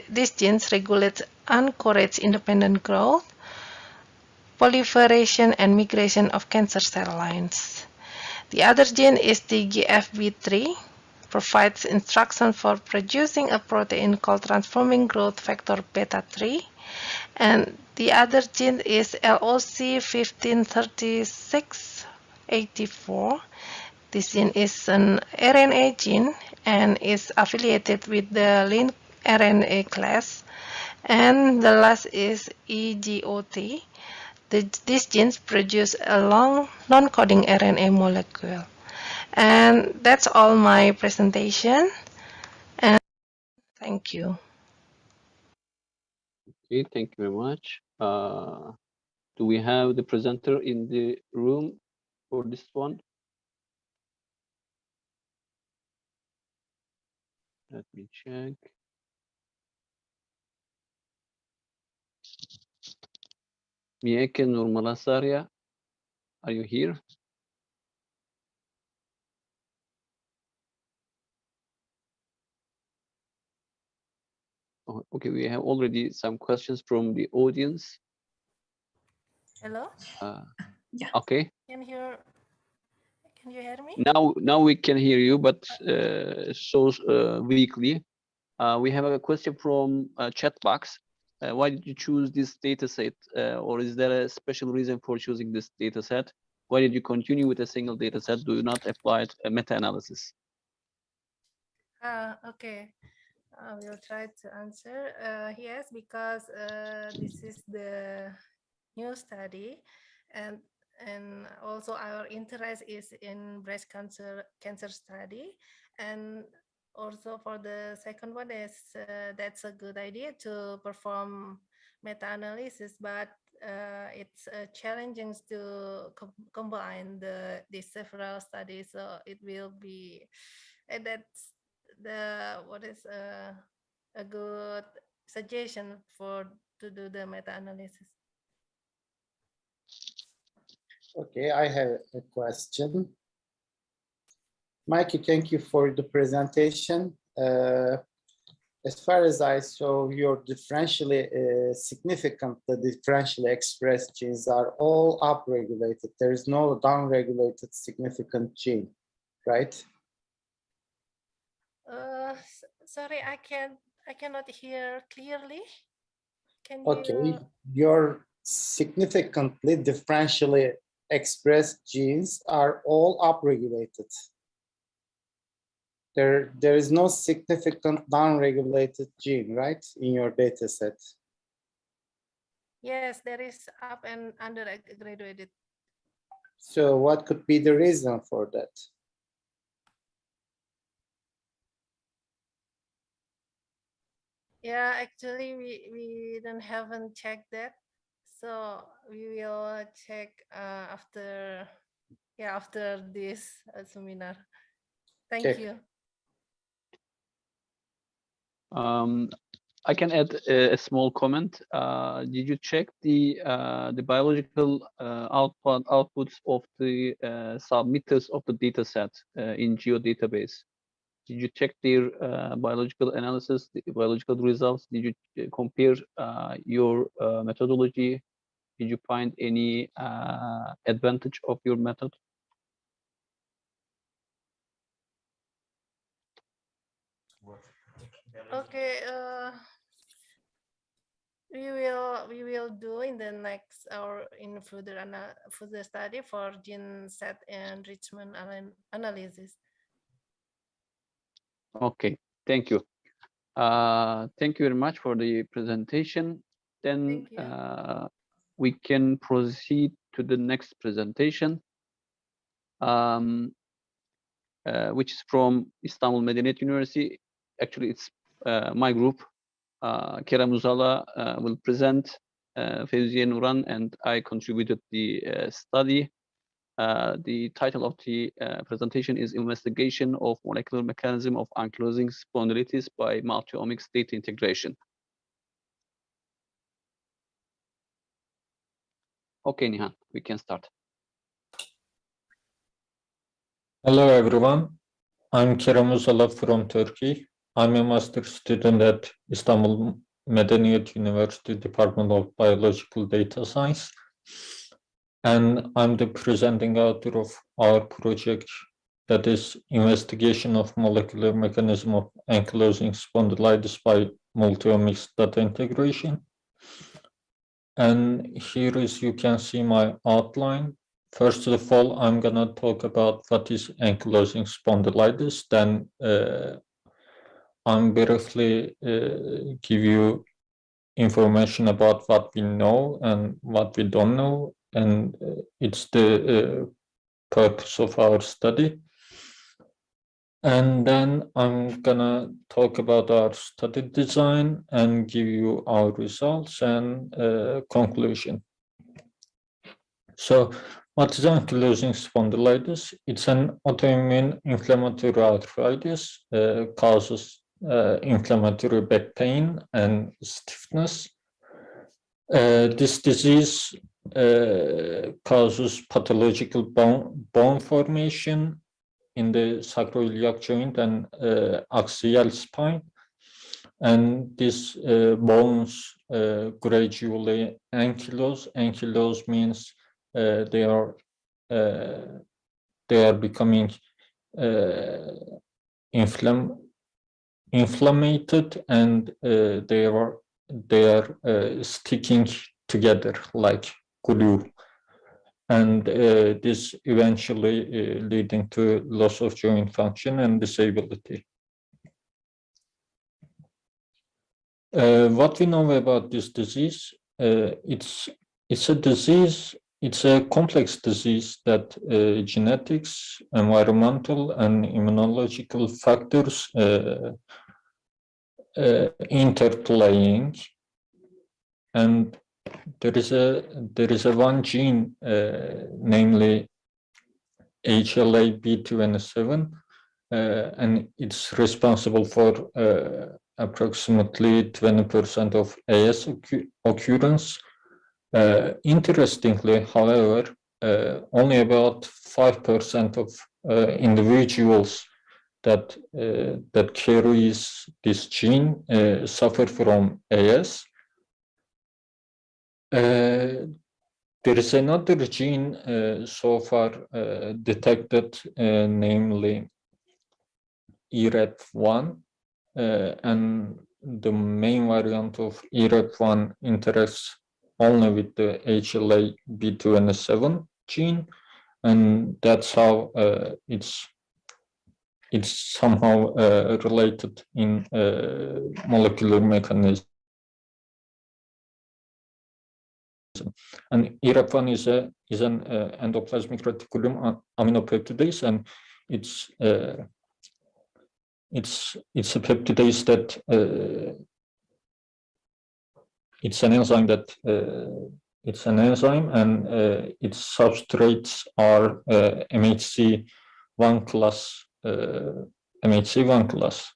These genes regulate encourage independent growth, proliferation, and migration of cancer cell lines. The other gene is the GFB3. provides instruction for producing a protein called transforming growth factor beta 3. And the other gene is LOC153684. This gene is an RNA gene and is affiliated with the linked RNA class. And the last is EGOT. These genes produce a long non-coding RNA molecule. And that's all my presentation. And thank you. Okay, thank you very much. Do we have the presenter in the room for this one? Let me check. Mieke Nurmalasaria, are you here? Oh, okay, we have already some questions from the audience. Hello? Yeah. Okay. Can you hear me? Now we can hear you, but so weakly. We have a question from chat box. Why did you choose this data set? Or is there a special reason for choosing this data set? Why did you continue with a single data set? Do you not apply a meta-analysis? Okay. I will try to answer. Yes, because this is the new study, and also our interest is in breast cancer study, and also for the second one is that's a good idea to perform meta-analysis, but it's challenging to combine these several studies, so it will be that's what is a good suggestion to do the meta-analysis. Okay, I have a question. Mikey, thank you for the presentation. As far as I saw, your significantly differentially expressed genes are all upregulated. There is no downregulated significant gene, right? Sorry, I cannot hear clearly. Can Okay, you? your significantly differentially expressed genes are all upregulated. There is no significant downregulated gene, right, in your data set? Yes, there is up and underregulated. So what could be the reason for that? Yeah, actually, we haven't checked that, so we will check after this seminar. Thank you. I can add a small comment. Did you check the biological outputs of the submitters of the data set in GeoDatabase? Did you check their biological analysis, the biological results? Did you compare your methodology? Did you find any advantage of your method? Okay, we will do in the next or in further study for gene set enrichment analysis. Okay, thank you. Thank you very much for the presentation. Then we can proceed to the next presentation, which is from Istanbul Medeniyet University. Actually, it's my group. Kerem Uzala will present, Fevziye Nuran, and I contributed the study. The title of the presentation is Investigation of Molecular Mechanism of Ankylosing Spondylitis by Multi-omics Data Integration. Okay, Nihan, we can start. Hello, everyone. I'm Kerem Uzala from Turkey. I'm a master student at Istanbul Medeniyet University Department of Biological Data Science. And I'm the presenting author of our project that is investigation of molecular mechanism of ankylosing spondylitis by multiomics data integration. And here is, you can see my outline. First of all, I'm gonna talk about what is ankylosing spondylitis. Then I'm briefly give you information about what we know and what we don't know, and it's the purpose of our study. And then I'm gonna talk about our study design and give you our results and conclusion. So what is ankylosing spondylitis? It's an autoimmune inflammatory arthritis, causes inflammatory back pain and stiffness. This disease causes pathological bone formation in the sacroiliac joint and axial spine, and these bones gradually ankylose. Ankylose means they are becoming inflamed, and they are sticking together like glue. And this eventually leading to loss of joint function and disability. What we know about this disease, it's a disease, it's a complex disease that genetics, environmental, and immunological factors interplaying, and there is a one gene, namely HLA-B27, and it's responsible for approximately 20% of AS occurrence. Interestingly, however, only about 5% of individuals that carries this gene suffer from AS. There is another gene so far detected, namely ERAP1, and the main variant of ERAP1 interacts only with the HLA-B27 gene, and that's how it's somehow related in molecular mechanism. And ERAP1 is an endoplasmic reticulum aminopeptidase, and it's a peptidase that it's an enzyme and its substrates are MHC1 class.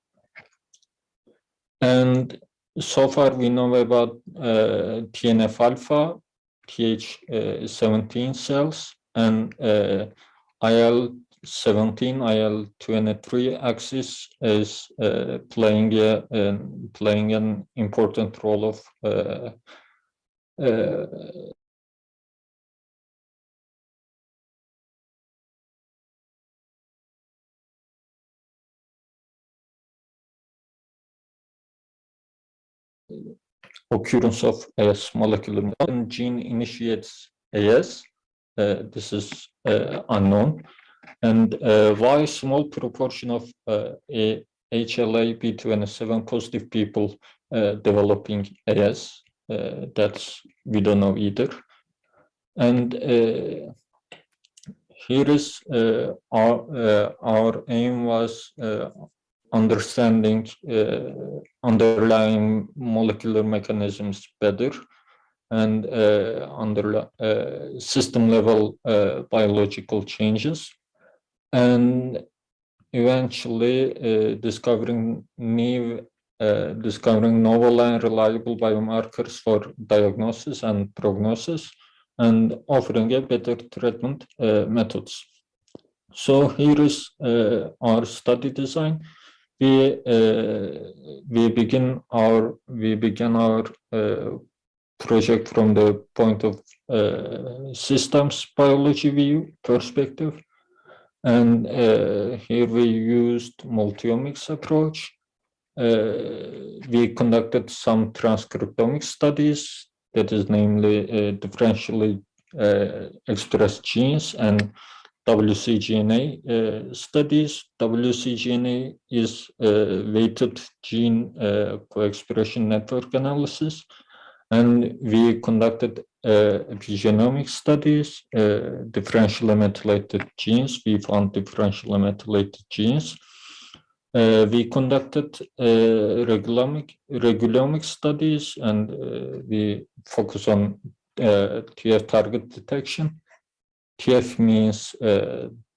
And so far we know about TNF alpha, Th17 cells, and IL-17, IL-23 axis is playing an important role of occurrence of AS molecular. One gene initiates AS. This is unknown. And why a small proportion of HLA-B27 positive people developing AS? That's, we don't know either. And here is our aim was understanding underlying molecular mechanisms better, and under system level biological changes, and eventually discovering novel and reliable biomarkers for diagnosis and prognosis, and offering a better treatment methods. So here is our study design. We began our project from the point of systems biology view perspective, And here we used multiomics approach. We conducted some transcriptomic studies, that is namely differentially expressed genes, and WCGNA studies. WCGNA is weighted gene co-expression network analysis, and we conducted epigenomic studies, differentially methylated genes. We found differentially methylated genes. We conducted regulomic studies, and we focus on TF target detection. TF means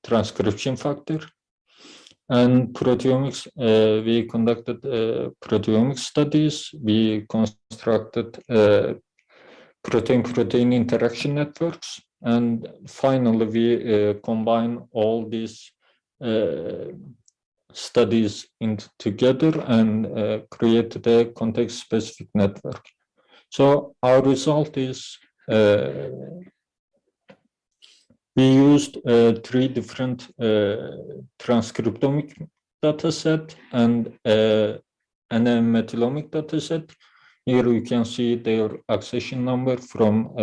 transcription factor. And proteomics, we conducted proteomic studies. We constructed protein-protein interaction networks. And finally, we combine all these studies together and created a context-specific network. So our result is we used 3 different transcriptomic dataset and a methylomic dataset. Here you can see their accession number from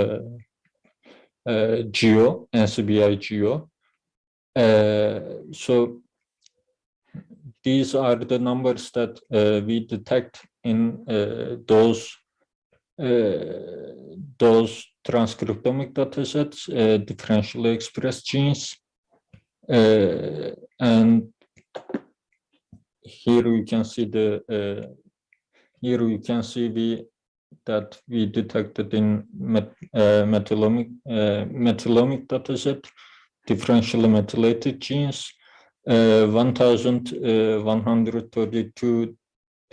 GEO, NCBI-GEO. So these are the numbers that we detect in those transcriptomic datasets, differentially expressed genes, and here we can see that we detected in methylomic dataset differentially methylated genes, 1,132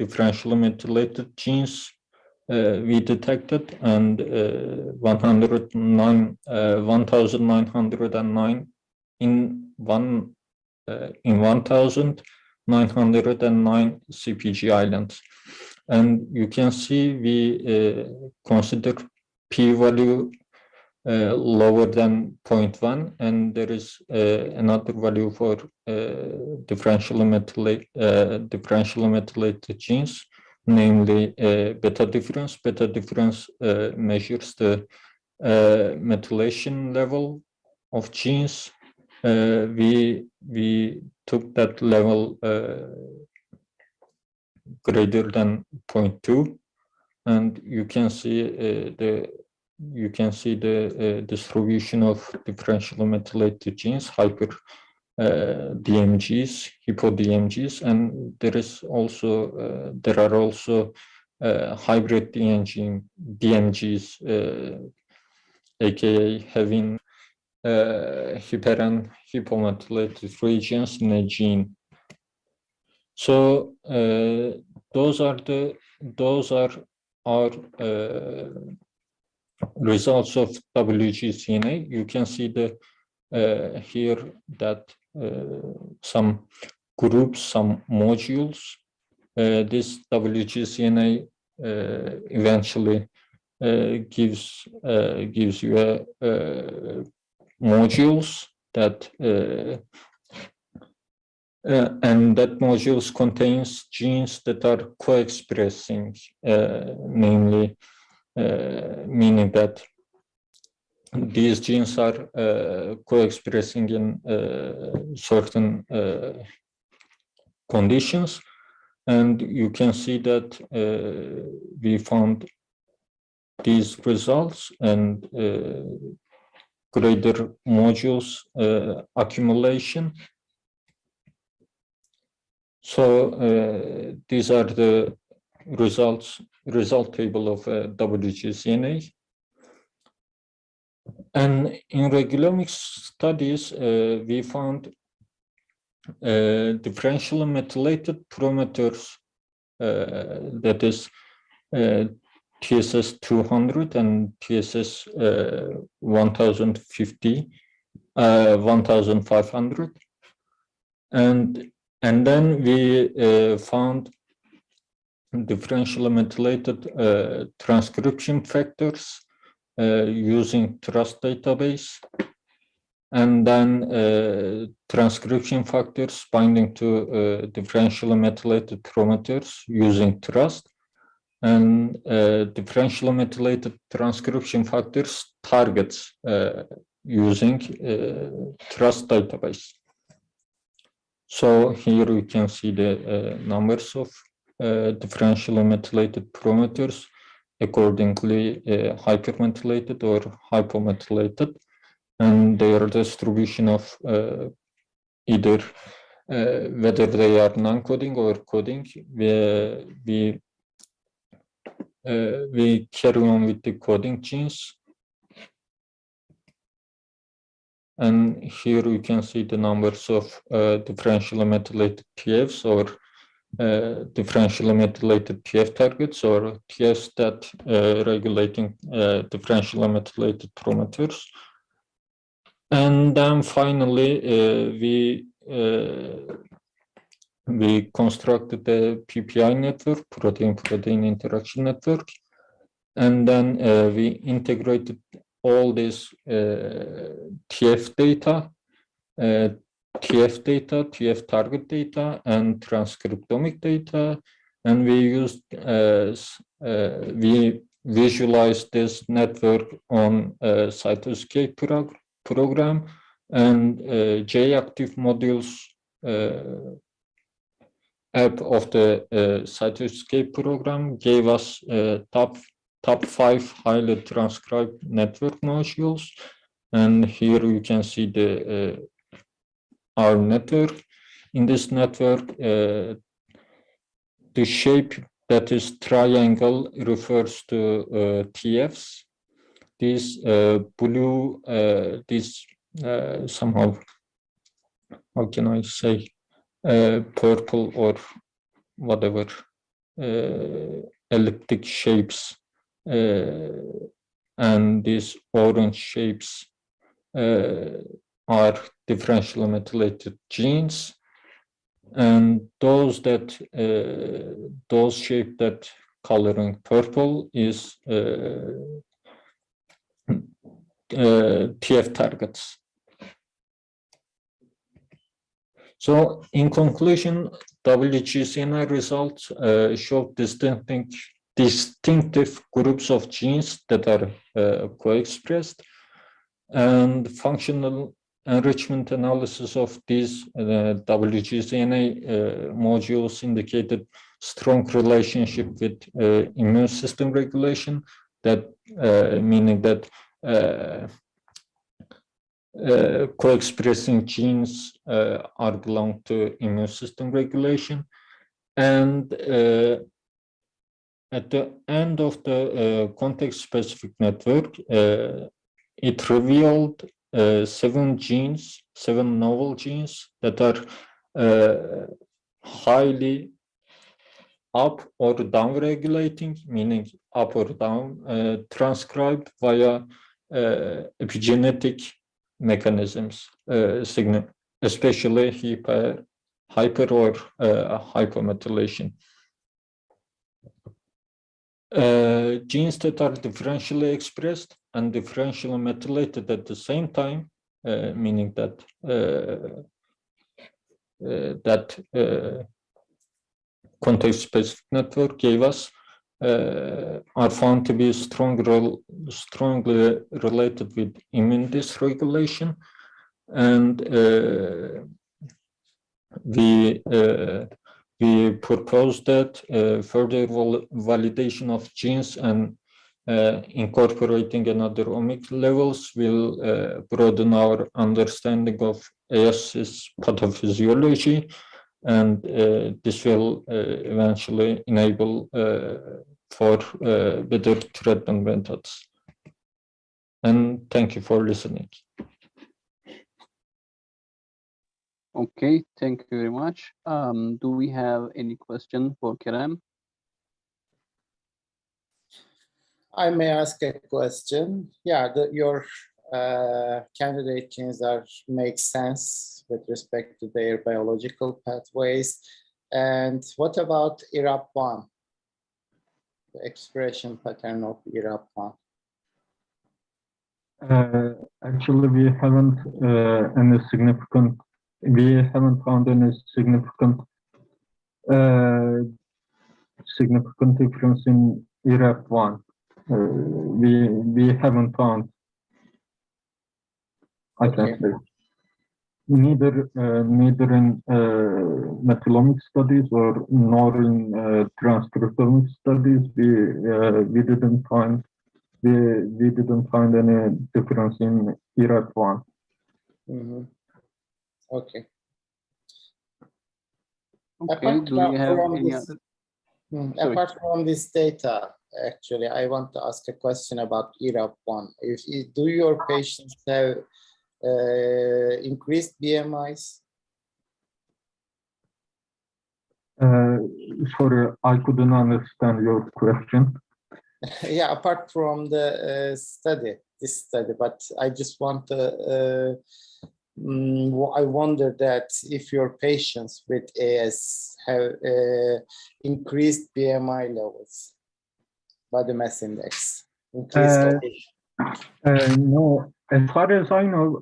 differentially methylated genes we detected, and 1,909 in 1,909 CPG islands. And you can see we consider p-value lower than 0.1, and there is another value for differentially methylated genes, namely beta difference. Beta difference measures the methylation level of genes. We took that level greater than 0.2, and you can see the distribution of differentially methylated genes, hyper DMGs, hypo DMGs, and there are also hybrid DMGs, aka having hyper and hypomethylated regions in a gene. So those are our results of WGCNA. You can see here that some groups, some modules. This WGCNA eventually gives you modules that and that modules contains genes that are co-expressing, namely meaning that these genes are co-expressing in certain conditions, and you can see that we found these results, and greater modules accumulation. So these are the result table of WGCNA. And in regulomics studies, we found differentially methylated parameters, that is TSS 200 and TSS 1500, and then we found differentially methylated transcription factors using TRUST database. and then transcription factors binding to differentially methylated promoters using trust, and differentially methylated transcription factors targets using trust database. So here we can see the numbers of differentially methylated promoters accordingly hypermethylated or hypomethylated, and their distribution of either whether they are non-coding or coding. We carry on with the coding genes, and here we can see the numbers of differentially methylated TFs or differentially methylated TF targets, or TFs that regulating differentially methylated promoters. And then finally, we constructed the PPI network, protein-protein interaction network, and then we integrated all this TF data, TF target data, and transcriptomic data, and we used we visualized this network on Cytoscape program, and J-active modules app of the Cytoscape program gave us top 5 highly transcribed network modules, and here you can see the our network. In this network, the shape that is triangle refers to TFs. These blue, these somehow, how can I say, purple or whatever elliptic shapes, and these orange shapes are differentially methylated genes, and those shape that coloring purple is TF targets. So in conclusion, WGCNI results show distinctive groups of genes that are co-expressed, and functional enrichment analysis of these WGCNA modules indicated strong relationship with immune system regulation, that meaning that co-expressing genes are belong to immune system regulation. And at the end of the context-specific network, it revealed 7 novel genes that are highly up or down regulating, meaning up or down transcribed via epigenetic mechanisms, especially hyper or hypomethylation. Genes that are differentially expressed and differentially methylated at the same time, meaning that context-specific network gave us, are found to be strongly related with immune dysregulation, and we propose that further validation of genes and incorporating another omic levels will broaden our understanding of AS's pathophysiology, and this will eventually enable for better treatment methods. And thank you for listening. Okay, thank you very much. Do we have any question for Kerem? I may ask a question. Yeah, your candidate genes make sense with respect to their biological pathways. And what about IRAP1, the expression pattern of IRAP1? Actually, we haven't found any significant difference in IRAP1. We haven't found, I can say, neither in metabolomic studies or nor in transcriptomic studies. We didn't find any difference in IRAP1. Okay. Okay. Do you have any other? Apart from this data, actually, I want to ask a question about IRAP1. Do your patients have increased BMIs? Sorry, I couldn't understand your question. Yeah, apart from the this study, but I just want to, I wonder that if your patients with AS have increased BMI levels, body mass index, increased no, as far as I know,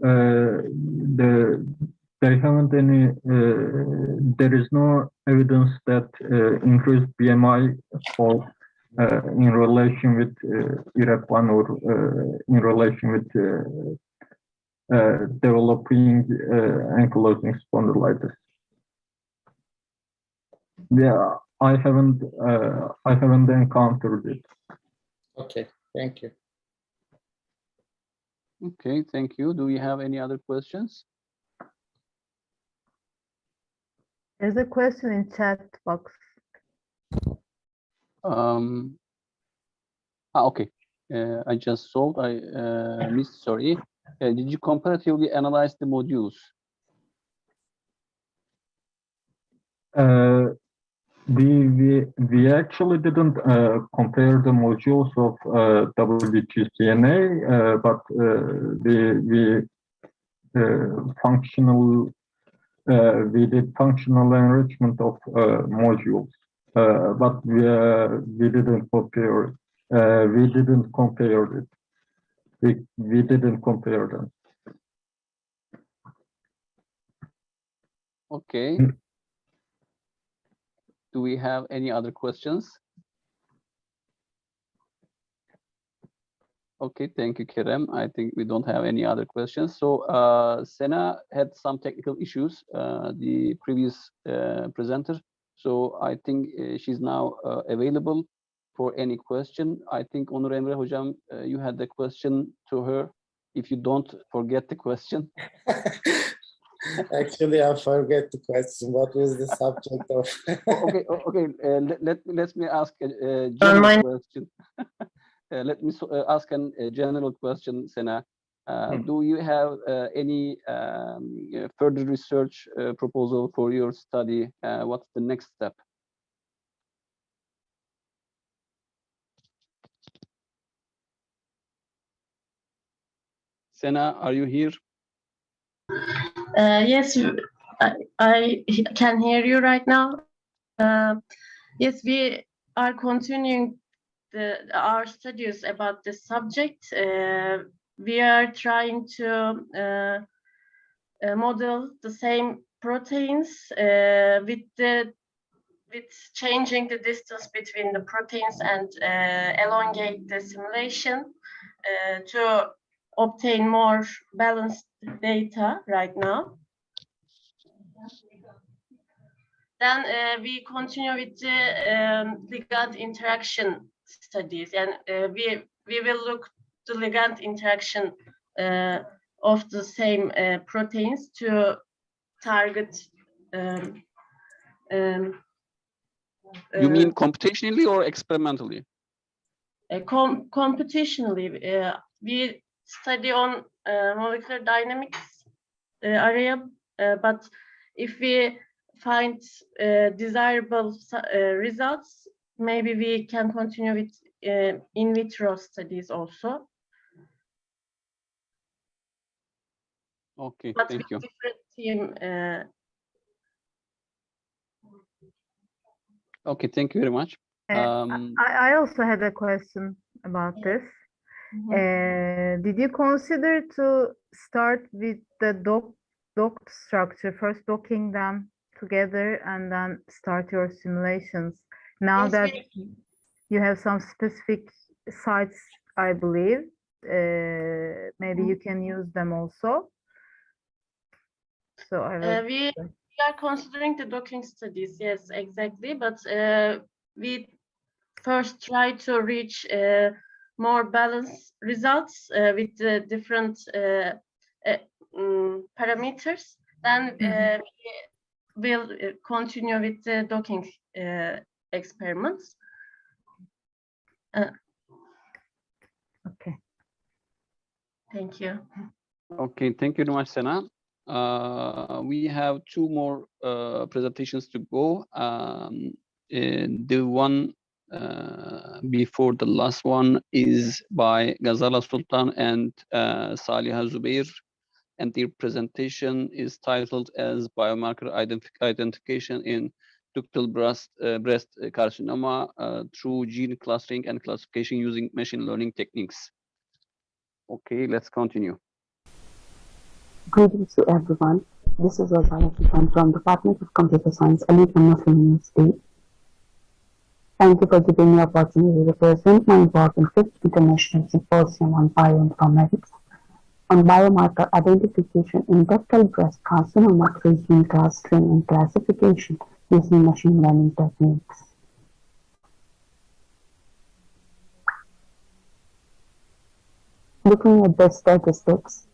they haven't any, there is no evidence that increased BMI or in relation with IRAP1 or in relation with developing ankylosing spondylitis. Yeah, I haven't encountered it. Okay, thank you. Okay, thank you. Do we have any other questions? There's a question in chat box. Okay. I just solved. I missed. Sorry. Did you comparatively analyze the modules? We actually didn't compare the modules of WGCNA, but we did functional enrichment of modules, but we didn't compare it. We didn't compare it. We didn't compare them. Okay. Do we have any other questions? Okay, thank you, Kerem. I think we don't have any other questions. So Sena had some technical issues, the previous presenter. So I think she's now available for any question. I think Onur Emre Hocam, you had the question to her. If you don't forget the question. Actually, I forget the question. What was the subject of? Okay. Let me ask a general question. Let me ask a general question, Sena. Do you have any further research proposal for your study? What's the next step? Sena, are you here? Yes, I can hear you right now. Yes, we are continuing our studies about this subject. We are trying to model the same proteins with changing the distance between the proteins and elongate the simulation to obtain more balanced data right now. Then we continue with the ligand interaction studies, and we will look the ligand interaction of the same proteins to target. You mean computationally or experimentally? Computationally, we study on molecular dynamics area, but if we find desirable results, maybe we can continue with in vitro studies also. Okay, but thank you. Different team. Okay, thank you very much. I also had a question about this. Did you consider to start with the docked structure, first docking them together and then start your simulations? Now Yes, that you have some specific sites, I believe, maybe you can use them also. So I will. we are considering the docking studies, yes, exactly. But we first try to reach more balanced results with the different parameters. Then we will continue with the docking experiments. Okay. Thank you. Okay, thank you very much, Sena. We have two more presentations to go. The one before the last one is by Ghazala Sultan and Saliha Zubair, and their presentation is titled as Biomarker Identification in Ductal breast carcinoma through gene clustering and classification using machine learning techniques. Okay, let's continue. Greetings to everyone. This is Ghazala Sultan from the Department of Computer Science, Ali Muslim University. Thank you for giving me the opportunity to present my work in 5th International Symposium on Bioinformatics on biomarker identification in ductal breast carcinoma through gene clustering and classification using machine learning techniques. Looking at the statistics,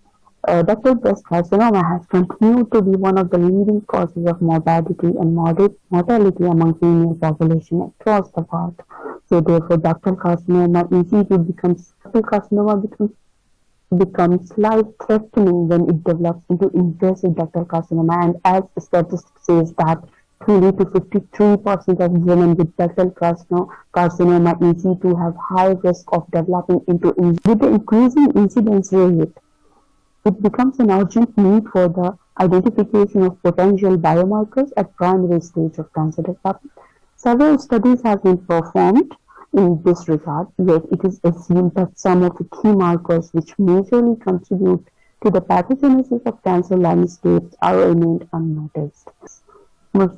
ductal breast carcinoma has continued to be one of the leading causes of morbidity and mortality among female population across the world. So therefore, ductal carcinoma becomes life-threatening when it develops into invasive ductal carcinoma, and as the statistics says that 20 to 53% of women with ductal carcinoma EC2 have high risk of developing into with the increasing incidence rate. It becomes an urgent need for the identification of potential biomarkers at primary stage of cancer development. Several studies have been performed in this regard, yet it is assumed that some of the key markers which majorly contribute to the pathogenesis of cancer landscapes are remained unnoticed.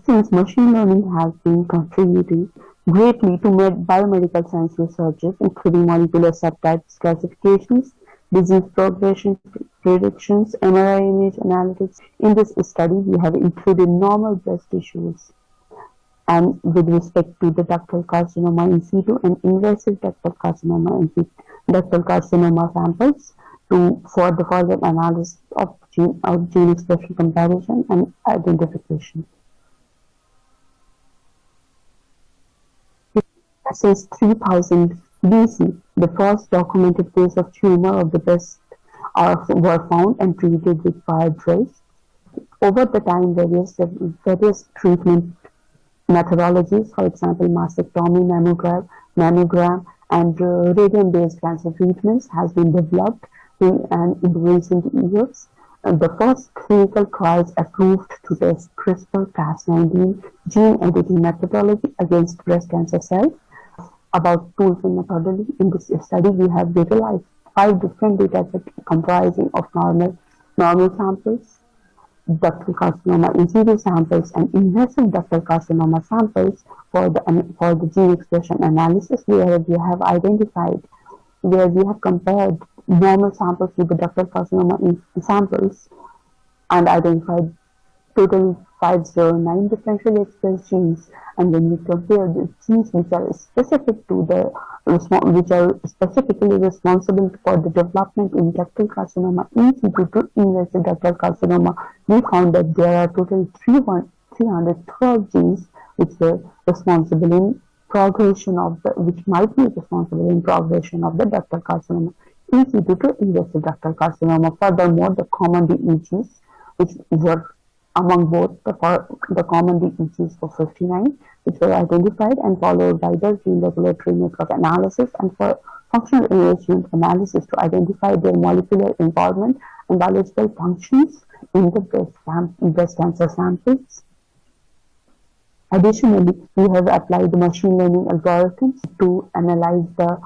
Since machine learning has been contributing greatly to biomedical science researches, including molecular subtypes classifications, disease progression predictions, MRI image analytics. In this study, we have included normal breast tissues and with respect to the ductal carcinoma in situ and invasive ductal carcinoma in situ, ductal carcinoma samples for the further analysis of gene expression comparison and identification. Since 3000 BC, the first documented case of tumor of the breast were found and treated with fire drills. Over the time, various treatment methodologies, for example, mastectomy, mammogram, and radium-based cancer treatments has been developed in recent years. The first clinical trials approved to test CRISPR-Cas9 gene editing methodology against breast cancer cells. About tools and methodology, in this study we have visualized 5 different data sets comprising of normal samples, ductal carcinoma in situ samples, and invasive ductal carcinoma samples for the gene expression analysis, where we have compared normal samples with the ductal carcinoma samples and identified totally 509 differentially expressed genes. And when we compare the genes which are specific to which are specifically responsible for the development in ductal carcinoma in situ to invasive ductal carcinoma, we found that there are totally 312 genes which were responsible in progression of which might be responsible in progression of the ductal carcinoma in situ to invasive ductal carcinoma. Furthermore, the common DEGs, which were among both the common DEGs for 59, which were identified and followed by the gene regulatory network analysis and for functional enrichment analysis to identify their molecular involvement and biological functions in the breast cancer samples. Additionally, we have applied the machine learning algorithms to analyze the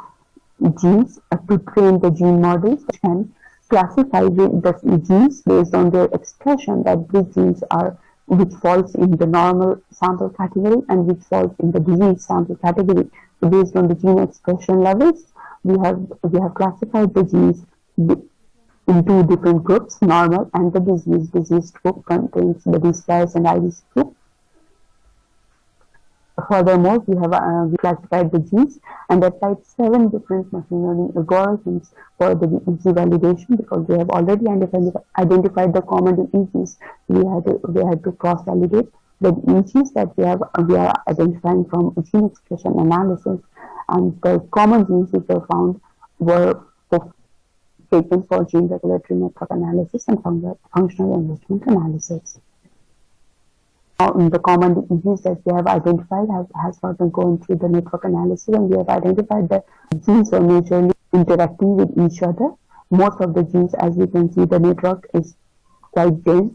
genes to train the gene models, which can classify the genes based on their expression, that these genes are which falls in the normal sample category and which falls in the disease sample category. So based on the gene expression levels, we have classified the genes in two different groups, normal and the disease. Disease group contains the DCIS and IDC group. Furthermore, we have classified the genes and applied 7 different machine learning algorithms for the easy validation, because we have already identified the common diseases. We had to cross-validate the diseases that we are identifying from gene expression analysis, and the common genes which were found were taken for gene regulatory network analysis and functional enrichment analysis. The common diseases that we have identified has gotten going through the network analysis, and we have identified that genes are majorly interacting with each other. Most of the genes, as we can see, the network is quite dense.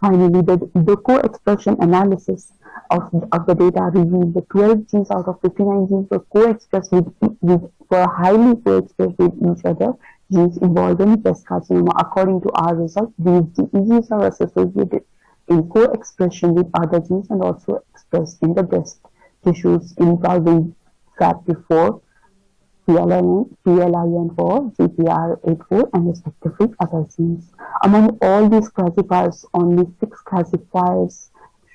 Finally, the co-expression analysis of the data revealed the 12 genes out of 59 genes were co-expressed were highly co-expressed with each other. Genes involved in breast carcinoma. According to our results, these diseases are associated in co-expression with other genes and also expressed in the breast tissues involving FAP4, PLIN4, GPR84, and respectively other genes. Among all these classifiers, only 6 classifiers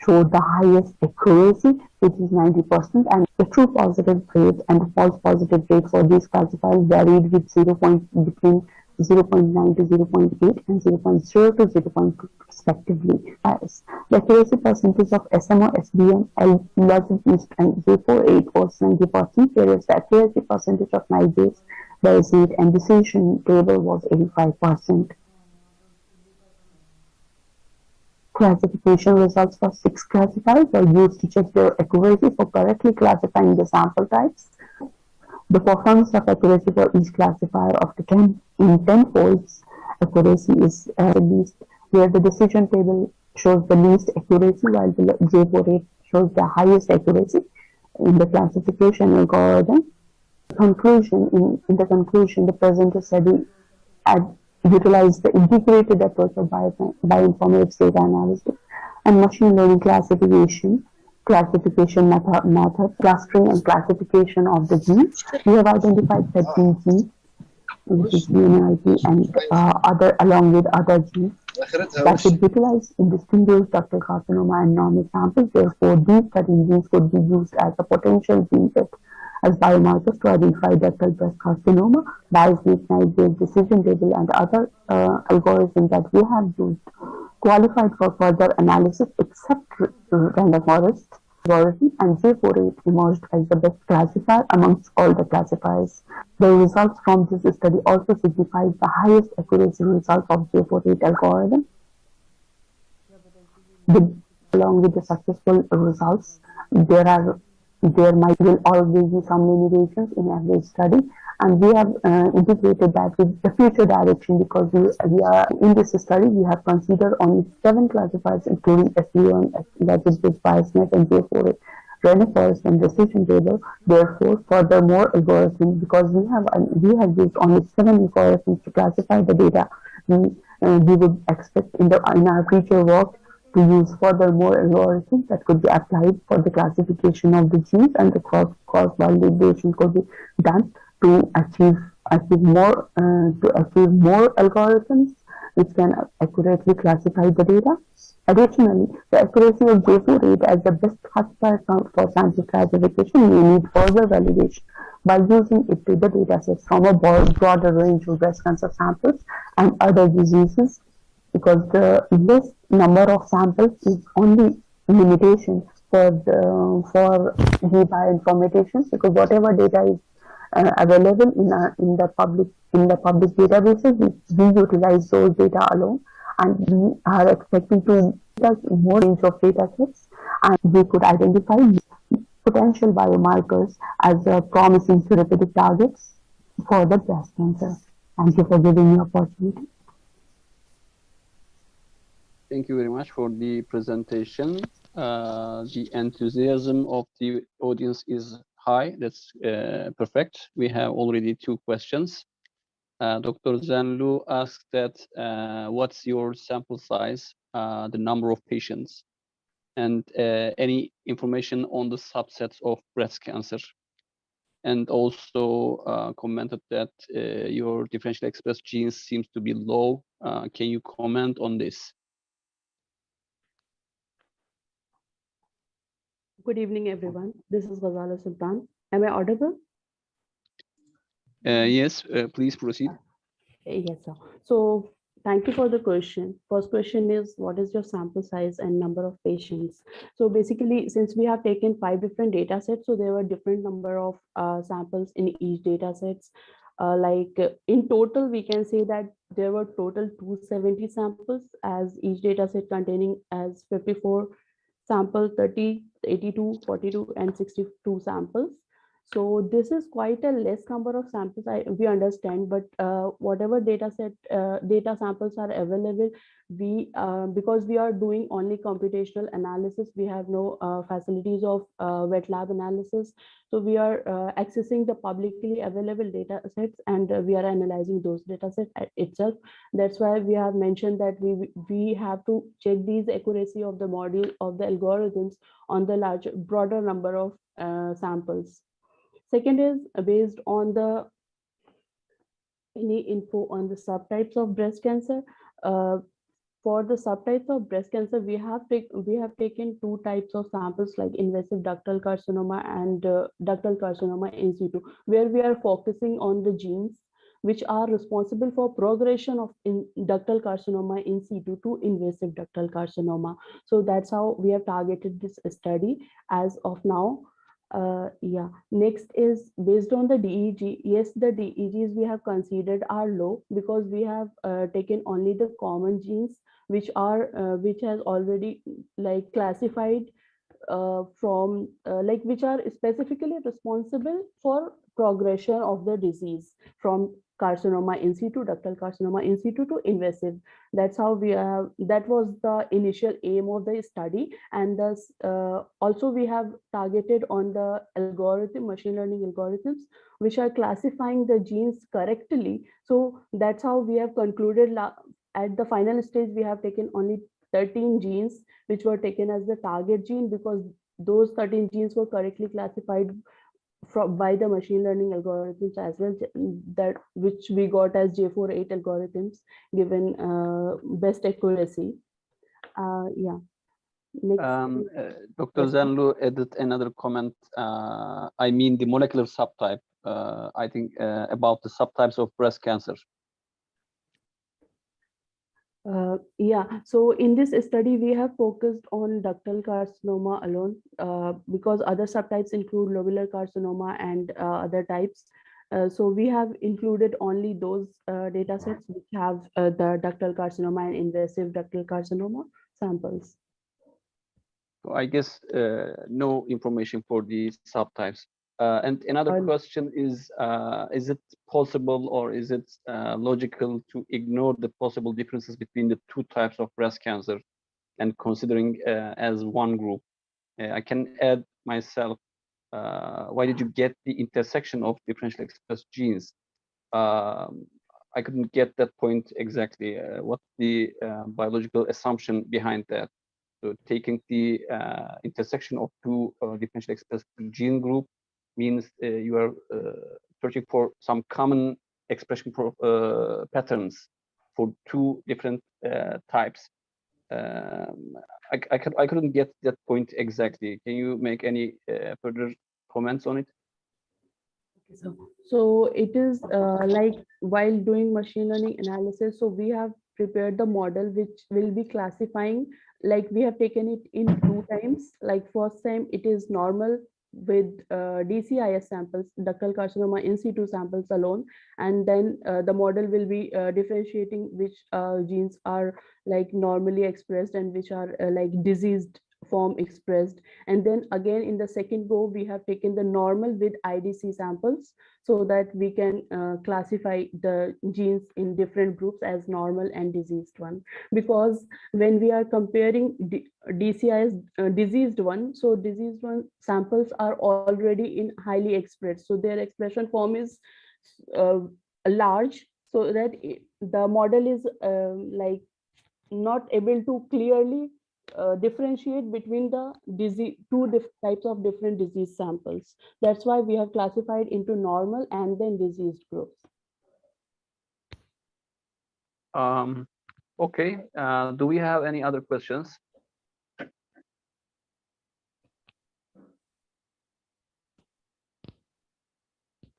showed the highest accuracy, which is 90%, and the true positive rate and the false positive rate for these classifiers varied with between 0.9 to 0.8 and 0.0 to 0.2 respectively. The accuracy percentage of SMO, SBM, LGBs, and J48 was 90%, whereas the accuracy percentage of nigase, Bayesian, and decision table was 85%. Classification results for 6 classifiers were used to check their accuracy for correctly classifying the sample types. The performance of accuracy for each classifier of the 10 folds accuracy is least, where the decision table shows the least accuracy while the J48 shows the highest accuracy in the classification algorithm. In the conclusion, the presenter study utilized the integrated approach of bioinformatics data analysis and machine learning classification method, clustering and classification of the genes. We have identified 13 genes, which is UNIP and along with other genes that could be utilized in distinguished ductal carcinoma and normal samples. Therefore, these 13 genes could be used as a potential gene set as biomarkers to identify ductal breast carcinoma. Bayesian decision table and other algorithms that we have used qualified for further analysis except random forest algorithm, and J48 emerged as the best classifier amongst all the classifiers. The results from this study also signifies the highest accuracy results of J48 algorithm. Along with the successful results, there will always be some limitations in average study, and we have integrated that with the future direction, because we are in this study we have considered only 7 classifiers including SVO and legislative biasnet and J48 random forest and decision table. Therefore, furthermore algorithms, because we have used only 7 algorithms to classify the data, we would expect in our future work to use furthermore algorithms that could be applied for the classification of the genes, and the cross validation could be done to achieve more algorithms which can accurately classify the data. Additionally, the accuracy of J48 as the best classifier for sample classification may need further validation by using it to the datasets from a broader range of breast cancer samples and other diseases, because the less number of samples is only limitation for the bioinformatics, because whatever data is available in the public databases, we utilize those data alone, and we are expecting to get more range of data sets, and we could identify potential biomarkers as promising therapeutic targets for the breast cancer. Thank you for giving me the opportunity. Thank you very much for the presentation. The enthusiasm of the audience is Hi, that's perfect. We have already 2 questions. Dr. Zanlu asked that what's your sample size, the number of patients, and any information on the subsets of breast cancer. And also commented that your differentially expressed genes seems to be low. Can you comment on this? Good evening, everyone. This is Ghazala Sultan. Am I audible? Yes, please proceed. Yes, sir. So thank you for the question. First question is, what is your sample size and number of patients? So basically, since we have taken 5 different data sets, so there were different number of samples in each data sets. In total, we can say that there were total 270 samples, as each data set containing as 54 sample, 30, 82, 42, and 62 samples. So this is quite a less number of samples, we understand, but whatever data samples are available, we because we are doing only computational analysis, we have no facilities of wet lab analysis. So we are accessing the publicly available data sets, and we are analyzing those data sets itself. That's why we have mentioned that we have to check these accuracy of the module of the algorithms on the broader number of samples. Second is based on the any info on the subtypes of breast cancer. For the subtypes of breast cancer, we have taken 2 types of samples, like invasive ductal carcinoma and ductal carcinoma in situ, where we are focusing on the genes which are responsible for progression of ductal carcinoma in situ to invasive ductal carcinoma. So that's how we have targeted this study as of now. Next is based on the DEG. Yes, the DEGs we have considered are low because we have taken only the common genes which has already classified from which are specifically responsible for progression of the disease from carcinoma in situ, ductal carcinoma in situ to invasive. That's how that was the initial aim of the study. And thus also we have targeted on the machine learning algorithms, which are classifying the genes correctly. So that's how we have concluded at the final stage, we have taken only 13 genes which were taken as the target gene, because those 13 genes were correctly classified by the machine learning algorithms as well, that which we got as J48 algorithms, given best accuracy. Next, Dr. Zanlu added another comment. I mean the molecular subtype. I think about the subtypes of breast cancer. So in this study, we have focused on ductal carcinoma alone because other subtypes include lobular carcinoma and other types. So we have included only those data sets which have the ductal carcinoma and invasive ductal carcinoma samples. So I guess no information for these subtypes. And another question is it possible or is it logical to ignore the possible differences between the 2 types of breast cancer and considering as one group? I can add myself, why did you get the intersection of differentially expressed genes? I couldn't get that point exactly. What's the biological assumption behind that? So taking the intersection of 2 differentially expressed gene group means you are searching for some common expression patterns for 2 different types. I couldn't get that point exactly. Can you make any further comments on it? So it is like while doing machine learning analysis, so we have prepared the model which will be classifying, like we have taken it in 2 times. Like first time it is normal with DCIS samples, ductal carcinoma in situ samples alone, and then the model will be differentiating which genes are like normally expressed and which are like diseased form expressed. And then again in the second go we have taken the normal with IDC samples so that we can classify the genes in different groups as normal and diseased one, because when we are comparing DCI as diseased one, so diseased one samples are already in highly expressed, so their expression form is large, so that the model is like not able to clearly differentiate between the disease, types of different disease samples. That's why we have classified into normal and then diseased groups. Okay, do we have any other questions?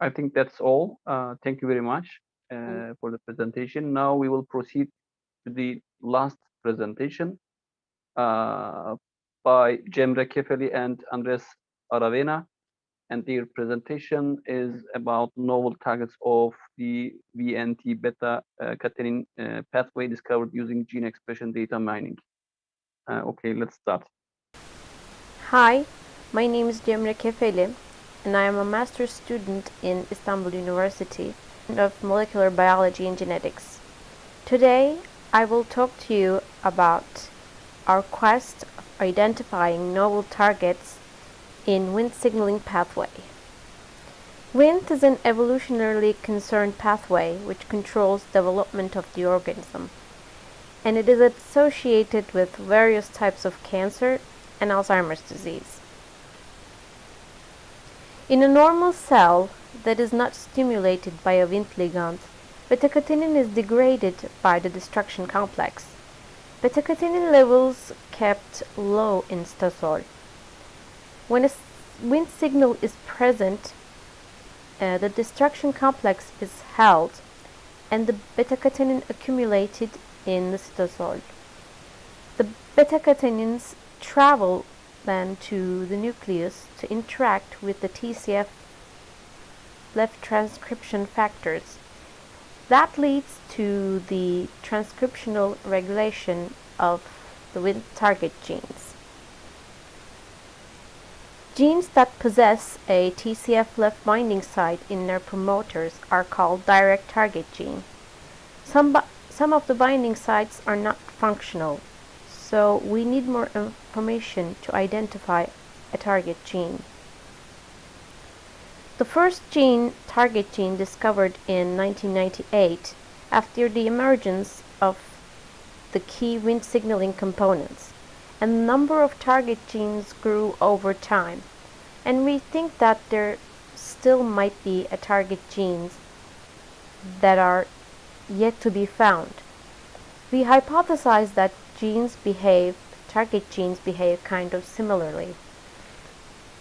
I think that's all. Thank you very much for the presentation. Now we will proceed to the last presentation by Cemre Kefeli and Andres Aravena. And their presentation is about novel targets of the VNT beta catenin pathway discovered using gene expression data mining. Okay, let's start. Hi, my name is Cemre Kefeli, and I am a master's student in Istanbul University of Molecular Biology and Genetics. Today, I will talk to you about our quest of identifying novel targets in Wnt signaling pathway. Wnt is an evolutionarily concerned pathway which controls development of the organism, and it is associated with various types of cancer and Alzheimer's disease. In a normal cell that is not stimulated by a Wnt ligand, beta-catenin is degraded by the destruction complex. Beta-catenin levels kept low in cytosol. When a Wnt signal is present, the destruction complex is held and the beta-catenin accumulated in the cytosol. The beta-catenins travel then to the nucleus to interact with the TCF left transcription factors. That leads to the transcriptional regulation of the Wnt target genes. Genes that possess a TCF left binding site in their promoters are called direct target gene. Some of the binding sites are not functional, so we need more information to identify a target gene. The first target gene discovered in 1998 after the emergence of the key Wnt signaling components, and the number of target genes grew over time, and we think that there still might be a target genes that are yet to be found. We hypothesize that target genes behave kind of similarly.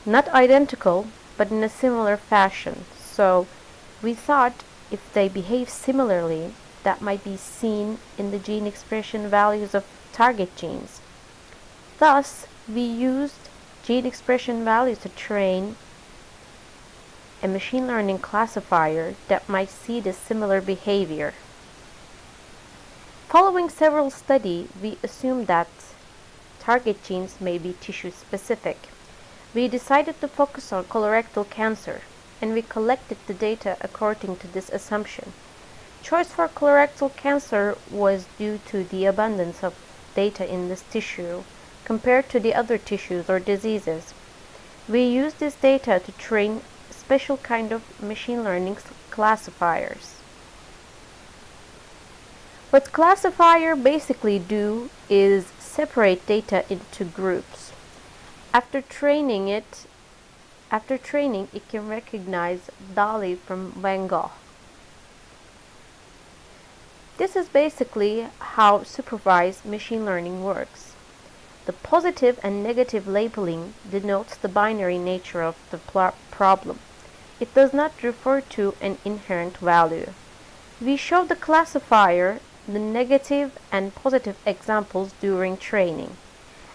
Not identical, but in a similar fashion. So we thought if they behave similarly, that might be seen in the gene expression values of target genes. Thus, we used gene expression values to train a machine learning classifier that might see this similar behavior. Following several studies, we assumed that target genes may be tissue specific. We decided to focus on colorectal cancer, and we collected the data according to this assumption. Choice for colorectal cancer was due to the abundance of data in this tissue compared to the other tissues or diseases. We used this data to train a special kind of machine learning classifiers. What classifiers basically do is separate data into groups. After training, it can recognize Dali from Van Gogh. This is basically how supervised machine learning works. The positive and negative labeling denotes the binary nature of the problem. It does not refer to an inherent value. We show the classifier the negative and positive examples during training.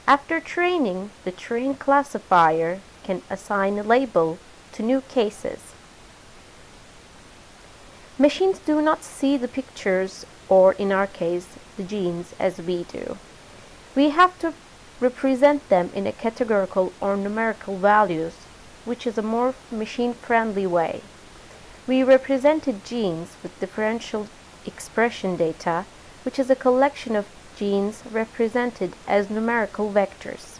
After training, the trained classifier can assign a label to new cases. Machines do not see the pictures, or in our case, the genes, as we do. We have to represent them in a categorical or numerical values, which is a more machine-friendly way. We represented genes with differential expression data, which is a collection of genes represented as numerical vectors.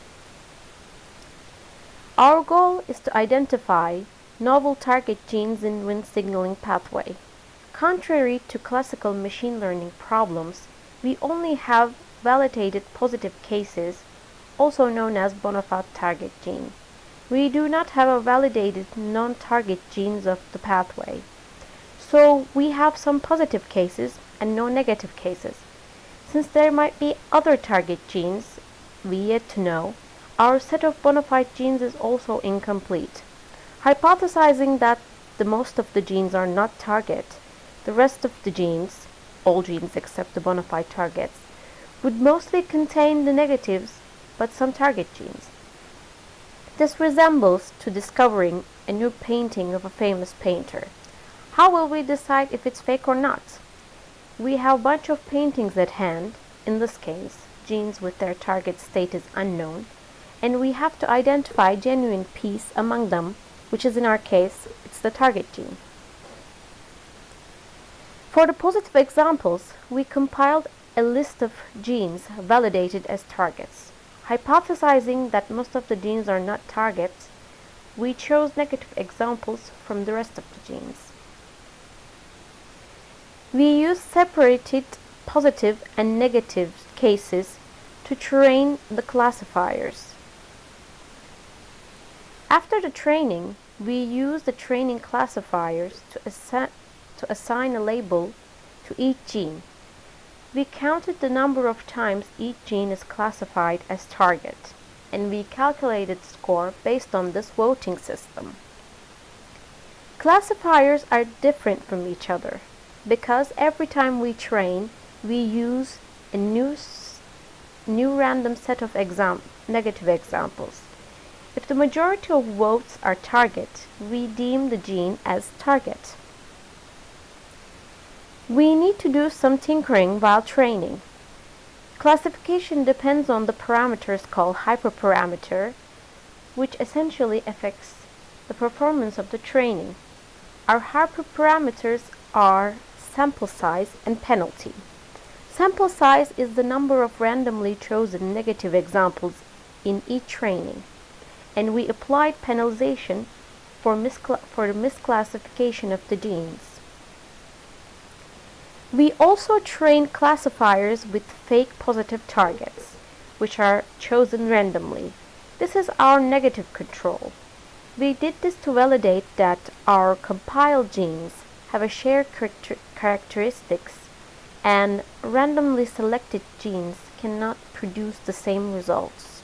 Our goal is to identify novel target genes in Wnt signaling pathway. Contrary to classical machine learning problems, we only have validated positive cases, also known as bona fide target gene. We do not have a validated non-target genes of the pathway. So we have some positive cases and no negative cases. Since there might be other target genes we yet to know, our set of bona fide genes is also incomplete. Hypothesizing that the most of the genes are not target, the rest of the genes, all genes except the bona fide targets, would mostly contain the negatives but some target genes. This resembles to discovering a new painting of a famous painter. How will we decide if it's fake or not? We have a bunch of paintings at hand, in this case, genes with their target state is unknown, and we have to identify genuine piece among them, which is in our case, it's the target gene. For the positive examples, we compiled a list of genes validated as targets. Hypothesizing that most of the genes are not targets, we chose negative examples from the rest of the genes. We used separated positive and negative cases to train the classifiers. After the training, we used the training classifiers to assign a label to each gene. We counted the number of times each gene is classified as target, and we calculated score based on this voting system. Classifiers are different from each other, because every time we train, we use a new random set of negative examples. If the majority of votes are target, we deem the gene as target. We need to do some tinkering while training. Classification depends on the parameters called hyperparameter, which essentially affects the performance of the training. Our hyperparameters are sample size and penalty. Sample size is the number of randomly chosen negative examples in each training, and we applied penalization for the misclassification of the genes. We also trained classifiers with fake positive targets, which are chosen randomly. This is our negative control. We did this to validate that our compiled genes have a shared characteristics, and randomly selected genes cannot produce the same results.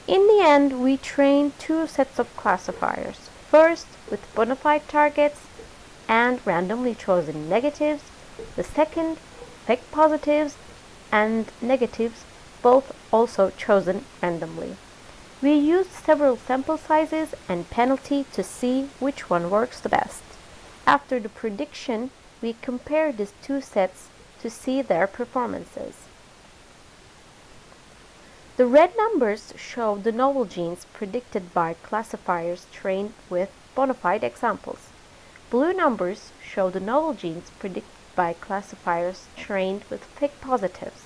In the end, we trained two sets of classifiers. First, with bona fide targets and randomly chosen negatives. The second, fake positives and negatives, both also chosen randomly. We used several sample sizes and penalty to see which one works the best. After the prediction, we compared these two sets to see their performances. The red numbers show the novel genes predicted by classifiers trained with bona fide examples. Blue numbers show the novel genes predicted by classifiers trained with fake positives.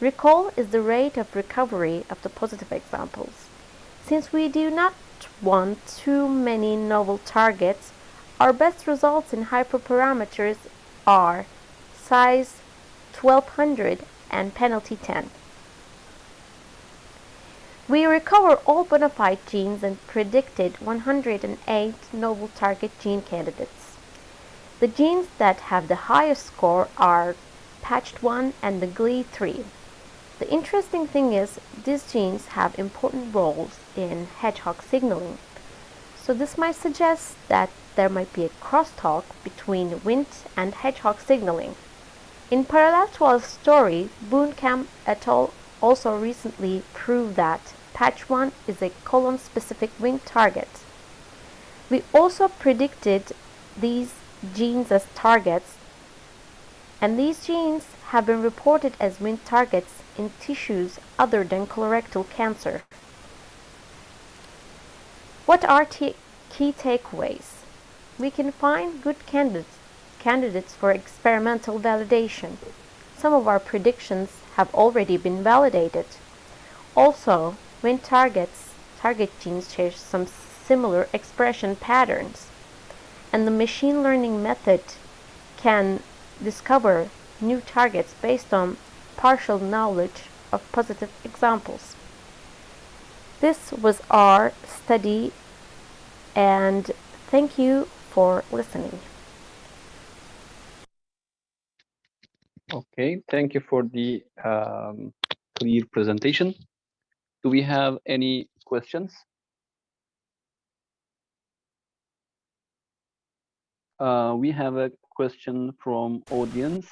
Recall is the rate of recovery of the positive examples. Since we do not want too many novel targets, our best results in hyperparameters are size 1200 and penalty 10. We recover all bona fide genes and predicted 108 novel target gene candidates. The genes that have the highest score are patched1 and the GLE3. The interesting thing is these genes have important roles in hedgehog signaling. So this might suggest that there might be a crosstalk between Wnt and hedgehog signaling. In parallel to our story, Boonkamp et al. Also recently proved that patch1 is a colon-specific Wnt target. We also predicted these genes as targets, and these genes have been reported as Wnt targets in tissues other than colorectal cancer. What are key takeaways? We can find good candidates for experimental validation. Some of our predictions have already been validated. Also, when target genes share some similar expression patterns, and the machine learning method can discover new targets based on partial knowledge of positive examples. This was our study, and thank you for listening. Okay, thank you for the clear presentation. Do we have any questions? We have a question from audience.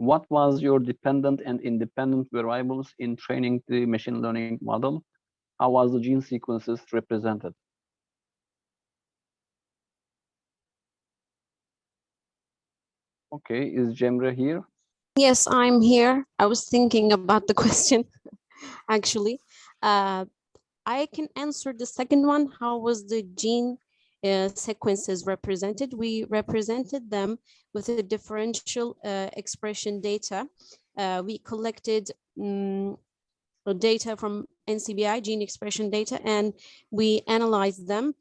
What was your dependent and independent variables in training the machine learning model? How was the gene sequences represented? Okay, is Cemre here? Yes, I'm here. I was thinking about the question, actually. I can answer the second one. How was the gene sequences represented? We represented them with the differential expression data. We collected data from NCBI, gene expression data, and we analyzed them.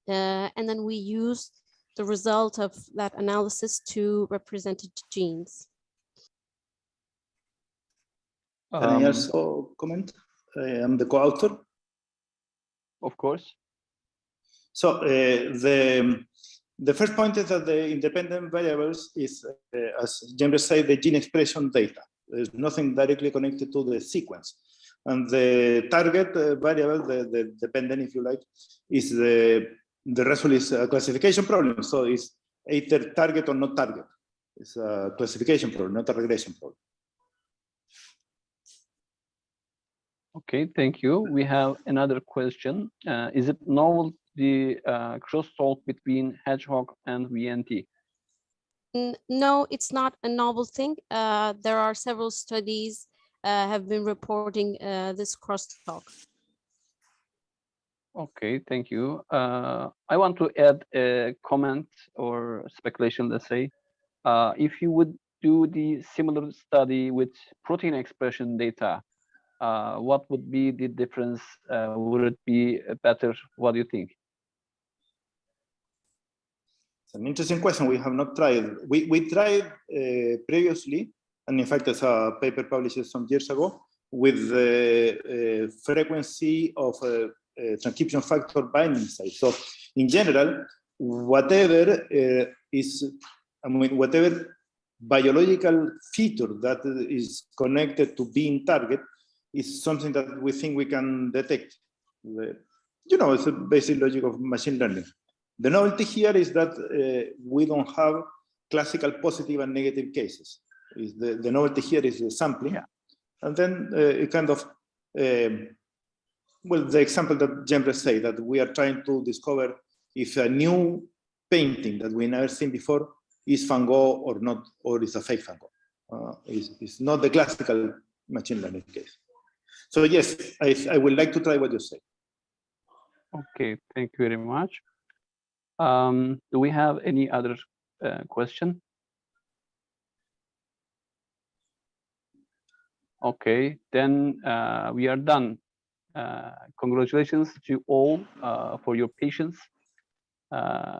And then we used the result of that analysis to represent genes. Can I also comment? I am the co-author. Of course. So the first point is that the independent variables is, as James said, the gene expression data. There's nothing directly connected to the sequence. And the target variable, the dependent, if you like, is the result is a classification problem. So it's either target or not target. It's a classification problem, not a regression problem. Okay, thank you. We have another question. Is it novel, the crosstalk between hedgehog and VNT? No, it's not a novel thing. There are several studies have been reporting this crosstalk. Okay, thank you. I want to add a comment or speculation, let's say. If you would do the similar study with protein expression data, what would be the difference? Would it be better? What do you think? It's an interesting question. We have not tried. We tried previously, and in fact, there's a paper published some years ago with the frequency of transcription factor binding site. So, in general, whatever whatever biological feature that is connected to being target is something that we think we can detect. It's a basic logic of machine learning. The novelty here is that we don't have classical positive and negative cases. The novelty here is the sampling. Yeah. And then it kind of, well, the example that James said, that we are trying to discover if a new painting that we never seen before is Van Gogh or not, or is a fake Van Gogh. It's not the classical machine learning case. So yes, I would like to try what you say. Okay, thank you very much. Do we have any other question? Okay, then we are done. Congratulations to all for your patience.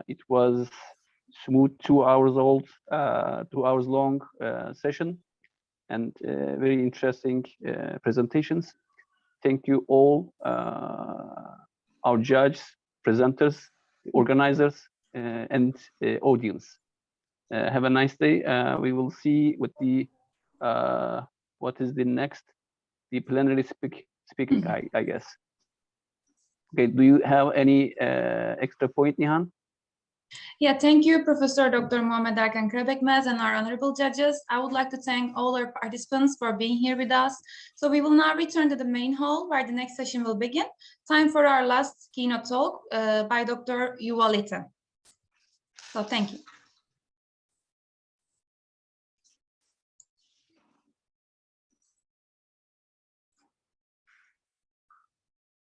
It was smooth 2 hours old, 2 hours long session, and very interesting presentations. Thank you all, our judges, presenters, organizers, and audience. Have a nice day. We will see with the what is the next, the plenary speaking, I guess. Okay, do you have any extra point, Nihan? Yeah, thank you, Professor Dr. Muhammed Erkan Karabekmez and our honorable judges. I would like to thank all our participants for being here with us. So we will now return to the main hall where the next session will begin. Time for our last keynote talk by Dr. Yuval Ita. So thank you.